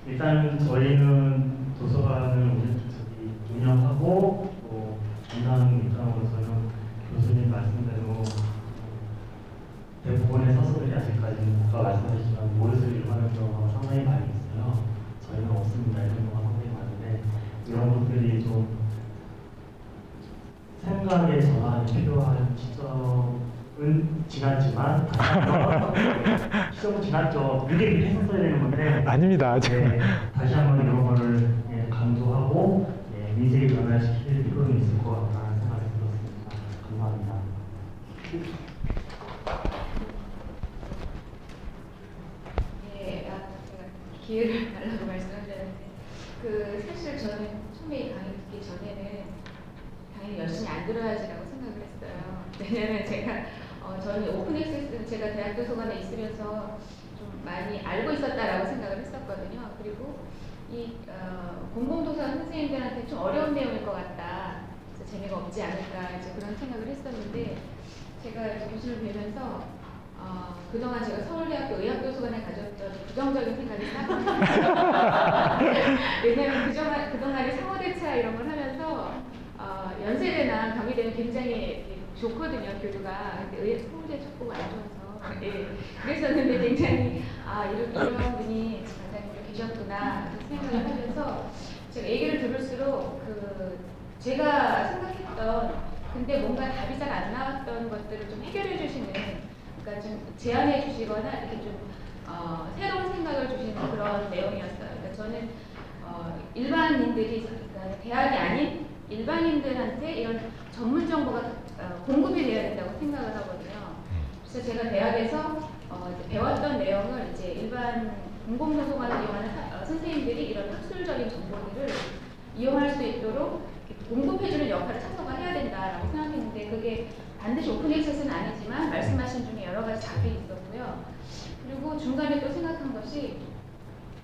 일단 저희는 도서관을 운영하고 또 담당 입장으로서는 교수님 말씀대로 대부분의 서서들이 아직까지는 아까 말씀하셨지만 모르쇠를 이용하는 경우가 상당히 많이 있어요. 저희는 없습니다. 이런 경우가 상당히 많은데 이런 것들이 좀 생각의 전환이 필요한 시점은 지났지만 시점은 지났죠. 미리 했었어야 되는 건데 아닙니다. 네, 다시 한번 이런 거를 강조하고 민생을 변화시킬 필요는 있을 것 같다는 생각이 들었습니다. 감사합니다. 기회를 달라고 말씀하셨는데 사실 저는 처음에 강의 듣기 전에는 당연히 열심히 안 들어야지라고 생각을 했어요. 왜냐하면 저는 오픈 액세스는 제가 대학 도서관에 있으면서 좀 많이 알고 있었다라고 생각을 했었거든요. 그리고 이 공공도서관 선생님들한테 좀 어려운 내용일 것 같다. 그래서 재미가 없지 않을까 이제 그런 생각을 했었는데 제가 이제 교수를 뵈면서 그동안 제가 서울대학교 의학도서관에 가졌던 부정적인 생각이 싹 왜냐하면 그동안에 상호대차 이런 걸 하면서 연세대나 경희대는 굉장히 좋거든요, 교류가. 근데 서울대 조금 안 좋아서. 그랬었는데 굉장히 이런 분이 관장님도 계셨구나 생각을 하면서 제가 얘기를 들을수록 제가 생각했던 근데 뭔가 답이 잘 안 나왔던 것들을 좀 해결해 주시는 그러니까 좀 제안해 주시거나 이렇게 좀 새로운 생각을 주시는 그런 내용이었어요. 그러니까 저는 일반인들이 그러니까 대학이 아닌 일반인들한테 이런 전문 정보가 공급이 되어야 된다고 생각을 하거든요. 그래서 제가 대학에서 배웠던 내용을 이제 일반 공공도서관을 이용하는 선생님들이 이런 학술적인 정보들을 이용할 수 있도록 공급해주는 역할을 창조가 해야 된다라고 생각했는데 그게 반드시 오픈 액세스는 아니지만 말씀하신 중에 여러 가지 답이 있었고요. 그리고 중간에 또 생각한 것이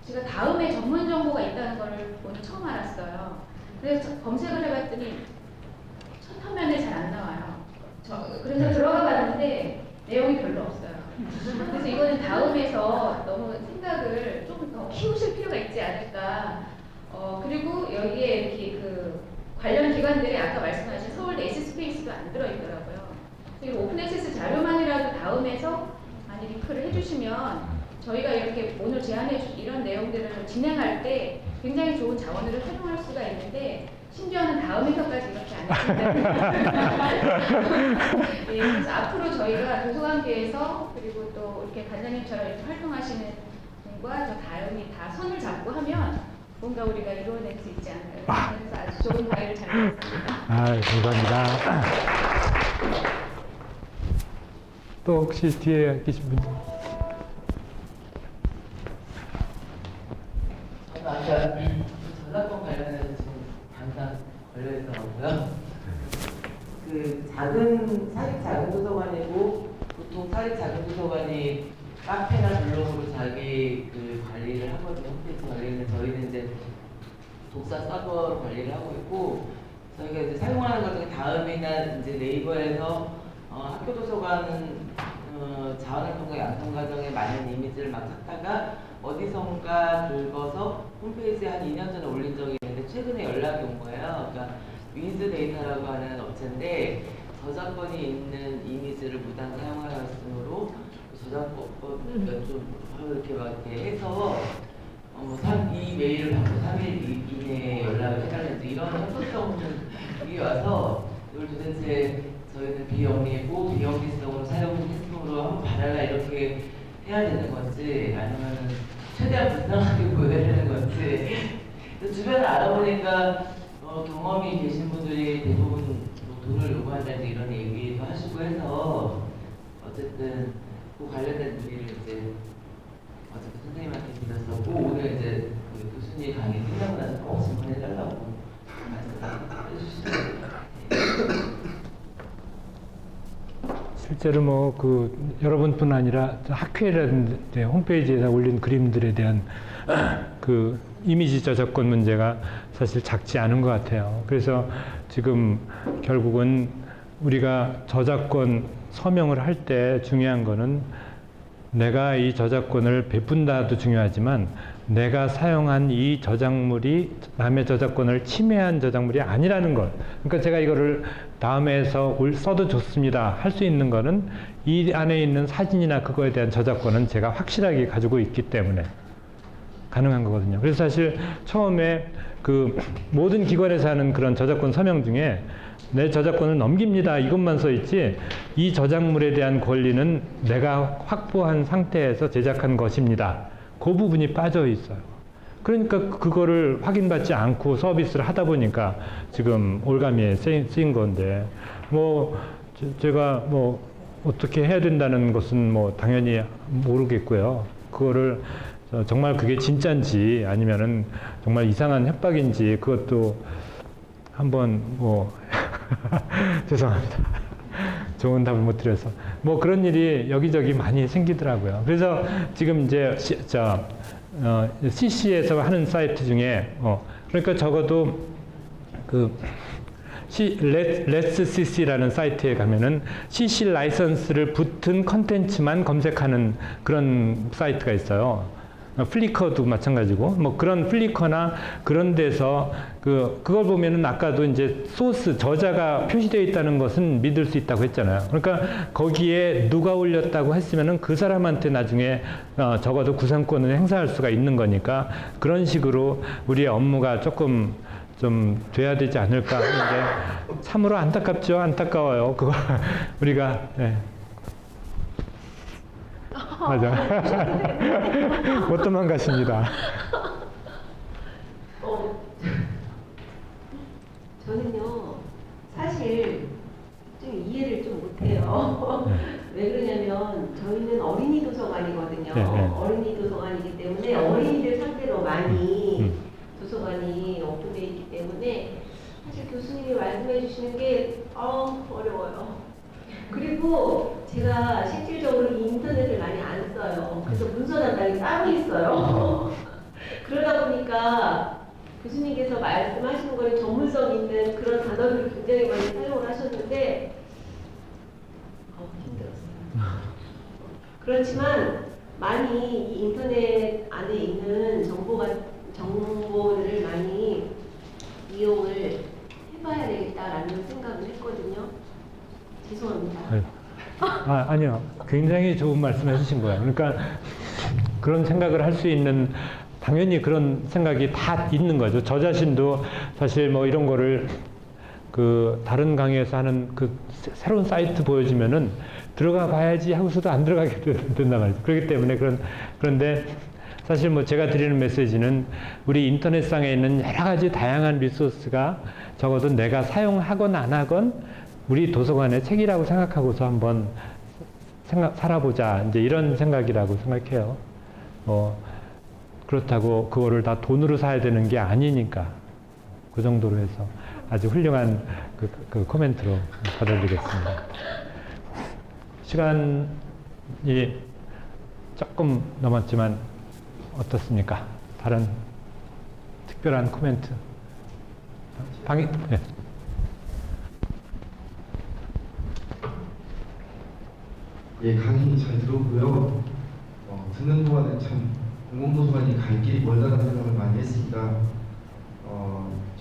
제가 다음에 전문 정보가 있다는 걸 오늘 처음 알았어요. 그래서 검색을 해봤더니 첫 화면에 잘 안 나와요. 그래서 들어가 봤는데 내용이 별로 없어요. 그래서 이거는 다음에서 너무 생각을 좀 더 키우실 필요가 있지 않을까. 그리고 여기에 이렇게 관련 기관들이 아까 말씀하신 서울대 S스페이스도 안 들어있더라고요. 그리고 오픈 액세스 자료만이라도 다음에서 많이 링크를 해주시면 저희가 이렇게 오늘 제안해 이런 내용들을 진행할 때 굉장히 좋은 자원으로 활용할 수가 있는데 심지어는 다음에서까지 이렇게 안 해주신다는 그래서 앞으로 저희가 도서관계에서 그리고 또 이렇게 관장님처럼 이렇게 활동하시는 분과 저 다음이 다 손을 잡고 하면 뭔가 우리가 이루어낼 수 있지 않을까. 그래서 아주 좋은 강의를 잘 들었습니다. 감사합니다. 또 혹시 뒤에 계신 분? 아까 저작권 관련해서 지금 잠깐 걸려 있더라고요. 그 사립 작은 도서관이고 보통 사립 작은 도서관이 카페나 블로그로 자기 그 관리를 하거든요. 홈페이지 관리는 저희는 이제 독서 서버 관리를 하고 있고 저희가 이제 사용하는 것 중에 다음이나 이제 네이버에서 학교 도서관은 자원활동과 양성과정에 맞는 이미지를 막 찾다가 어디선가 긁어서 홈페이지에 한 2년 전에 올린 적이 있는데 최근에 연락이 온 거예요. 그러니까 위즈 데이터라고 하는 업체인데 저작권이 있는 이미지를 무단 사용하였으므로 저작권을 좀 이렇게 막 이렇게 해서 이 메일을 받고 3일 이내에 연락을 해달라는데 이런 형평성 없는 일이 와서 이걸 도대체 저희는 비영리고 비영리성으로 사용했으므로 한번 봐달라 이렇게 해야 되는 건지 아니면 최대한 불쌍하게 보여야 되는 건지 주변을 알아보니까 경험이 계신 분들이 대부분 뭐 돈을 요구한다든지 이런 얘기도 하시고 해서 어쨌든 그 관련된 문의를 이제 어쨌든 선생님한테 드렸었고 오늘 이제 그 교수님 강의 끝나고 나서 꼭 질문해달라고 말씀해주시더라고요. 실제로 뭐 여러분뿐 아니라 학회라든지 홈페이지에서 올린 그림들에 대한 그 이미지 저작권 문제가 사실 작지 않은 것 같아요. 그래서 지금 결국은 우리가 저작권 서명을 할 때 중요한 거는 내가 이 저작권을 베푼다도 중요하지만 내가 사용한 이 저작물이 남의 저작권을 침해한 저작물이 아니라는 것. 그러니까 제가 이거를 다음에서 써도 좋습니다. 할 수 있는 거는 이 안에 있는 사진이나 그거에 대한 저작권은 제가 확실하게 가지고 있기 때문에 가능한 거거든요. 그래서 사실 처음에 그 모든 기관에서 하는 그런 저작권 서명 중에 내 저작권을 넘깁니다. 이것만 써 있지 이 저작물에 대한 권리는 내가 확보한 상태에서 제작한 것입니다. 그 부분이 빠져 있어요. 그러니까 그거를 확인받지 않고 서비스를 하다 보니까 지금 올가미에 쓰인 건데 뭐 제가 뭐 어떻게 해야 된다는 것은 뭐 당연히 모르겠고요. 그거를 정말 그게 진짠지 아니면은 정말 이상한 협박인지 그것도 한번 뭐 죄송합니다. 좋은 답을 못 드려서 뭐 그런 일이 여기저기 많이 생기더라고요. 그래서 지금 이제 CC에서 하는 사이트 중에 그러니까 적어도 그 Let's CC라는 사이트에 가면은 CC 라이선스를 붙은 컨텐츠만 검색하는 그런 사이트가 있어요. 플리커도 마찬가지고 뭐 그런 플리커나 그런 데서 그걸 보면은 아까도 이제 소스 저자가 표시되어 있다는 것은 믿을 수 있다고 했잖아요. 그러니까 거기에 누가 올렸다고 했으면은 그 사람한테 나중에 적어도 구상권을 행사할 수가 있는 거니까 그런 식으로 우리의 업무가 조금 좀 돼야 되지 않을까 하는데 참으로 안타깝죠. 안타까워요. 그거 우리가 네. 맞아. 못 도망가십니다. 저는요, 사실 좀 이해를 좀 못해요. 왜 그러냐면 저희는 어린이 도서관이거든요. 네, 네. 어린이 도서관이기 때문에 어린이들 상대로 많이 도서관이 오픈되어 있기 때문에 사실 교수님이 말씀해 주시는 게 어려워요. 그리고 제가 실질적으로 이 인터넷을 많이 안 써요. 그래서 문서 담당이 따로 있어요. 그러다 보니까 교수님께서 말씀하시는 거에 전문성 있는 그런 단어들을 굉장히 많이 사용을 하셨는데 힘들었어요. 그렇지만 많이 이 인터넷 안에 있는 정보들을 많이 이용을 해봐야 되겠다라는 생각을 했거든요. 죄송합니다. 아니요. 굉장히 좋은 말씀 해주신 거예요. 그러니까 그런 생각을 할 수 있는 당연히 그런 생각이 다 있는 거죠. 저 자신도 사실 뭐 이런 거를 다른 강의에서 하는 새로운 사이트 보여주면은 들어가 봐야지 하고서도 안 들어가게 된단 말이죠. 그렇기 때문에 그런데 사실 뭐 제가 드리는 메시지는 우리 인터넷상에 있는 여러 가지 다양한 리소스가 적어도 내가 사용하건 안 하건 우리 도서관의 책이라고 생각하고서 한번 살아보자. 이제 이런 생각이라고 생각해요. 그렇다고 그거를 다 돈으로 사야 되는 게 아니니까 그 정도로 해서 아주 훌륭한 그 코멘트로 받아들이겠습니다. 시간이 조금 넘었지만 어떻습니까? 다른 특별한 코멘트? 네. 예, 강의 잘 들었고요. 듣는 동안에 참 공공도서관이 갈 길이 멀다는 생각을 많이 했습니다.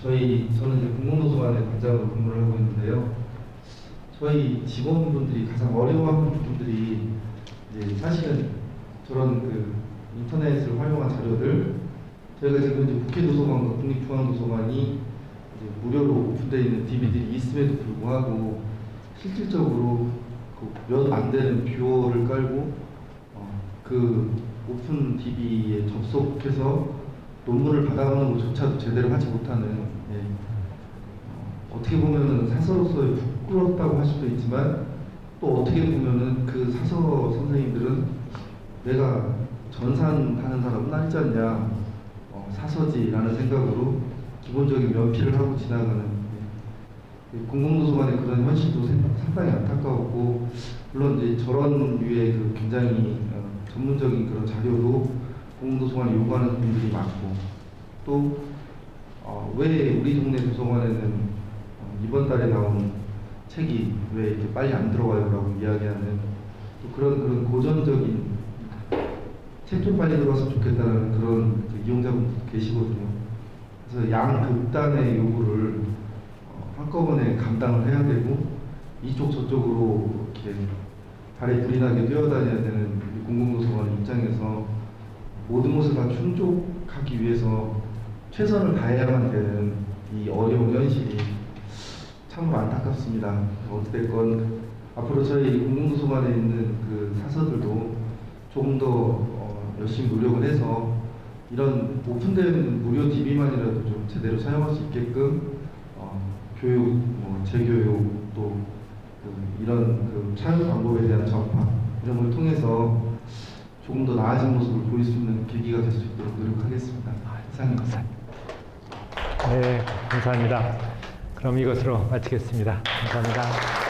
저는 이제 공공도서관의 관장으로 근무를 하고 있는데요. 저희 직원분들이 가장 어려워하는 부분들이 이제 사실은 저런 그 인터넷을 활용한 자료들 저희가 지금 이제 국회도서관과 국립중앙도서관이 이제 무료로 오픈되어 있는 DVD들이 있음에도 불구하고 실질적으로 몇 안 되는 뷰어를 깔고 그 오픈 DB에 접속해서 논문을 받아가는 것조차도 제대로 하지 못하는 어떻게 보면은 사서로서의 부끄럽다고 할 수도 있지만 또 어떻게 보면은 그 사서 선생님들은 내가 전산하는 사람은 아니지 않냐 사서지라는 생각으로 기본적인 면피를 하고 지나가는 공공도서관의 그런 현실도 상당히 안타까웠고 물론 이제 저런 류의 그 굉장히 전문적인 그런 자료도 공공도서관이 요구하는 분들이 많고 또 왜 우리 동네 도서관에는 이번 달에 나온 책이 왜 이렇게 빨리 안 들어와요라고 이야기하는 또 그런 고전적인 책 좀 빨리 들어왔으면 좋겠다는 그런 그 이용자분들도 계시거든요. 그래서 양극단의 요구를 한꺼번에 감당을 해야 되고 이쪽 저쪽으로 이렇게 발에 불이 나게 뛰어다녀야 되는 공공도서관 입장에서 모든 것을 다 충족하기 위해서 최선을 다해야만 되는 이 어려운 현실이 참으로 안타깝습니다. 어찌됐건 앞으로 저희 공공도서관에 있는 그 사서들도 조금 더 열심히 노력을 해서 이런 오픈된 무료 DB만이라도 좀 제대로 사용할 수 있게끔 교육, 재교육 또 이런 그 사용 방법에 대한 전파 이런 걸 통해서 조금 더 나아진 모습을 보일 수 있는 계기가 될 수 있도록 노력하겠습니다. 이상입니다. 네, 감사합니다. 그럼 이것으로 마치겠습니다. 감사합니다.